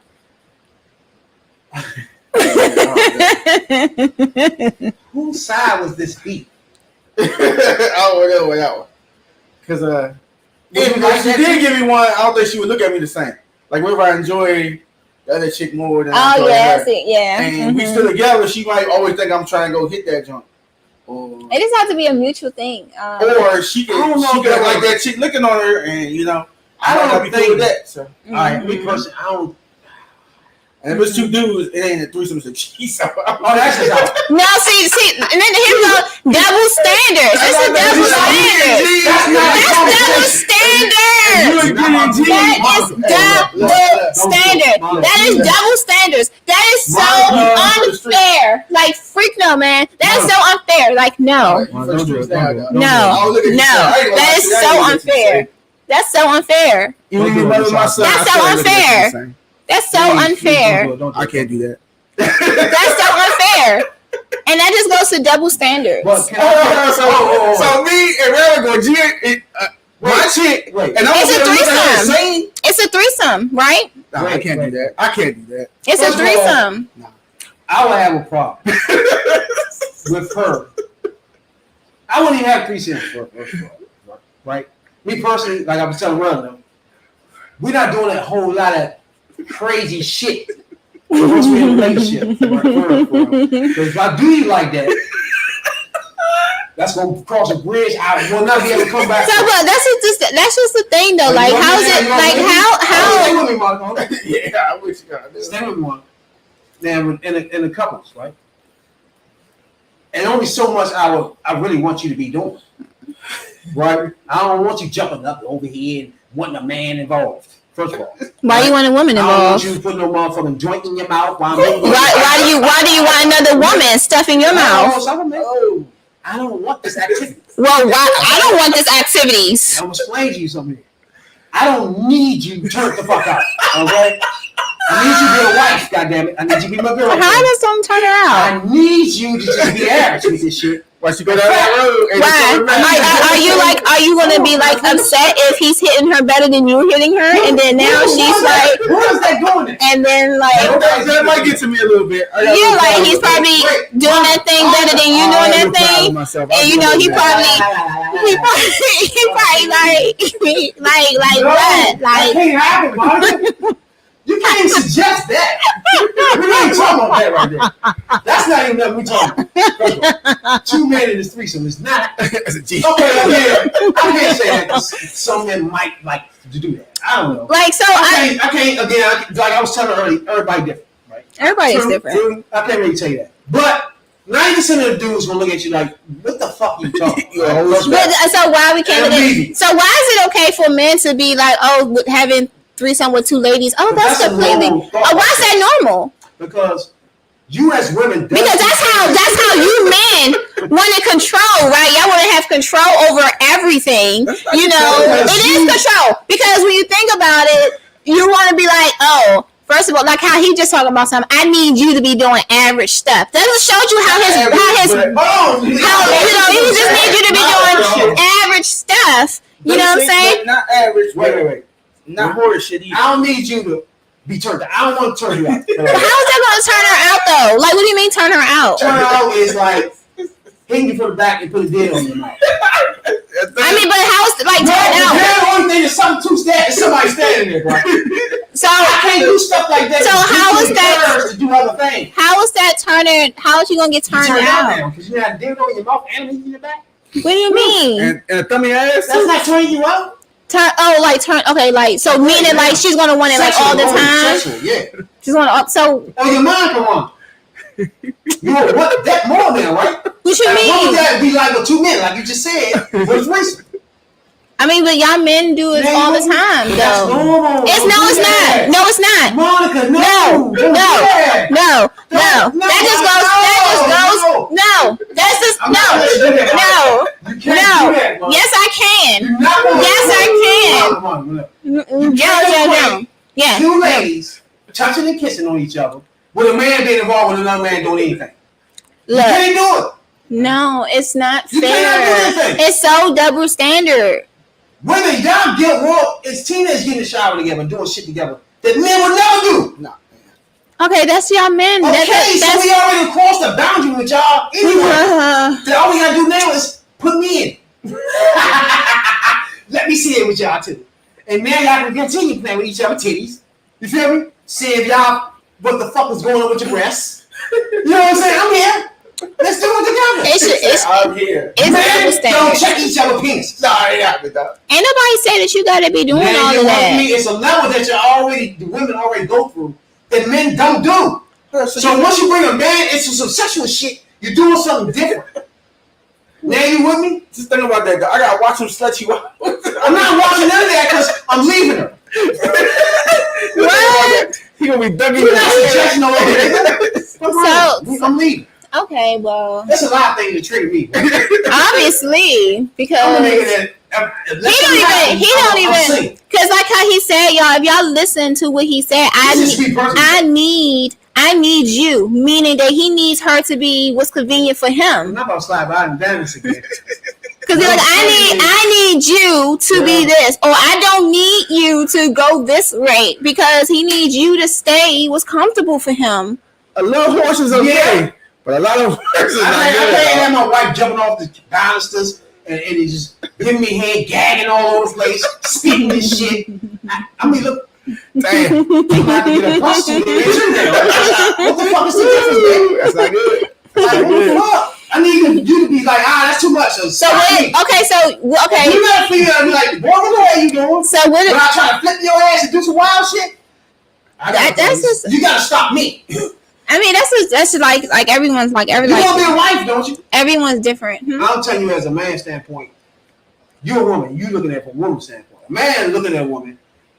Whose side was this beat? Oh, that one. Because if she did give me one, I don't think she would look at me the same. Like, whenever I enjoy the other chick more than I enjoy her. Yeah. And we still together, she might always think I'm trying to go hit that jump. Or It just has to be a mutual thing. or she could like that chick looking on her, and I don't be cool with that. So, All right, me personally, I don't. and if it's two dudes, it ain't a threesome. It's a cheese. Oh, that's just how. No, see, and then here we go, double standards. It's a double standard. That's double standard. That is double standard. That is double standards. That is so unfair. Like, freak no, man. That is so unfair. Like, no. No. That is so unfair. That's so unfair. That's so unfair. That's so unfair. I can't do that. That's so unfair. And that just goes to double standards. But can I, So me and Rella go my chick, wait. and I'm It's a gonna look at her threesome. same. It's a threesome, right? Nah, I can't do that. I can't do that. It's First a of all, threesome. I would have a problem with her. I wouldn't even have 3 cents for her, right? Me personally, like I was telling Ron, we're not doing a whole lot of crazy shit once we're in a relationship. Because if I do you like that, that's gonna cross a bridge. I will not be able to come back. So, but that's just the thing, though. Like, how is it? Like, Stay how? with me, Mark. Yeah, I wish you got Stay with me, Mark. Now, in the couples, right? And only so much I really want you to be doing, right? I don't want you jumping up over here and wanting a man involved. First of all, Why you want a woman I don't want involved? you to put no motherfucking joint in your mouth. Why Why do you want another woman stuffing your mouth? I don't want this activity. Well, I don't want this activities. I'm gonna explain to you something. I don't need you to turn the fuck out. Okay? I need you to be a wife, goddammit. I need you to be my girl. How does someone turn her out? I need you to just be average with this shit. Why she go down that road? Why? Are you gonna be like upset if he's hitting her better than you hitting her, and then now she's like, where's that going? and then like, That might get to me a little bit. yeah, like he's probably doing that thing better than you doing that thing, and you know he probably like what? That can't happen, Monica. You can't suggest that. We ain't talking about that right there. That's not even what we talking about. 2 men in this threesome is not. As a G. Okay, I can't say that 'cause some men might like to do that. I don't know. Like, so I can't again, like I was telling her earlier, everybody different, right? everybody's different. I can't really tell you that. But 90% of the dudes gonna look at you like, what the fuck are you talking about? But so why we can't? So why is it okay for men to be like, oh, having threesome with 2 ladies? Oh, that's completely. Oh, why is that normal? Because you as women. Because that's how you men want to control, right? Y'all want to have control over everything. You know, it is control. Because when you think about it, you want to be like, oh, first of all, like how he just talking about something. I need you to be doing average stuff. That just shows you how he just needs you to be doing average stuff. You know what I'm saying? Not average. Wait. Not horror shit either. I don't need you to be turned out. I don't want to turn you out. But how is that going to turn her out, though? Like, what do you mean turn her out? Turn her out is like hitting you from the back and put a deal on your mouth. I mean, but how's like turn out? The only thing is somebody standing there, bro. So I can't do stuff like that. So how is that? To do other things. How is that turning? How is she gonna get turned out? Because you had a deal on your mouth and in your back. What do you mean? And a thummy ass. That's not turning you out. Turn. Okay, like so meaning like she's gonna want it like all the time. Sexual, yeah. She's gonna so. Oh, your mind come on. You want that more now, right? What you What would mean? that be like with 2 men, like you just said? With threesome. I mean, but y'all men do it all the time, But that's though. normal. It's Don't do that. No, it's not. Monica, No, don't do that. no. No, That just goes. No. That's just I'm not gonna do that, no. You can't do No. that, Monica. Yes, I can. You're not gonna Yes, do I it. can. Monica, No. Yeah. two ladies touching and kissing on each other with a man being involved with another man doing anything. You Look. can't do it. No, it's not You cannot do fair. anything. It's so double standard. Women, y'all get raw. It's teenagers getting in the shower together, doing shit together that men would never do. No. Okay, that's y'all men. Okay, so That's we already crossed the boundary with y'all anyway. Then all we gotta do now is put me in. Let me see it with y'all too. And now y'all can continue playing with each other titties. You feel me? See if y'all, what the fuck is going on with your breasts. You know what I'm saying? I'm here. Let's do it together. it's I'm here. double Men don't standard. check each other's penis. No, it ain't happening, dog. Ain't nobody say that you gotta be doing Man, all you of want that. me? It's a level that the women already go through that men don't do. So once you bring a man into some sexual shit, you're doing something different. Now you with me? Just think about that, dog. I gotta watch him slut you out. I'm not watching none of that because I'm leaving her. What? He gonna be ducking You're not suggesting over here. So- I'm leaving. Okay, well, That's a lot of things that trigger me. Bro. obviously, I'm because a nigga that. he don't even, because like how he said, y'all, if y'all listen to what he said, I need you, meaning that he needs her to be what's convenient for I'm him. not about to slide by and dance again. Because he's like, I need you to be this, or I don't need you to go this rate, because he needs you to stay what's comfortable for him. A little horse is okay, Yeah. but a lot of horses is not I good. can't have dog. my wife jumping off the balusters and he just giving me head, gagging all over the place, spitting this shit. I mean, look, Damn. I'm about to get a bus suit. What the fuck is the difference, man? That's not good. Like, what the fuck? I need you to be like, that's too much. So So what? Okay. You gotta figure out, be like, boy, what the hell you doing? So what? When I try to flip your ass and do some wild shit, That's just. you gotta stop me. You I mean, that's like everyone's like want to be a wife, don't you? everyone's different. I'll tell you as a man standpoint, you're a woman. You looking at it from a woman's standpoint. A man looking at a woman.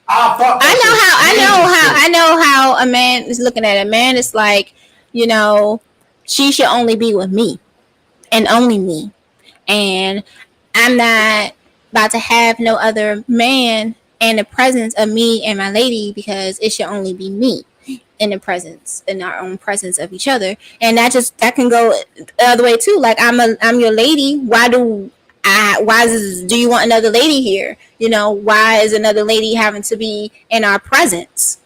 I know how a man is looking at it. A man is like, she should only be with me and only me, and I'm not about to have no other man in the presence of me and my lady, because it should only be me in our own presence of each other. And that can go the other way too. Like, I'm your lady. Do you want another lady here? Why is another lady having to be in our presence?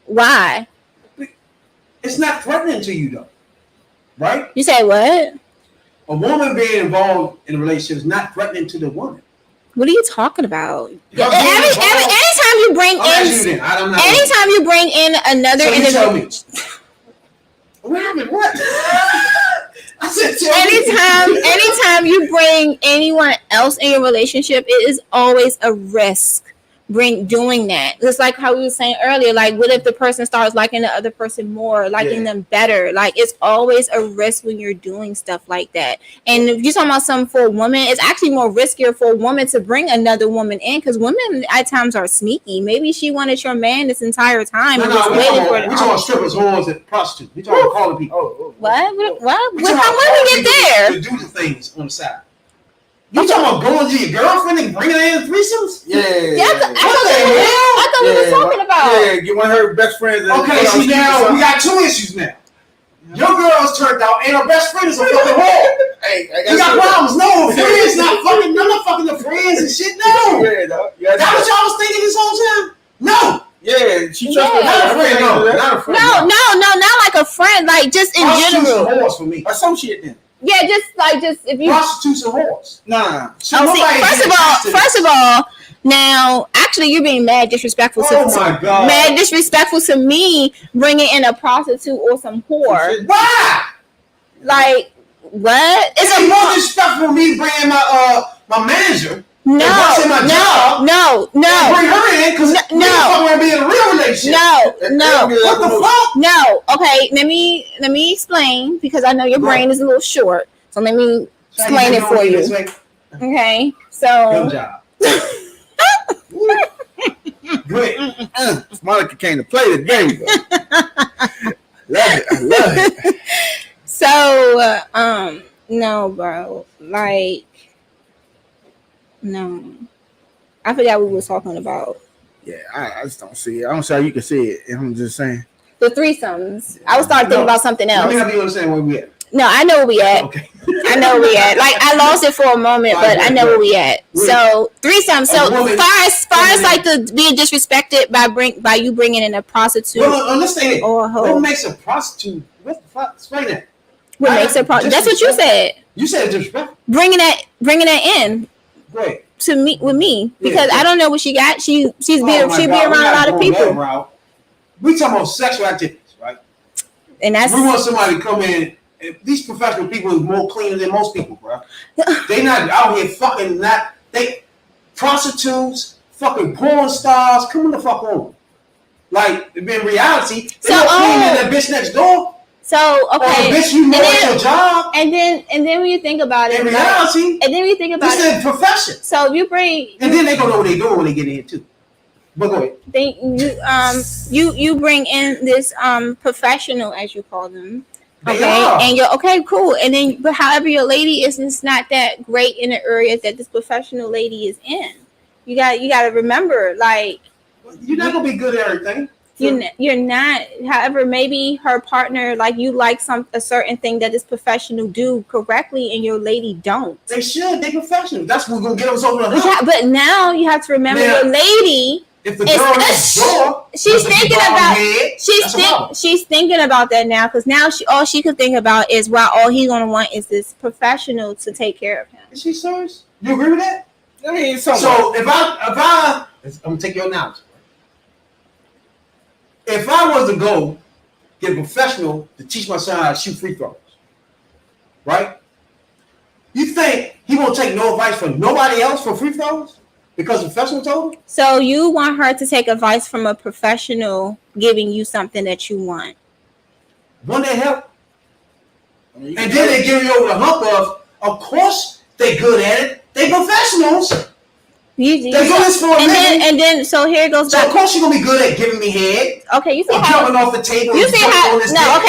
Why? It's not threatening to you though, right? You say what? A woman being involved in a relationship is not threatening to the woman. What are you talking about? Because Anytime you bring anytime you bring in another so you individual, tell me. What happened? What? I said tell me. anytime you bring anyone else in your relationship, it is always a risk. Doing that. It's like how we were saying earlier, like, what if the person starts liking the other person more, liking them better? Like, it's always a risk when you're doing stuff like that. And if you're talking about something for a woman, it's actually more riskier for a woman to bring another woman in, because women at times are sneaky. Maybe she wanted your man this entire time and just waiting for it. We talking strippers, whores, and prostitutes. We talking calling people. What? We How talking when we get there? to do the things on the side. You talking about going to your girlfriend and bringing her in threesomes? Yeah. I thought we were talking about. Yeah, get one of her best friends. Okay, see now we got two issues now. Your girl's turned out, and her best friend is a fucking whore. Hey, You got problems? No, friends not fucking. I'm not fucking the friends and shit. No. Yeah, dog. That what y'all was thinking this whole time? No. Yeah, she Yeah. trusted Not a friend. No, not a friend. No, not like a friend. Like, just in Prostitutes general. and whores for me. Associate then. Yeah, just if you. Prostitutes and whores. Nah. First of all, now actually you're being mad disrespectful Oh my God. mad disrespectful to me bringing in a prostitute or some whore. Why? Like, what? It's a more disrespectful for me bringing my manager. No, busting my job. no. Bring her in because we don't be in a real relationship. No. What the fuck? No. Okay, let me explain, because I know your brain is a little short. So let me explain it for you. Okay, Good so job. Good. Monica came to play today, bro. Love it. I love it. so no, bro, like no, I forgot what we were talking about. Yeah, I just don't see it. I don't see how you can see it. I'm just saying. The threesomes. I was starting thinking about something Let else. me help you understand where we at. No, I know where we at. Okay. I know where we at. Like I lost it for a moment, but I know where we at. So threesome. So far as like the being disrespected by you bringing in a prostitute Well, let's say it. or a hoe. What makes a prostitute? What the fuck? Explain that. What makes a prostitute? That's what you said. You said disrespect. Bringing that in Go ahead. to me with me because I don't know what she got. She's be around a lot of people. We talking about sexual activities, right? And that's we want somebody to come in. These professional people are more cleaner than most people, bro. They not out here fucking they prostitutes, fucking porn stars. Come on the fuck on. Like in reality, they more clean than that bitch next door. So okay, or the bitch you know at your job. And then when you think about it, in reality, and then when you think about this is a profession. So if you bring, and then they gonna know what they doing when they get in too. But go ahead. You bring in this professional, as you call them. They are. And you're okay, cool. And then, but however, your lady is not that great in the areas that this professional lady is in. You got to remember, like you're not gonna be good at everything. You're not. However, maybe her partner, like you like a certain thing that this professional do correctly, and your lady don't. They should. They professional. That's what's gonna get us over the hump. But now you have to remember your lady. If the girl next door, she's thinking about that now because now all she could think about is all he's gonna want is this professional to take care of him. Is she serious? You agree with that? I mean, so if I I'm gonna take your analogy. If I was to go get a professional to teach my son how to shoot free throws, right? You think he won't take no advice from nobody else for free throws? Because the professional told him? So you want her to take advice from a professional giving you something that you want. Wouldn't that help? And then they give you over the hump of course they good at it. They professionals. They do this for a living. And then so here it goes back. So of course you're gonna be good at giving me head. Okay, you see or how jumping off the table. You see how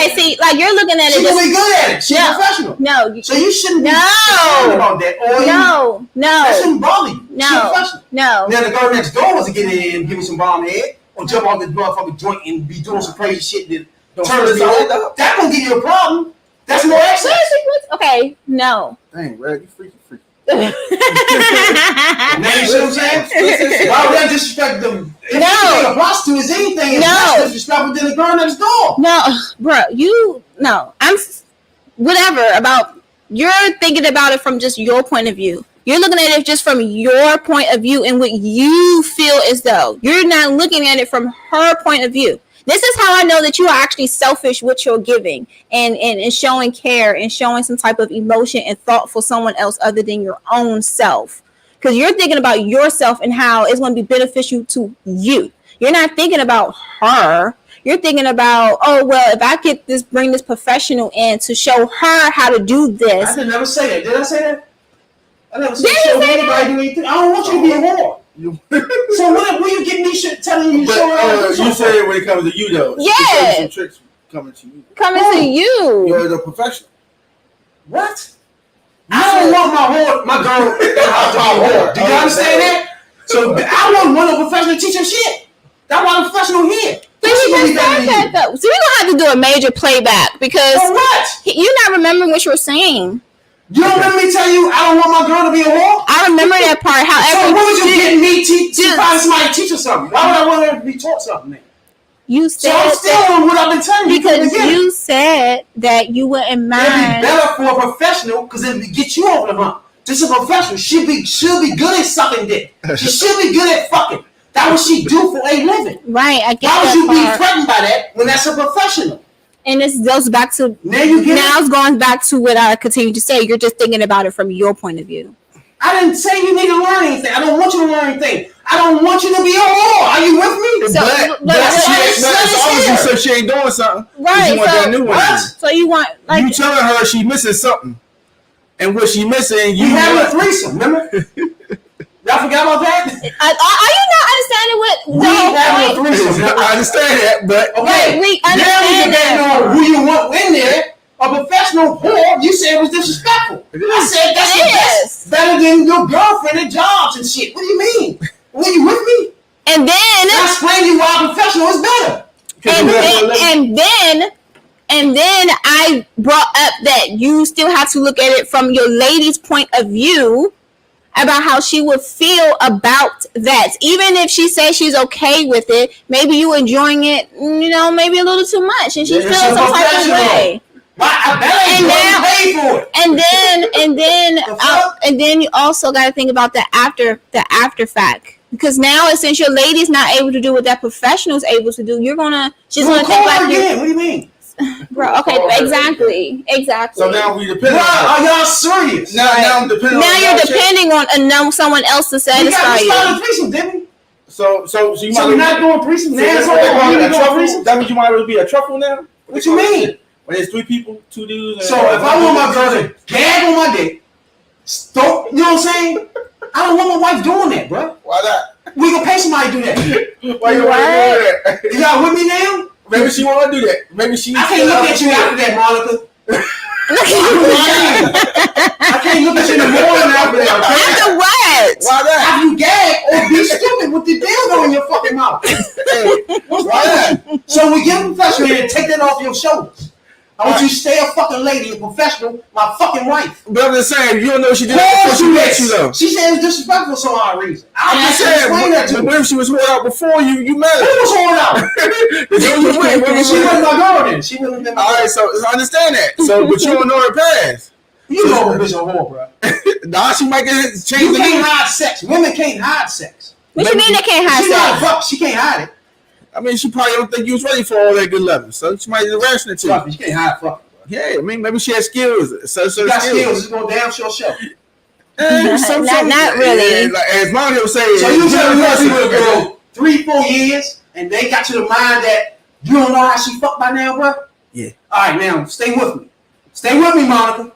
see, like you're looking at it. She's gonna be good at it. She's professional. No, so you shouldn't be concerned about that. Or no, that shouldn't bother you. No. Now the girl next door wants to get in and give me some bomb head or jump off the motherfucking joint and be doing some crazy shit that turns me on. That gonna give you a problem. That's more access. Okay, no. Dang, Red, you freaky. Now you see what I'm saying? Why would I disrespect them? If you think a prostitute is anything, it's less disrespectful than the girl next door. No, bro, I'm whatever about. You're thinking about it from just your point of view. You're looking at it just from your point of view and what you feel as though. You're not looking at it from her point of view. This is how I know that you are actually selfish with your giving and showing care and showing some type of emotion and thought for someone else other than your own self. Because you're thinking about yourself and how it's going to be beneficial to you. You're not thinking about her. You're thinking about, oh, well, if I could bring this professional in to show her how to do this. I did never say that. Did I say that? I never said show anybody do anything. I don't want you to be a whore. So what you get me shit telling you? You say it when it comes to you though. Yeah. Some tricks coming to you. To you. You're the professional. What? I don't want my girl in the house to be a whore. Do you understand that? So I want one of the professional to teach her shit. That's why I'm professional here. So we gonna have to do a major playback because you're not remembering what you were saying. You don't remember me tell you I don't want my girl to be a whore? I remember that part. So However, what was you getting me to find somebody to teach her something? Why would I want her to be taught something then? You said so I'm still on what I've been telling you. Because you said that you wouldn't mind. It'd be better for a professional because it would get you over the hump. This is a professional. Should be good at sucking dick. She should be good at fucking. That's what she do for a living. Right, I get Why that would you part. be threatened by that when that's a professional? And this goes back to now it's going back to what I continue to say. You're just thinking about it from your point of view. I didn't say you need to learn anything. I don't want you to learn anything. I don't want you to be a whore. Are you with me? So she ain't doing something. Right. You want that new one. So you want you telling her she missing something. and what she missing, You having a threesome, remember? Y'all forgot about that? Are you not understanding what We having a threesome. I understand that, but Okay, we now we understand depend that. on who you want in there. A professional whore, you said it was disrespectful. I said that's the best. Better than your girlfriend at jobs and shit. What do you mean? Were you with me? And then I explained to you why professional is better. and then I brought up that you still have to look at it from your lady's point of view about how she would feel about that. Even if she says she's okay with it, maybe you enjoying it, maybe a little too much, and she feels some type of way. Why? I bet you pay for it. And then you also got to think about the after fact. Because now, since your lady's not able to do what that professional is able to do, she's gonna think like again. What do you mean, bro? Okay, exactly. So now we depend on. Are y'all serious? Now I'm depending. Now you're depending on someone else to satisfy you. We started threesome, didn't we? So you So we're not doing threesome now. That means you might as well be a truffle now. What you mean? When there's 3 people, 2 dudes. So if I want my girl to gag on my dick, you know what I'm saying? I don't want my wife doing that, bro. Why not? We gonna pay somebody to do that. Why you want to do that? Y'all with me now? Maybe she want to do that. Maybe she. I can't look at you after that, Monica. I can't look at you in the morning after that. After what? Why that? Have you gag or be stupid with the dildo in your fucking mouth? Why that? So we get a professional here and take that off your shoulders. I want you to stay a fucking lady, a professional, my fucking wife. But I'm just saying, you don't know she did it before she met you though. She said it was disrespectful for some odd reason. I'm just saying, what if she was whore out before you met her? Who was whore out? She wasn't my girl then. She wasn't my girl. Alright, so I understand that. So, but you don't know her past. You know a bitch a whore, bro. Nah, she might get changed. You can't hide sex. Women can't hide sex. What you mean they can't hide She's not a sex? fuck. She can't hide it. I mean, she probably don't think you was ready for all that good loving, so she might be rational too. Fuck, you can't hide fuck. Yeah, I mean, maybe she has skills. So You got skills. It's gonna damn sure show. Not really. Yeah, like, as Monica was saying. So you tell me she would go 3-4 years, and they got to the mind that you don't know how she fucked by now, bro? Yeah. All right, now stay with me. Stay with me, Monica.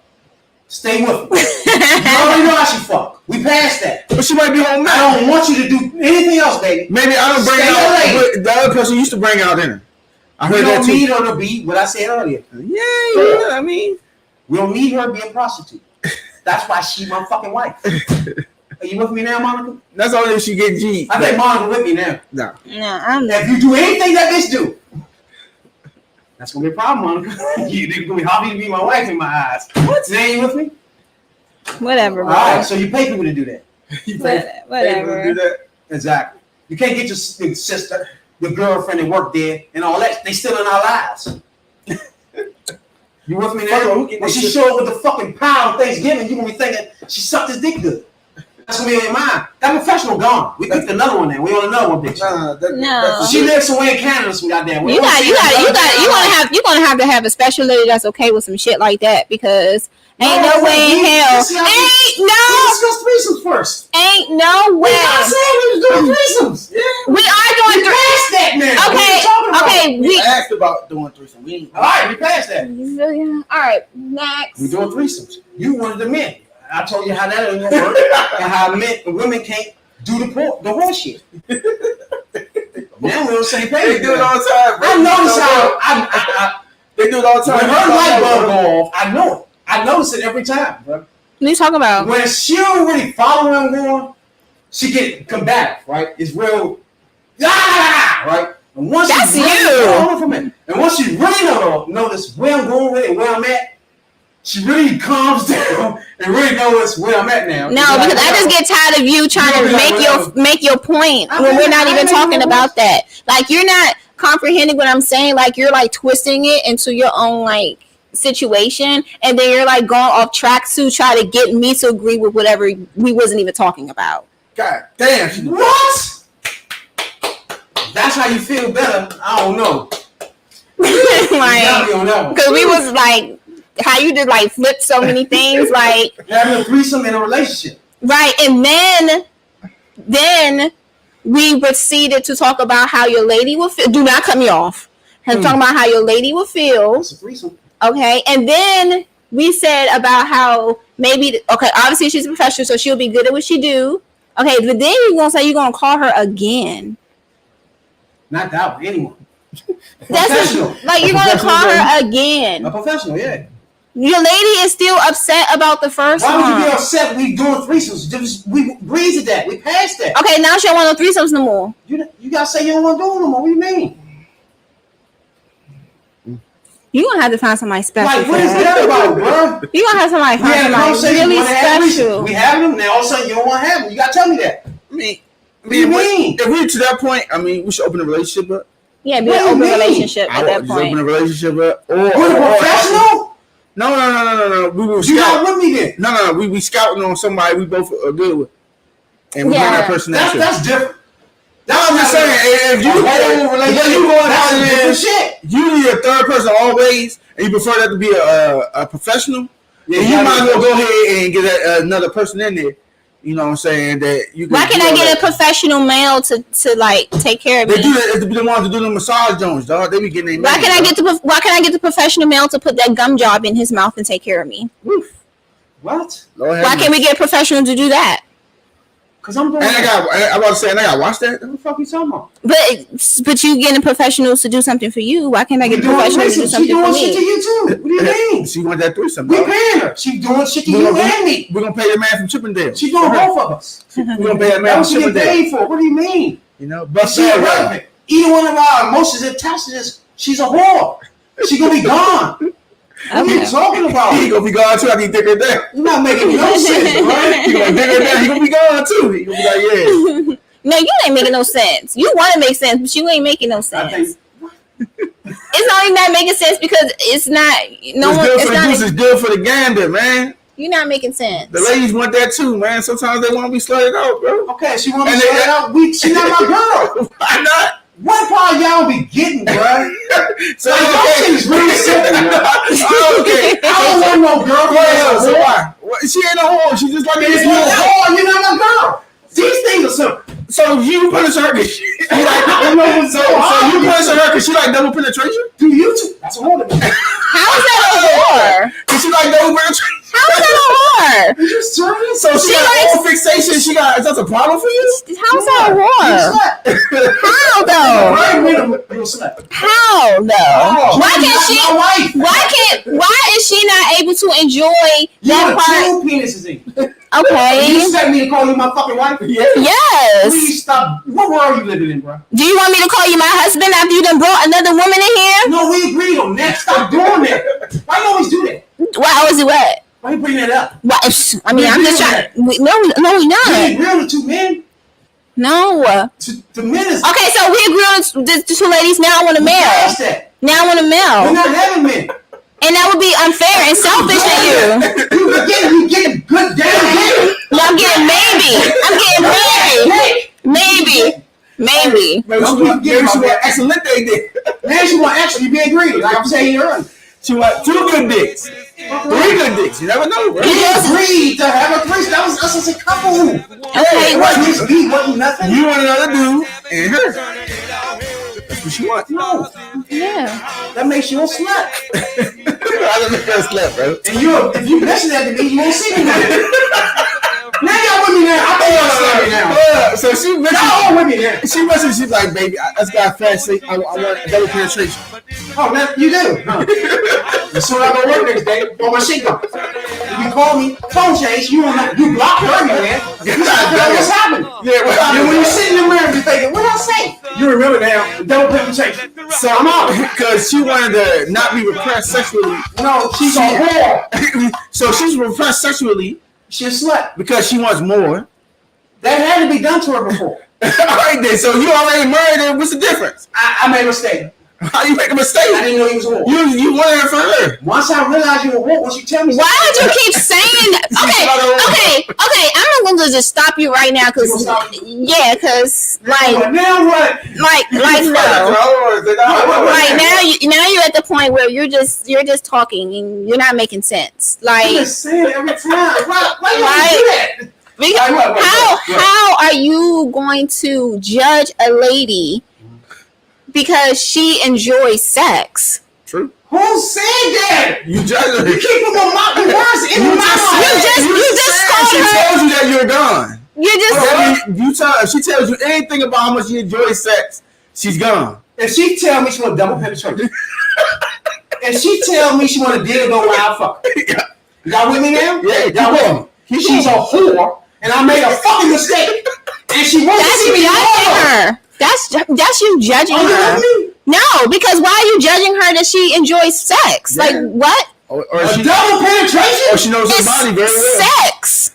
Stay with me. You already know how she fucked. We passed that. But she might be home now. I don't want you to do anything else, baby. Maybe I don't bring Stay out late. what the other person used to bring out in her. I We heard that don't too. need her to be what I said earlier. Yeah, I mean. We don't need her to be a prostitute. That's why she my fucking wife. Are you with me now, Monica? That's only if she get G. I think Monica with me now. No. No, I'm not. If you do anything that bitch do, that's gonna be a problem, Monica. You're gonna be happy to be my wife in my eyes. What? Now you with me? Whatever, All bro. right, so you pay people to do that. Whatever. Do that. Exactly. You can't get your sister, your girlfriend that work there and all that. They still in our lives. You with me now? When she show up with the fucking pie on Thanksgiving, you gonna be thinking she sucked his dick good. That's gonna be in your mind. That professional gone. We picked another one there. We on another one, bitch. No. She lives somewhere in Canada, some goddamn. You gonna have to have a special lady that's okay with some shit like that, because ain't no way in hell. Let's discuss threesomes first. Ain't no way. I said we was doing threesomes. We are doing Past that now. Okay. We asked about doing threesome. All right, we passed that. All right, next. We doing threesomes. You wanted the men. I told you how that ain't gonna work, and how men and women can't do the horse shit. Now we're on the same page. They do it all the time, bro. I notice how they do it all the time. when her light bulb go off, I know it. I notice it every time, bro. What are you talking about? When she don't really follow where I'm going, she get combative, right? It's real, right? And once That's she really you. hold on for a minute. And once she really notice where I'm going with it, where I'm at, she really calms down and really knows where I'm at now. No, because I just get tired of you trying to make your point when we're not even talking about that. Like, you're not comprehending what I'm saying. Like, you're like twisting it into your own like situation, and then you're like going off track to try to get me to agree with whatever we wasn't even talking about. God damn. What? That's how you feel better? I don't know. Like, because we was like, how you did like flip so many things, like having a threesome in a relationship, right? And then we proceeded to talk about how your lady will feel. Do not cut me off. Talking about how your lady will feel. It's a threesome. Okay, and then we said about how maybe okay, obviously she's a professional, so she'll be good at what she do. Okay, but then you're gonna say you're gonna call her again. Not that one, anyone. That's Professional. like you're gonna call her again. A professional, yeah. Your lady is still upset about the first Why would you be one. upset? We doing threesomes. We agreed to that. We passed that. Okay, now she don't want no threesomes no more. You gotta say you don't want to do them no more. What do you mean? You gonna have to find somebody special. Like, for what is that. that about, bro? You gonna have somebody We had find a somebody conversation. really We want to have special. threesomes. We have them. Now all of a sudden you don't want to have them. You gotta tell me that. I mean, What do you mean? if we're to that point, I mean, we should open a relationship up. Yeah, be What an do you open mean? relationship I at that just open a point. relationship up. Or You're a professional? No. We were You not scouting. with me then? No. We scouting on somebody we both are good with, and we bring that person that That's different. I'm just saying, if you whole go relationship, that's out some different there, shit. you need a third person always, and you prefer that to be a professional. Yeah, And you might as well go ahead and get another person in there. You know what I'm saying? That you. Why can't I get a professional male to like take care of They me? do that. They the ones to do the massage joints, dog. They be getting their. Why can I get the professional male to put that gum job in his mouth and take care of me? What? Why can't we get a professional to do that? Because I'm doing And I'm about to say, and I got to watch that. What the fuck you talking about? But you getting professionals to do something for you. Why can't I get a professional to do She something doing for shit to me? you too. What do you mean? She want that threesome. We dog. paying her. She doing shit to We're you gonna- and me. We're gonna pay the man from Chippendale. She doing both of us. We're gonna pay that That's man what from she get Chippendale. paid for. What do you mean? You know, But but she irrelevant. Either one of our emotions attached to this, she's a whore. She gonna be gone. What are you Okay. talking about? he gonna be gone too. I can dig her down. You're not making no sense, He bro. gonna dig her down. He gonna be gone too. He gonna be like, yeah. No, you ain't making no sense. You want to make sense, but you ain't making no I sense. think It's not even not making sense because it's not. No What's one. good It's for the goose not. is good for the gander, man. You're not making sense. The ladies want that too, man. Sometimes they want to be slutted out, bro. okay, she want me And to they- say out. She not my girl. Why not? What part y'all be getting, bro? So Like, that okay. shit's really simple, bro. Okay. I don't want no girlfriend. Well, so So why? She ain't a whore. She just like If this. you're a whore, you're not my girl. These things are simple. So you punish her because she like. I don't know what's So going on. you punish her because she like double penetration? Do you too? That's a whore to me. How is that a whore? Because she like double penetration? How is that a whore? Are you serious? So she She got likes- all fixation. She got. Is that a problem for you? How is that a whore? How though? Right minute, you slut. How though? Why can't That's she? my wife. Why is she not able to enjoy You that have part? two penises in you. Okay. You expect me to call you my fucking wife? Yeah. Yes. Please stop. What world are you living in, bro? Do you want me to call you my husband after you done brought another woman in here? No, we agreed on that. Stop doing that. Why you always do that? Why was it what? Why you bring that up? Why, I mean, I'm just trying. No, we You not. ain't real to two men. No. To men is Okay, so we agree on the two ladies. Now I want a male. past that. Now I want a We're male, not having men. and that would be unfair and selfish of you. You getting good damn. No, I'm getting maybe. I'm getting maybe. Maybe she want excellent day dick. Man, she want extra. You being greedy, like I'm saying earlier. She want 2 good dicks, 3 good dicks. You never know, bro. We agreed to have a threesome. That was us as a couple. Okay, It wasn't just me. Wasn't nothing. You want another dude and her. That's what she wants. No, Yeah. that makes you a slut. I don't think that's left, bro. And if you mention that to me, you won't see me now. Now y'all with me now. I think y'all see me now. So she Y'all mentioned. all with me now. She mentioned she's like, baby, I just got fancy. I want double penetration. Oh, now you do. Huh? As soon as I go work next day, throw my shit on. If you call me, phone change, you don't know, you block her, man. You gotta figure out what's happening. Yeah, what And when you sit in the mirror, you're thinking, what did I say? You remember now, double penetration. So I'm out. Because she wanted to not be repressed sexually. No, she's a whore. So she's repressed sexually She's a slut. because she wants more. That had to be done to her before. All right then. So you already married her. What's the difference? I made a mistake. How you make a I mistake? didn't know he was a whore. You wanted her for her. Once I realized you were a whore, once you tell me, Why would you keep saying that? Okay. I'm gonna just stop you right now, cause You gonna stop cause But now what? like no. Right now you're at the point where you're just talking and you're not making sense. I'm Like just saying every time. Why you Right. do that? because Wait. how are you going to judge a lady because she enjoys sex? True. Who said that? You judge her. You keep putting my words in my mouth. You just called She her. tells you that you're gone. You just. If she tells you anything about how much you enjoy sex, she's gone. If she tell me she want double penetration, if she tell me she want to dildo while I fuck, y'all with me now? Yeah, y'all with me? She's a whore, and I made a fucking mistake, and she wants to That's see me judging whore. her. That's you judging Are you her. with me? No, because why are you judging her that she enjoys sex? Yeah. Like what? Or A she, double penetration? or she knows her It's body very well. sex.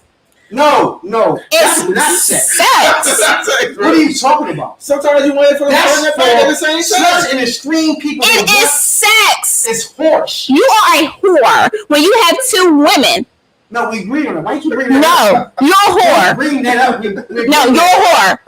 No, It's that's not sex. sex. What are you talking about? Sometimes you want it for the That's person that at the same for time. sluts and extreme people. It that is sex. It's horse. You are a whore when you have two women. No, we agree on it. Why you keep bringing that up? No, you're a Don't whore. bring that up. No, you're a whore.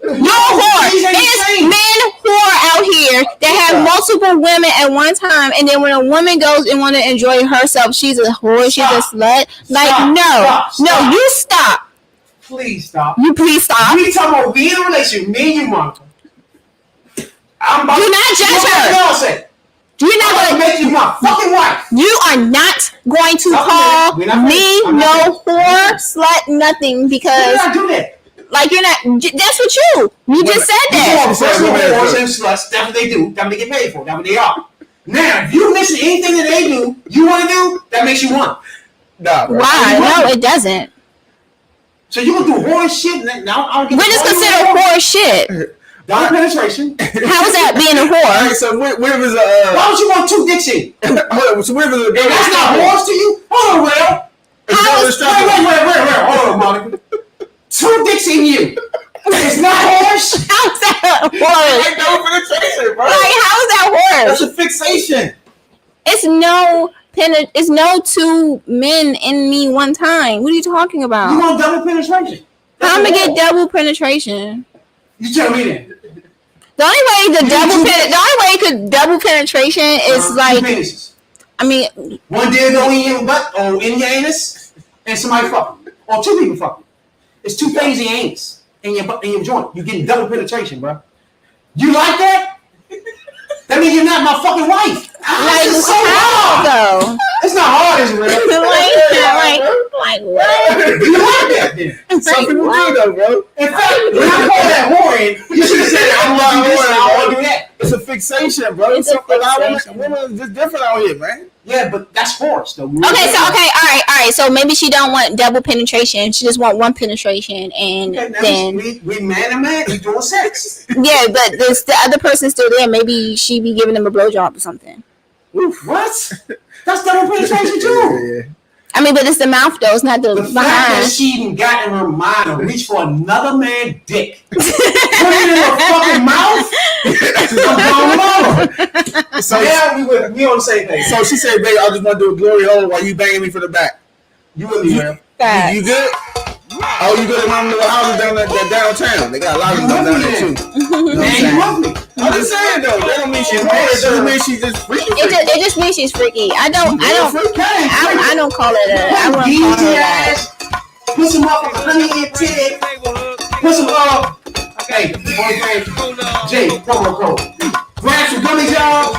You're a whore. These ain't the There's same. men whore out here that have multiple women at one time, and then when a woman goes and want to enjoy herself, she's a whore, she's a slut. Like, Stop. no, you stop. Please stop. You please stop. We talking about being in a relationship, me and you, Monica. I'm about Do not judge her. Fiance. You're I'm not gonna going. make you my fucking wife. You are not going to Stop a call minute. We're not me finished. I'm not no whore, slut, nothing Why did because I do that? like you're not. That's what you just said You that. want personal whores and sluts. That's what they do. That's what they get paid for. That's what they are. Now, if you listen to anything that they do, you want to do, that makes you want. Nah, bro. Why? No, it doesn't. So you gonna do horse shit? Now I don't get We're just considered whore shit. double penetration. How is that being a All whore? right, so what if it's Why would you want two dicks in? so what if it's a girl? That's not horse to you? Hold on, Will. How is- Wait. Hold on, Monica. Two dicks in you. It's not horse. How's that horse? Like double penetration, bro. Like how's that That's horse? a fixation. It's no two men in me one time. What are you talking You about? want double penetration? How am I get double penetration? You tell me then. The only way You you could double penetration is Two like penises. I mean One dildo in your butt or in your anus, and somebody fucking, or two people fucking. It's two things in your anus, in your butt, in your joint. You getting double penetration, bro. You like that? That means you're not my fucking wife. like This is so how hard. though? It's not hard, is it, real? like what? You like that then? Some people do though, bro. In fact, when I call that whoring, you should have said, I want to do this and I want to do that. It's a fixation, bro. It's a A lot of fixation. women are just different out here, man. Yeah, but that's horse, though. Okay, all right. So maybe she don't want double penetration. She just want one penetration, and Okay, now then we man to man, we doing sex. yeah, but the other person's still there. Maybe she be giving them a blowjob or something. Oof, what? That's double penetration too. I mean, but it's the mouth though. It's not the The fact that behind. she even got in her mind to reach for another man's dick, put it in her fucking mouth, I'm So, now we on the same thing. so she said, babe, I just want to do a glory hole while you banging me from the back. You with me, man? Facts. You good? Oh, you good at my little houses down there downtown? They got a lot of them down there too. Man, you with me? I'm just saying though, that don't mean she's wrong. It doesn't mean she's just freaky. It just means she's freaky. I don't call it I wouldn't call her that. Put some up in honey and tit. Put some hey, boyfriend, Jay, promo code. Grab some gummies, y'all.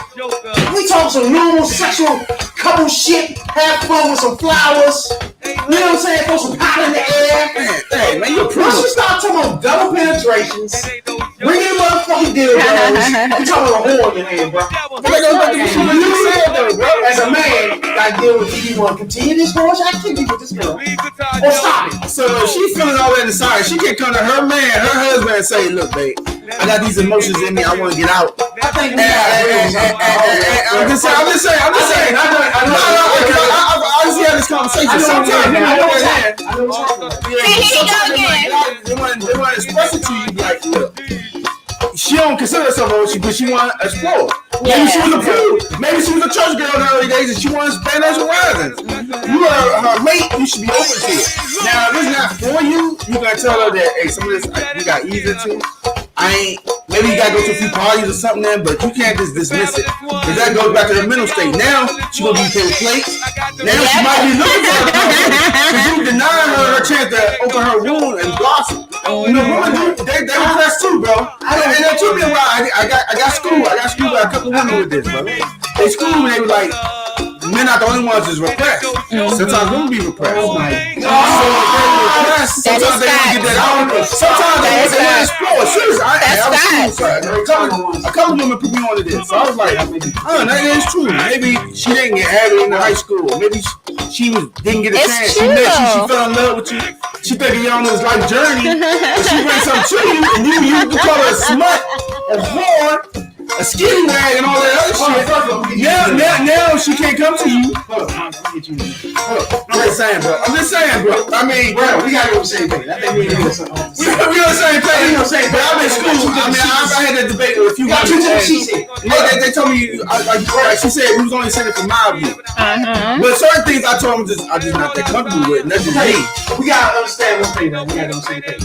We talk some normal sexual couple shit. Have fun with some flowers. You know what I'm saying? Throw some pot in the air. Hey, man, you're Once you start talking about double penetrations, bring in motherfucking dildos. You talking about a whore in your hand, bro. As a man, I deal with you want to continue this horse activity with this girl, or stop it. So if she feeling all that inside, she can come to her man, her husband, and say, "Look, babe, I got these emotions in me. I want to get out." I think we got I'm just saying. I just had this conversation. Sometimes people I know want what's to happening. I know what's happening. They want to express it to you, like, look, she don't consider herself a witch, but she want to explore. Maybe she was a pool. Maybe she was a church girl in the early days, and she wants financial horizons. You are her mate. You should be open to it. Now, if it's not for you, you gotta tell her that, hey, some of this you got ease into. Maybe you gotta go to a few parties or something then, but you can't just dismiss it. Because that goes back to her mental state. Now, she gonna be paid plates. Now, she might be looking for her. Because you deny her chance to open her wound and blossom. You know, women, they repress too, bro. And that took me a while. I got schooled. I got schooled by a couple women with this, bro. They schooled me. They were like, men not the only ones that's repressed. Sometimes women be repressed. Oh my So God. sometimes they don't get that out. Sometimes they want to explore. Seriously, a couple women put me onto this. So I was like, that is true. Maybe she didn't get had it in high school. Maybe she didn't get a chance. She met you. She fell in love with you. She thinking y'all on this life journey. And she brings something to you, and you can call her a smut, a whore, a skinny rag, and all that other shit. Now she can't come to you. I'm just saying, bro. I mean, Bro, we gotta go the same thing. I think we on the same page. we on the same page. But I'm in school. I had that debate with a few Got women. two different she said. They told me, like she said, we was only saying it for my view. But certain things I told them I just not that comfortable with, and that's just me. We gotta understand one thing, though. We gotta go the same thing.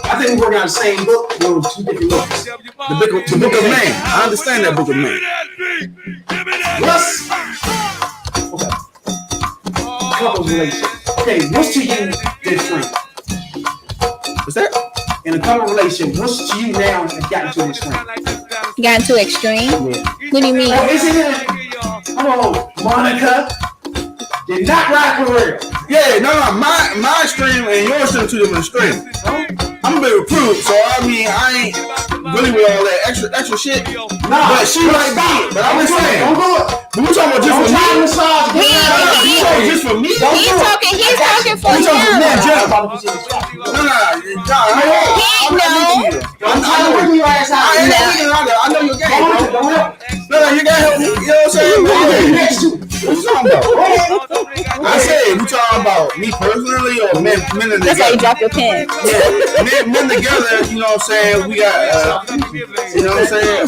I think we're working on the same book, but with two different books. The book of man. I understand that book of man. What's couples relationship? Okay, what's to you different? What's that? In a couple relationship, what's to you now has gotten to this point? Got too extreme. What do you mean? Oh, isn't it? Come on, Monica. Did not ride for real. Yeah, no, my extreme and your extreme two different extremes. I'm a bit reproved, so I mean I ain't really with all that extra shit. Nah, but she might be it. But I'm just saying. Don't do it. But we're talking about just for me. He's Just for me. talking for We're talking for me in him. general. I know your game, bro. No, you gotta help me. You know what I'm saying? What you talking about? I said, we talking about me personally or men together? That's how you drop your pen. Yeah, men together, you know what I'm saying? We got, you know what I'm saying?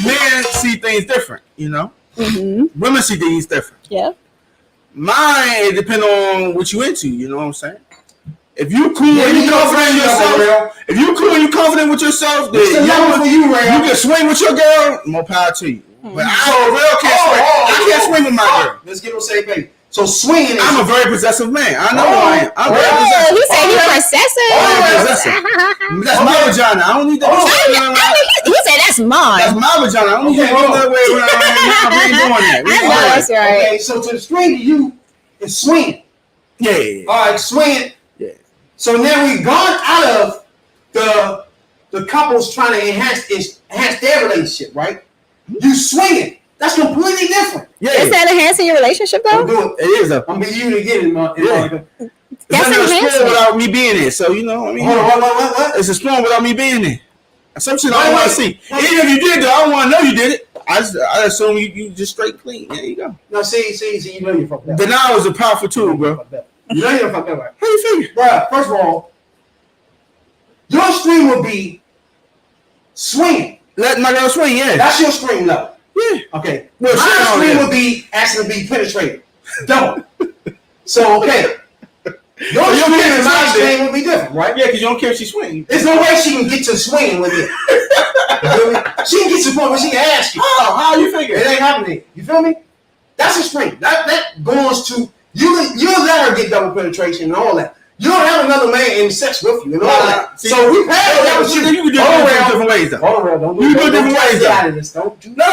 Men see things different, you know? Mm-hmm. Women see things different. Yeah. Mine, it depends on what you into, you know what I'm saying? If you cool and you confident in yourself, if you cool and you confident with yourself, then you can swing with your girl, more power to you. But I can't swing with my girl. Let's get on the same page. So swinging. I'm a very possessive man. I know who I am. I'm very possessive. He said he's possessive. That's my vagina. I don't need that. He said that's mine. That's my vagina. I don't need that way around. We ain't doing that. I know that's right. Okay, so to the string to you is swinging. Yeah. All right, swinging. Yeah. So now we've gone out of the couples trying to enhance their relationship, right? You swinging. That's completely different. Yeah. Is that enhancing your relationship Don't though? do it. It is though. I'm gonna you to get it, Monica. That's it's enhancing. exploring without me being there. So you know what I mean? Hold on, what? It's exploring without me being there. Some shit I don't want to see. Even if you did though, I don't want to know you did it. I assume you just straight clean. There you go. No, see, you know you're fucked up. Denial is a powerful tool, bro. You know you're fucked up, right? How you figure? Bruh, first of all, your stream will be swinging. Let my girl swing, yeah. That's your stream level. Yeah. Okay. Well, My stream will be asking to be penetrated. Double. So, okay. Your stream and my stream will be different, right? Yeah, because you don't care if she swing. There's no way she can get to swinging with it. You feel me? She can get to the point where she can ask you. How you figure? It ain't happening. You feel me? That's a stream. That goes to you'll let her get double penetration and all that. You don't have another man in sex with you and all that. So we passed that with you. You can do it different ways though. Hold on, don't You do it different ways though. out of this. Don't do No,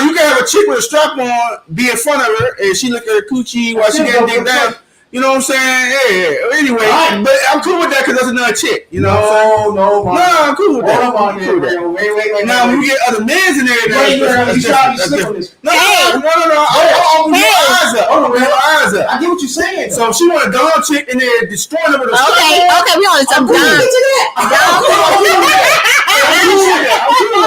you can have a chick with a strap on be in front of her and she look at her coochie while she getting dick down. You know what I'm saying? Yeah. Anyway, but I'm cool with that because that's another chick. You know what I'm saying? No, I'm cool with that. Wait. Now when we get other men's in there, that's different. No. Open your eyes up. I get what you're saying. So if she want a dog chick in there destroying her with a strap on. Okay, we on some I'm done. cool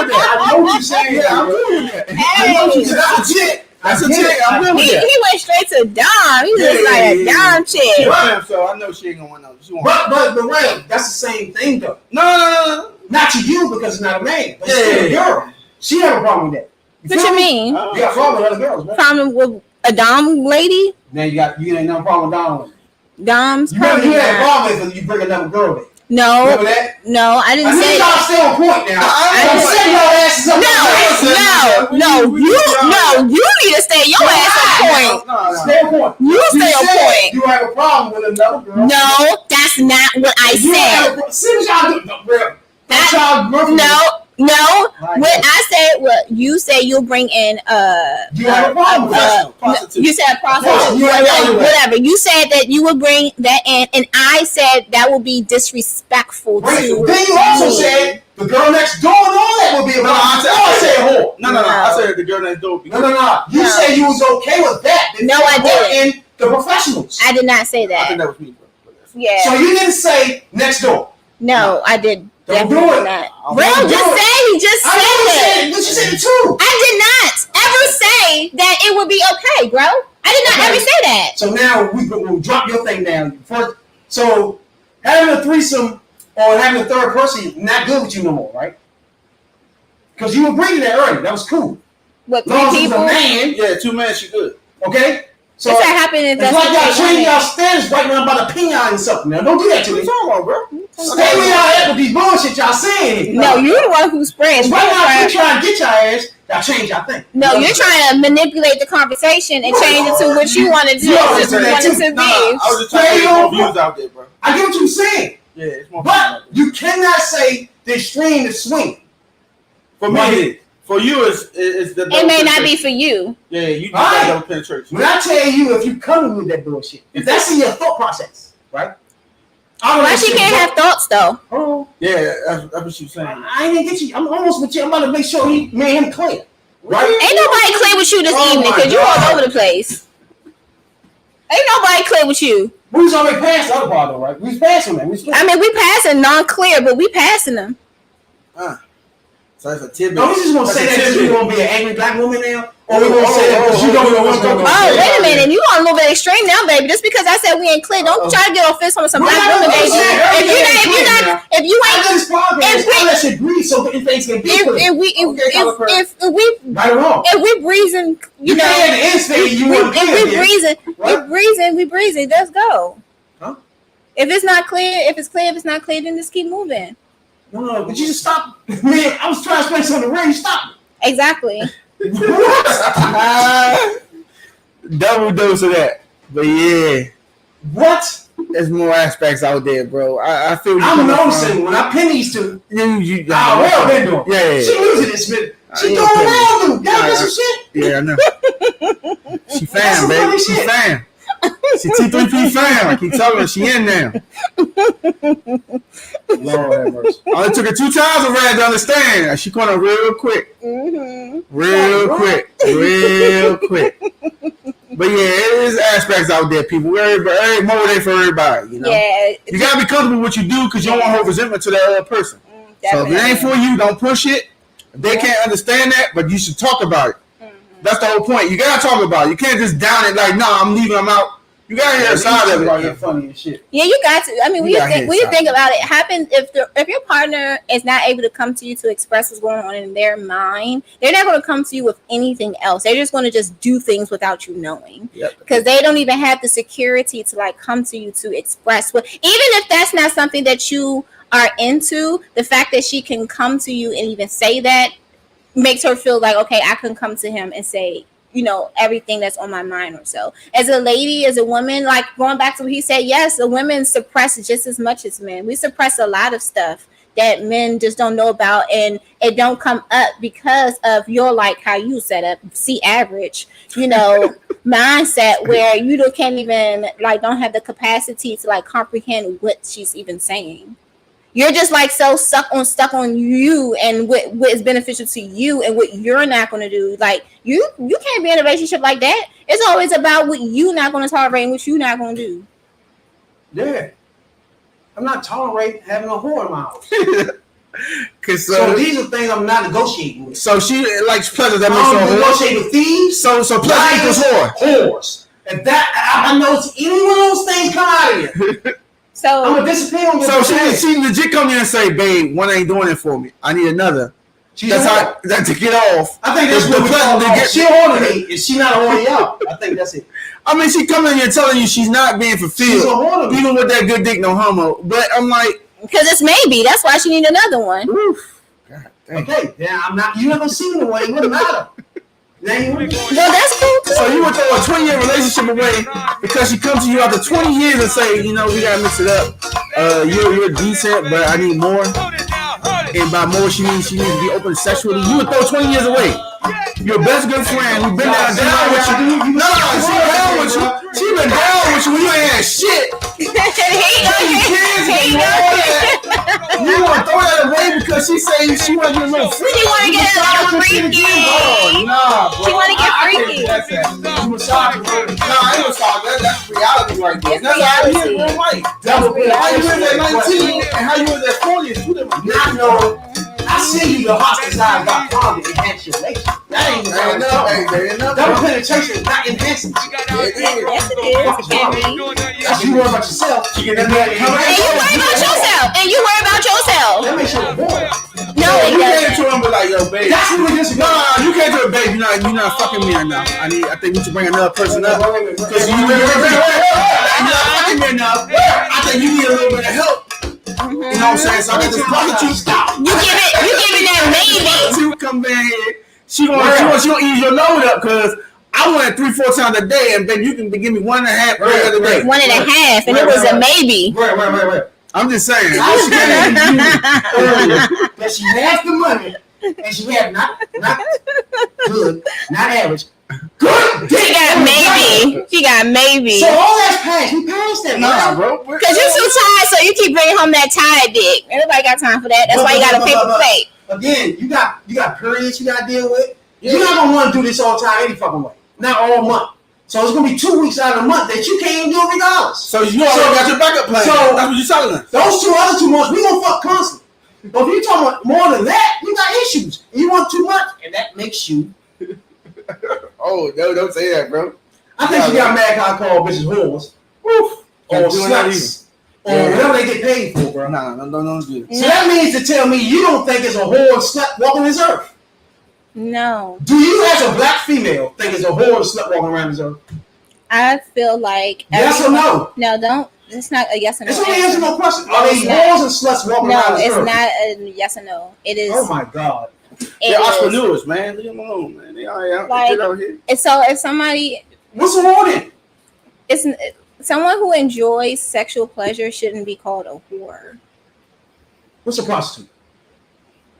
with that. I know what you're saying. Yeah, I'm cool with that. I know what you're saying. That's a chick. That's a chick. I'm cool with He that. went straight to Dom. He was like a Dom chick. Right. So I know she ain't gonna want no. But Ray, that's the same thing though. No. Not to you because it's not a man. But Yeah. still a girl. She have a problem with that. What you mean? You got a problem with other girls, man. Problem with a Dom lady? Now you ain't no problem with Donald. Dom's You had probably a not. problem with it you bring another girl in. No, Remember that? no, I I didn't think say y'all that. still on point now. I'm setting your asses up. No, you need to stay your ass on point. Stay on point. You stay on said point. You have a problem with another girl. No, that's not what I said. See what y'all do, bro. Don't y'all our girlfriend. No. Like When I said what you said, you'll bring in you have a problem with that. Prostitute. you said a prostitute, you ain't got whatever. You said that you would bring that in, and I said that would be disrespectful Right. to. Then you also me. said the girl next door and all that would be a No, problem. I said whore. No. I said the girl next door. No. You No. said you was okay with that. No, I didn't. In the professionals. I did not say I that. think that was me, bro. Yeah. So you didn't say next door. No, I did. Don't do definitely it. not. Don't Bro, do just it. say he just I said never it. said it, but you said it too. I did not ever say that it would be okay, bro. I did not Okay. ever say that. So now we'll drop your thing down. First, so having a threesome or having a third person not good with you no more, right? Because you agreed to that earlier. That was cool. What, As long three as it was people? a man, Yeah, 2 men, she good. okay? So What's that happen if it's that's like what y'all they changing wanted? y'all standards right now about a peon and something. Now don't do that to me. What you talking about, bro? Stay where y'all at with these bullshit y'all saying. No, you're the one who spreads. Right now, if you trying to get your ass, y'all change y'all thing. No, you're trying to manipulate the conversation and change it to what you want to do. You What always you do that want it too. to Nah, I was be. just trying to get more views out there, bro. I get what you're saying, Yeah, it's more views but out there. you cannot say the extreme is swing. For me, Right. it is. For you, it's the. It may not be for you. Yeah, you just Alright. got double penetration. When I tell you, if you come with that bullshit, if that's in your thought process, right? I don't Why know she shit, can't but- have thoughts though? Oh, Yeah, that's what she was saying. I ain't gonna get you. I'm almost with you. I'm about to make sure me and him clear, right? Ain't nobody clear with you this Oh evening my because you all God. over the place. Ain't nobody clear with you. We was already past the other part though, right? We was past on that. We was I mean, we passing non-clear, but we passing them. So it's a tidbit. no, we just gonna That's say a that because tidbit. we gonna be an angry black woman now, or we gonna say that because you don't know what's going on. Oh, wait a minute. You going a little bit extreme now, baby. Just because I said we ain't clear, don't try to get offensive on some We're black not women, baby. offensive. If you I ain't, just podcast. if we- I let shit breathe so that things can be clear. Right or wrong. if we breezing, you know, can't have the instinct you want to we breezing. Let's go. Huh? If it's not clear, if it's not clear, then just keep moving. No, but you just stop. Man, I was trying to explain something to Ray. You stop. Exactly. Double dose of that. But yeah, What? there's more aspects out there, bro. I feel you. I'm coming from- noticing when I pin these two. You, Well been doing. Yeah. She losing this minute. She ain't doing kidding. well, dude. Y'all get some shit. Yeah, I know. She That's fan, some baby. funny She shit. fan. She T3P fan. I keep telling her she in there. Lord have mercy. Only took her 2 times already to understand. She caught her real quick. Mm-hmm. Real quick. But yeah, it is aspects out there, people. Every motivate for everybody, you know. Yeah. You gotta be comfortable with what you do because you don't want to hold resentment to that other person. So if it ain't for you, don't push it. If they can't understand that, but you should talk about it. That's the whole point. You gotta talk about it. You can't just down it like, nah, I'm leaving, I'm out. You gotta hear a side of You're it. funny and shit. Yeah, you got to. I mean, when You you got think his when you side. think about it, happens if your partner is not able to come to you to express what's going on in their mind, they're not going to come to you with anything else. They're just going to just do things without you knowing, Yep. because they don't even have the security to like come to you to express what. Even if that's not something that you are into, the fact that she can come to you and even say that makes her feel like, okay, I can come to him and say, you know, everything that's on my mind or so. As a lady, as a woman, like going back to what he said, yes, the women suppress just as much as men. We suppress a lot of stuff that men just don't know about, and it don't come up because of your, like how you set up, see average, you know, mindset where you can't even like don't have the capacity to like comprehend what she's even saying. You're just like so stuck on you and what is beneficial to you and what you're not going to do. Like you can't be in a relationship like that. It's always about what you not going to tolerate and what you not going to do. Yeah. I'm not tolerating having a whore in my house. Cause So these are things I'm not negotiating with. so she likes pleasure that I makes don't her whore. negotiate with thieves, So pleasure equals whore. whores. If that, I know any one of those things come out of here, So I'm gonna disappear on your So ass. she legit come in and say, babe, one ain't doing it for me. I need another. She's That's a how whore. that to get off. I think that's the what we pleasure call to it. get- She horny me, and she not a horny y'all. I think that's it. I mean, she coming in here telling you she's not being She's a fulfilled. horny me. Even with that good dick, no homo. But I'm like, because it's maybe that's why she need another one. oof. God damn. Okay, then I'm not. You never seen the way. It wouldn't matter. Now you. Well, that's cool too. So you would throw a 20-year relationship away because she comes to you after 20 years and say, you know, we gotta mix it up. You're decent, but I need more. and by more she means to be open sexually, you would throw 20 years away. Your best good friend who been down with you. No, she down with you. She been down with you when you ain't had shit. You want to throw that away because she say she want to get a little freaky. She want to get a little freaky. Oh, nah, bro. She want to get freaky. You massage her. Nah, I ain't massage. That's reality right there. That's how you in real life. How you was at 19 and how you was at 40 is two different things. I know. I see you the hostage side got problem to enhance your relationship. That ain't enough. Double penetration is not enhancing. Yes, it is. It can be. That's you worry about yourself. And you worry about yourself. That makes you a boy. No, it You came doesn't. to him and be like, yo, babe. That's what we just No, you came to a babe. You're not fucking me right now. I think we should bring another person up. Because you're not fucking me enough. I think you need a little bit of help. You know what I'm saying? So I get this prostitute stop. You giving that maybe. She come in here. She gonna ease your load up because I want it 3-4 times a day, and then you can give me 1.5 every other day. 1.5, and it was a maybe. Right. I'm just saying. I was telling you earlier that she has the money and she have not good, not average. Good dick. She got maybe. So all that's past. We passed that. Nah, bro. Because you're too tired, so you keep bringing home that tired dick. Everybody got time for that. That's why you got a paper plate. Again, you got periods you got to deal with. You're not gonna want to do this all the time any fucking way. Not all month. So it's gonna be 2 weeks out of the month that you can't even do it regardless. So you already got your backup plan. So that's what you're telling us. Those other 2 months, we gonna fuck constantly. But if you talking about more than that, you got issues. You want too much, and that makes you. Oh no! Don't say that, bro. I think she got mad 'cause I called bitches whores. Woof. Or sluts. Or whatever they get paid for, bro. No. So that means to tell me you don't think it's a whore and slut walking this earth. No. Do you, as a black female, think it's a whore and slut walking around this earth? I feel like. Yes or no? No, don't. It's not a yes or no. It's only answer no question. Are they whores and sluts walking around this earth? No, it's not a yes or no. It is. Oh my God. They're entrepreneurs, man. Leave them alone, man. They all out here. And so if somebody. What's the whore then? It's someone who enjoys sexual pleasure shouldn't be called a whore. What's a prostitute?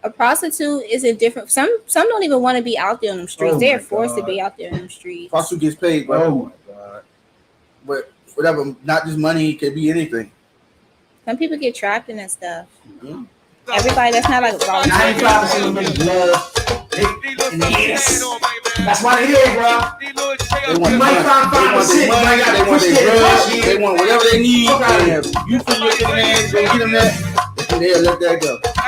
A prostitute is a different. Some don't even want to be out there on them streets. Oh They're my forced to God. be out there on them streets. Prostitute gets paid, bro. Oh my God. But whatever, not just money, it could be anything. Some people get trapped in that stuff. Mm-hmm. Everybody, that's not like about 95% of bitches love dick in the ass. That's why they're here, bro. They want You might find 5%. they You might want gotta push their their drugs, push they want whatever they need. Fuck out of here. You feel your man, go get them that, and they'll let that go. I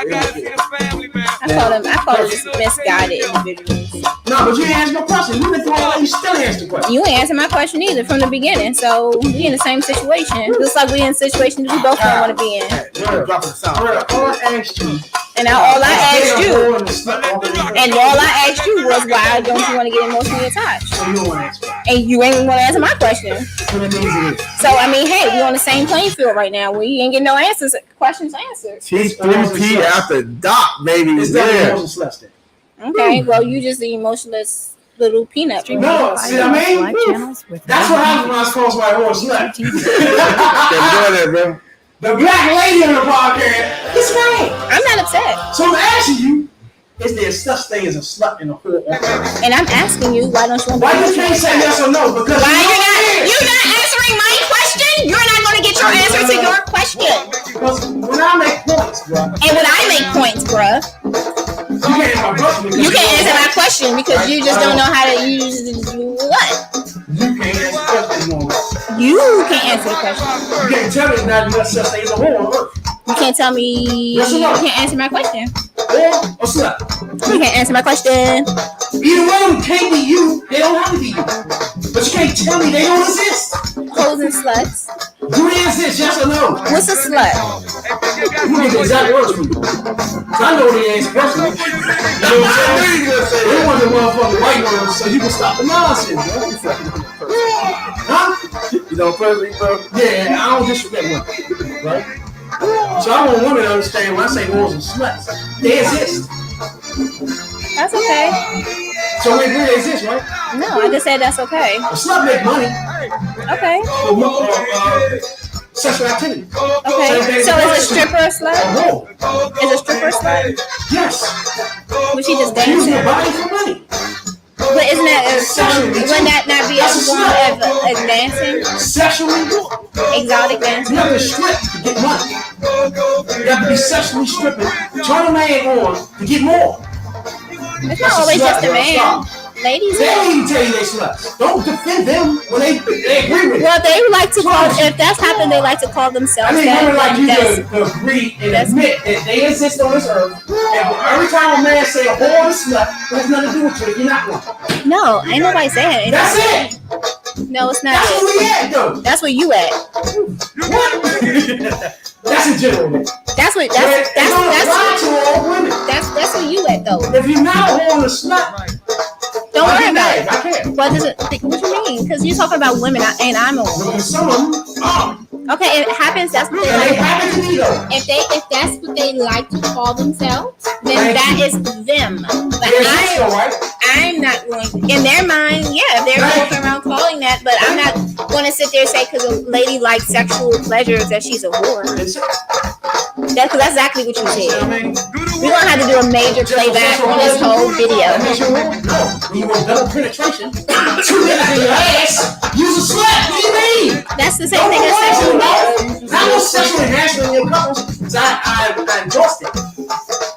call them just misguided individuals. No, but you ain't answer no question. You been throwing out, you still answer the question. You ain't answer my question either from the beginning. So we in the same situation. Looks like we in a situation that we both don't want to be in. Dropping the sound. All I asked you. And all I asked you, was why don't you want to get emotionally attached? So you don't want to answer. And you ain't want to answer my question. So that means it is. So I mean, hey, we on the same playing field right now. We ain't getting no answers, questions answered. T3P after doc, baby. It's definitely emotional sluts then. Okay, well you just the emotionless little peanut. No, see what I mean? That's what happens when I was called somebody whore slut. that, bro. The black lady on the podcast is right. I'm not upset. So I'm asking you, is there such thing as a slut and a whore on earth? And I'm asking you, why don't you want to Why you can't say yes or no? Because why you're not answering my question? You're not going to get your answer to your question. Because when I make points, bro. And when I make points, bruh, You can't answer my question. you can't answer my question because you just don't know how to use what? You can't answer the question no more. You can't answer the question. You can't tell me not much such thing as a whore on earth. You can't tell me. Yes or no? You can't answer my question. Whore or slut. You can't answer my question. Either one of them can't be you. They don't have to be you. But you can't tell me they don't exist. Hoes and sluts. Do they exist? Yes or no? What's a slut? You get the exact words from me. So I know they ain't special. You know what I'm saying? They want the motherfucking white words so you can stop the nonsense, bro. Huh? You know, personally, bro. Yeah, I don't disrespect women, right? So I want women to understand when I say whores and sluts, they exist. That's okay. So we agree they exist, right? No, I just said that's okay. A slut make money. Okay. sexual activity. Okay. So is a stripper a slut? Oh, Is a stripper a slut? yes. Was she just Using dancing? your body for money. But isn't that wouldn't that not be a form of dancing? Sexually, Exotic you dancing? have to strip to get money. You have to be sexually stripping. Turn a man on to get more. It's not always just a man. Ladies. They don't even tell you they sluts. Don't defend them when they agree with it. Well, they like to call, if that's happened, they like to call themselves I mean, that. women like you That's- to agree and admit that they exist on this earth. And every time a man say a whore is slut, it has nothing to do with you. You're not one. No, ain't nobody saying it. That's it. No, it's not That's it. where we at, though. That's where you at. What? That's in general, man. That's what It don't apply to all women. that's where you at though. If you're not a whore and a slut, Don't I worry get about mad. it. I can't. What does it? What you mean? Because you're talking about women, and I'm a woman. Look at some of them. Oh, Okay, it happens. That's what they and they like. happen to me, though. If that's what they like to call themselves, then that is them. But Yes, all right. I'm not going. In their mind, yeah, they're walking around calling that. But I'm not going to sit there and say because a lady likes sexual pleasures that she's a whore. That's it. Because that's exactly what you You know said. what I mean? We're gonna have to do a major playback on this whole That video. makes you wrong? No. When you want double penetration, 2 niggas in your ass, use a slut. What do you mean? That's the same thing as sexual. Not no sexual enhancement in your couples. Cause I endorsed it.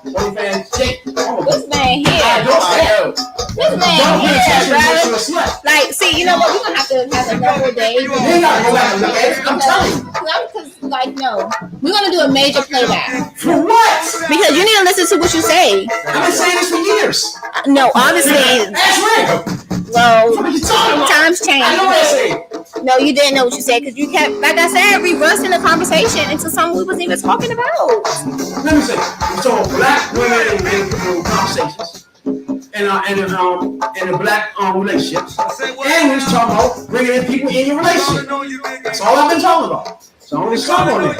OnlyFans, Jake. This man I here, endorsed that. this man Double here, penetration makes you bro. a slut. Like, see, you know what? We're gonna have to have another day. You ain't gotta go back and look at it. I'm telling you. Because, like, no, we're gonna do a major playback For what? because you need to listen to what you say. I've been saying this for years. No, obviously, That's real. well, What are you talking about? times I know what I change. say. No, you didn't know what you said because you kept, like I said, reversing the conversation into something we wasn't even talking about. Let me say, so black women in conversations, and the black relationships, and we was talking about bringing in people in your relationship. That's all I've been talking about. So I'm gonna stop on it.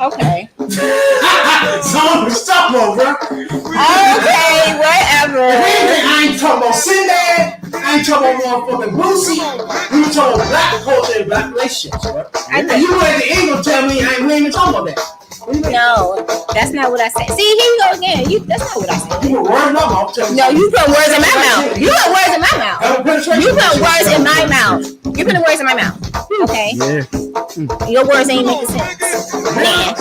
Okay. So I'm gonna stop on, bro. Okay, whatever. I ain't talking about Sinbad. I ain't talking about motherfucking Boosie. We were talking about black culture and black relationships, bro. And you at the end gonna tell me we ain't even talking about that. What do you mean? No, that's not what I said. See, here you go again. That's not what I said. You put words in my mouth. Tell me No, you put words in my mouth. You put words in my mouth. Double penetration. You put words in my mouth. You put the words in my mouth. Okay. Yeah. Your words ain't making sense. Man.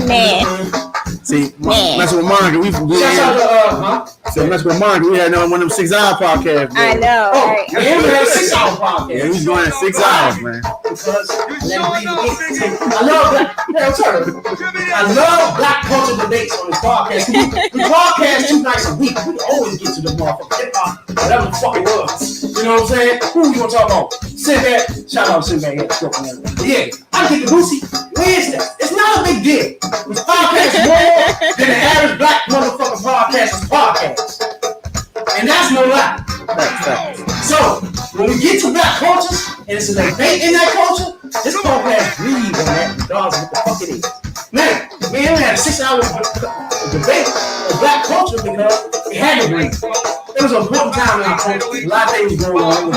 Man. See, Man. mess with Monica. We Shouts out to so mess with Monica. We had one of them 6 hour podcasts. I Man. know. Oh, Right? yeah, we had a 6 hour podcast. Yeah, we was going at 6 hours, man. Because I love black. Yeah, I'm sorry. I love black culture debates on this podcast. We podcast 2 nights a week. We always get to the motherfucking hip hop, whatever the fuck it was. You know what I'm saying? Who you gonna talk about? Sinbad. Shout out to Sinbad. Yeah, I get the Boosie. Where is that? It's not a big deal. We podcast more than the average black motherfucking podcast. And that's no lie. So, when we get to black cultures, and it's a debate in that culture, this podcast breathes on that regardless of what the fuck it is. Man, we had a 6 hour debate on black culture because it had to breathe. It was an important time in our culture. A lot of things going on with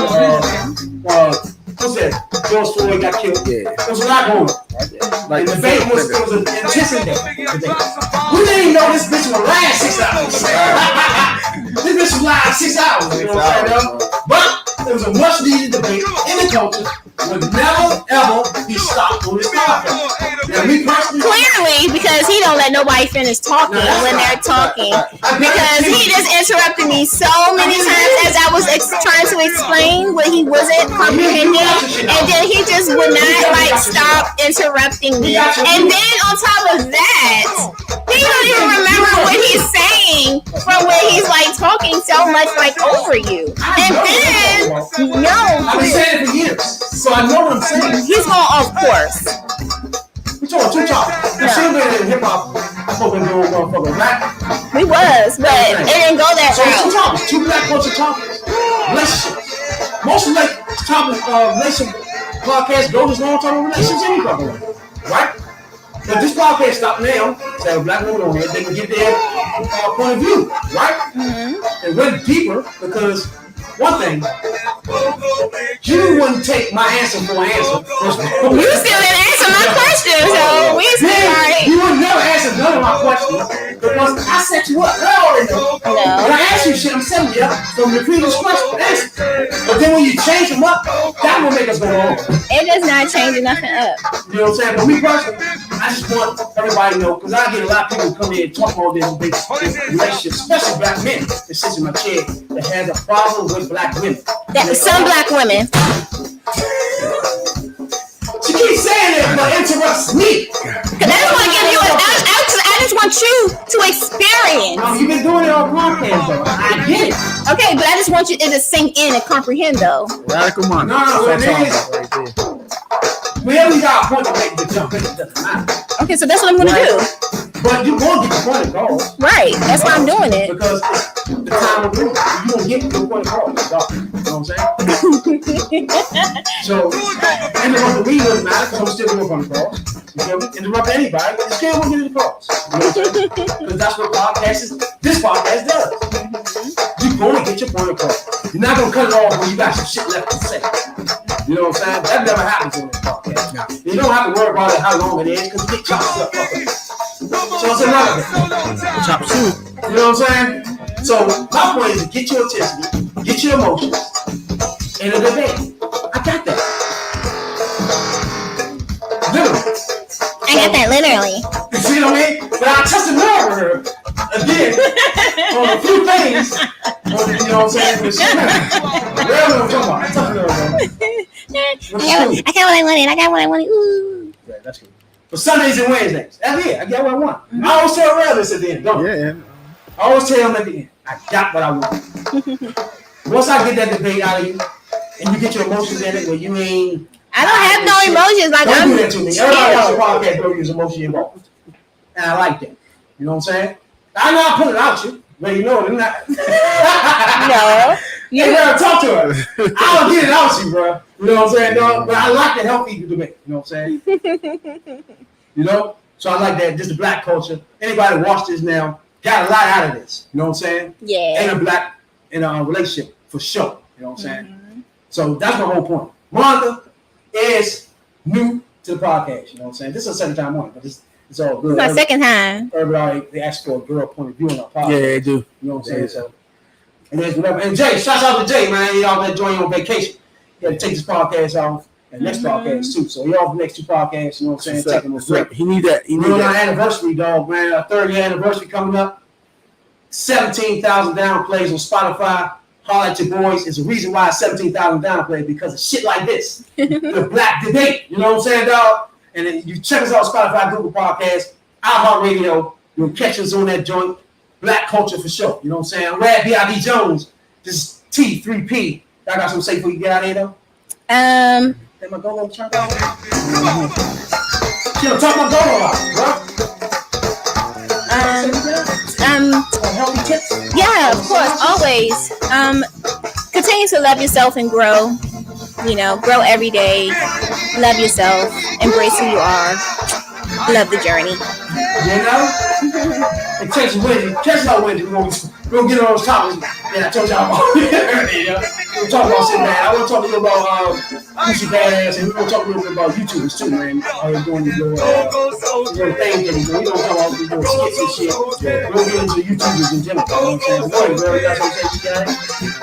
what's that? George Floyd got killed. Yeah. There was a lot going on. Like The debate was an intense debate. We didn't even know this bitch would last 6 hours. This bitch would last 6 hours. You know what I'm saying? But it was a much needed debate in the culture. Would never ever be stopped on this podcast. Now, me personally, Clearly, because he don't let nobody finish talking when they're talking. Because he just interrupted me so many times as I was trying to explain what he wasn't comprehending, and then he just would not stop interrupting me. And then on top of that, he don't even remember what he's saying from when he's talking so much over you. And then I've been saying it for years, so I know what I'm saying. he's going, of course. We talking 2 topics. You should have been in hip hop. I'm supposed to be doing motherfucking rap. We was, but it didn't go that So 2 route. topics, 2 black culture topics. Relationships. Most of topics relationship podcasts go as long term relationships any fucking way. Right? But this podcast stopped now. So have a black woman on here, they can get their point of view, right? Mm-hmm. And went deeper because one thing, you wouldn't take my answer for an answer. You still didn't answer my question, so we still right. You would never answer none of my questions because I set you up. I already know. No. When I ask you shit, I'm setting you up from the previous question. But then when you change them up, that will make us go wrong. It does not change nothing up. You know what I'm saying? But me personally, I just want everybody to know because I get a lot of people come in and talk about this big relationship, especially black men that sits in my chair that has a problem with black women. Some black women. She keeps saying it, but interrupts me. Cause I just want to give you I just want you to experience. You've been doing it on podcast, though. I get it. Okay, but I just want you to sink in and comprehend, though. Radical mind. No, it is. We only got a point to make the jump in. It doesn't matter. Okay, so that's what I'm gonna do. But you won't get the point across. Right, that's why I'm doing it. Because it's the time of year. You won't get the point across. You know what I'm saying? So, interrupt the reader doesn't matter because I'm still going to point across. You feel me? Interrupt anybody, but you still won't get it across. You know what I'm saying? Because that's what this podcast does. You're going to get your point across. You're not going to cut it off when you got some shit left to say. You know what I'm saying? That never happens on this podcast. No. You don't have to worry about how long it is because you get chopped up. So it's another thing. Chop soup. You know what I'm saying? So my point is to get your attention, get your emotions in a debate. I got that. Literally. I got that literally. You see what I mean? But I tested love with her again on a few things. You know what I'm saying? But she, whatever I'm talking about. I tested love with her. I got what I wanted. I got what I wanted. Ooh. Yeah, that's good. But Sundays and Wednesdays, that's it. I got what I want. I always tell Rev this at the end, don't I? Yeah. I always tell him at the end, I got what I want. Once I get that debate out of you, and you get your emotions in it, where you ain't. I don't have no emotions. Like Don't I'm do that to me. Everybody else in the podcast don't use emotion involved. And I like that. You know what I'm saying? I know I put it out you, but you know it. No. You gotta talk to her. I'll get it out you, bro. You know what I'm saying? No, but I like the healthy debate. You know what I'm saying? You know? So I like that. Just the black culture. Anybody watch this now got a lot out of this. You know what I'm saying? Yeah. In a relationship for sure. You know what I'm saying? Mm-hmm. So that's my whole point. Monica is new to the podcast. You know what I'm saying? This is the second time on it, but it's all good. It's my second time. Everybody, they ask for a girl point of view on our podcast. Yeah, they do. You know what I'm saying? So, and there's whatever. And Jay, shout out to Jay, man. Y'all been enjoying your vacation. You got to take this podcast off and next podcast too. So y'all for the next two podcasts, you know what I'm saying? Taking a break. He need that. We're on our anniversary, dog, man. Our 30th anniversary coming up. 17,000 downplays on Spotify. Holla at your boys. It's a reason why it's 17,000 downplays because of shit like this. The black debate. You know what I'm saying, dog? And then you check us out on Spotify, Google Podcasts, iHeartRadio. You'll catch us on that joint. Black culture for sure. You know what I'm saying? I'm Rad B.I.D. Jones. This is T3P. I got something to say before you get out of here, though? Am I go on chunk out? She don't talk about go on, bro. Healthy tips? Yeah, of course, always. Continue to love yourself and grow. You know, grow every day. Love yourself. Embrace who you are. Love the journey. You know? And Texas Wednesday. Texas not Wednesday. We're going to get on those topics that I told y'all about earlier. We'll talk about shit, man. I want to talk a little about Gucci Badass, and we're going to talk a little bit about YouTubers too, man. Doing these little things that he's doing. We're going to talk about these little skits and shit. We'll get into YouTubers in general. You know what I'm saying? Boy, girl, that's what I'm saying, you guys.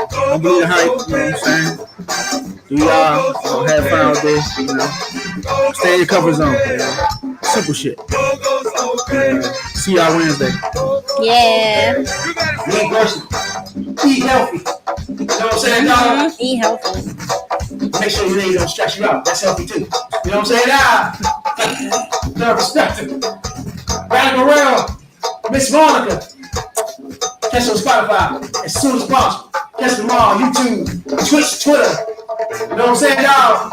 Don't believe the hype, you know what I'm saying? Do y'all have fun out there, you know? Stay in your comfort zone, you know? Simple shit. See y'all Wednesday. Yeah. Me personally, eat healthy. You know what I'm saying, dog? Eat healthy. Make sure your lady don't stress you out. That's healthy too. You know what I'm saying? No perspective. Radical Real, Miss Monica. Catch on Spotify as soon as possible. Catch them all, YouTube, Twitch, Twitter. You know what I'm saying, dog?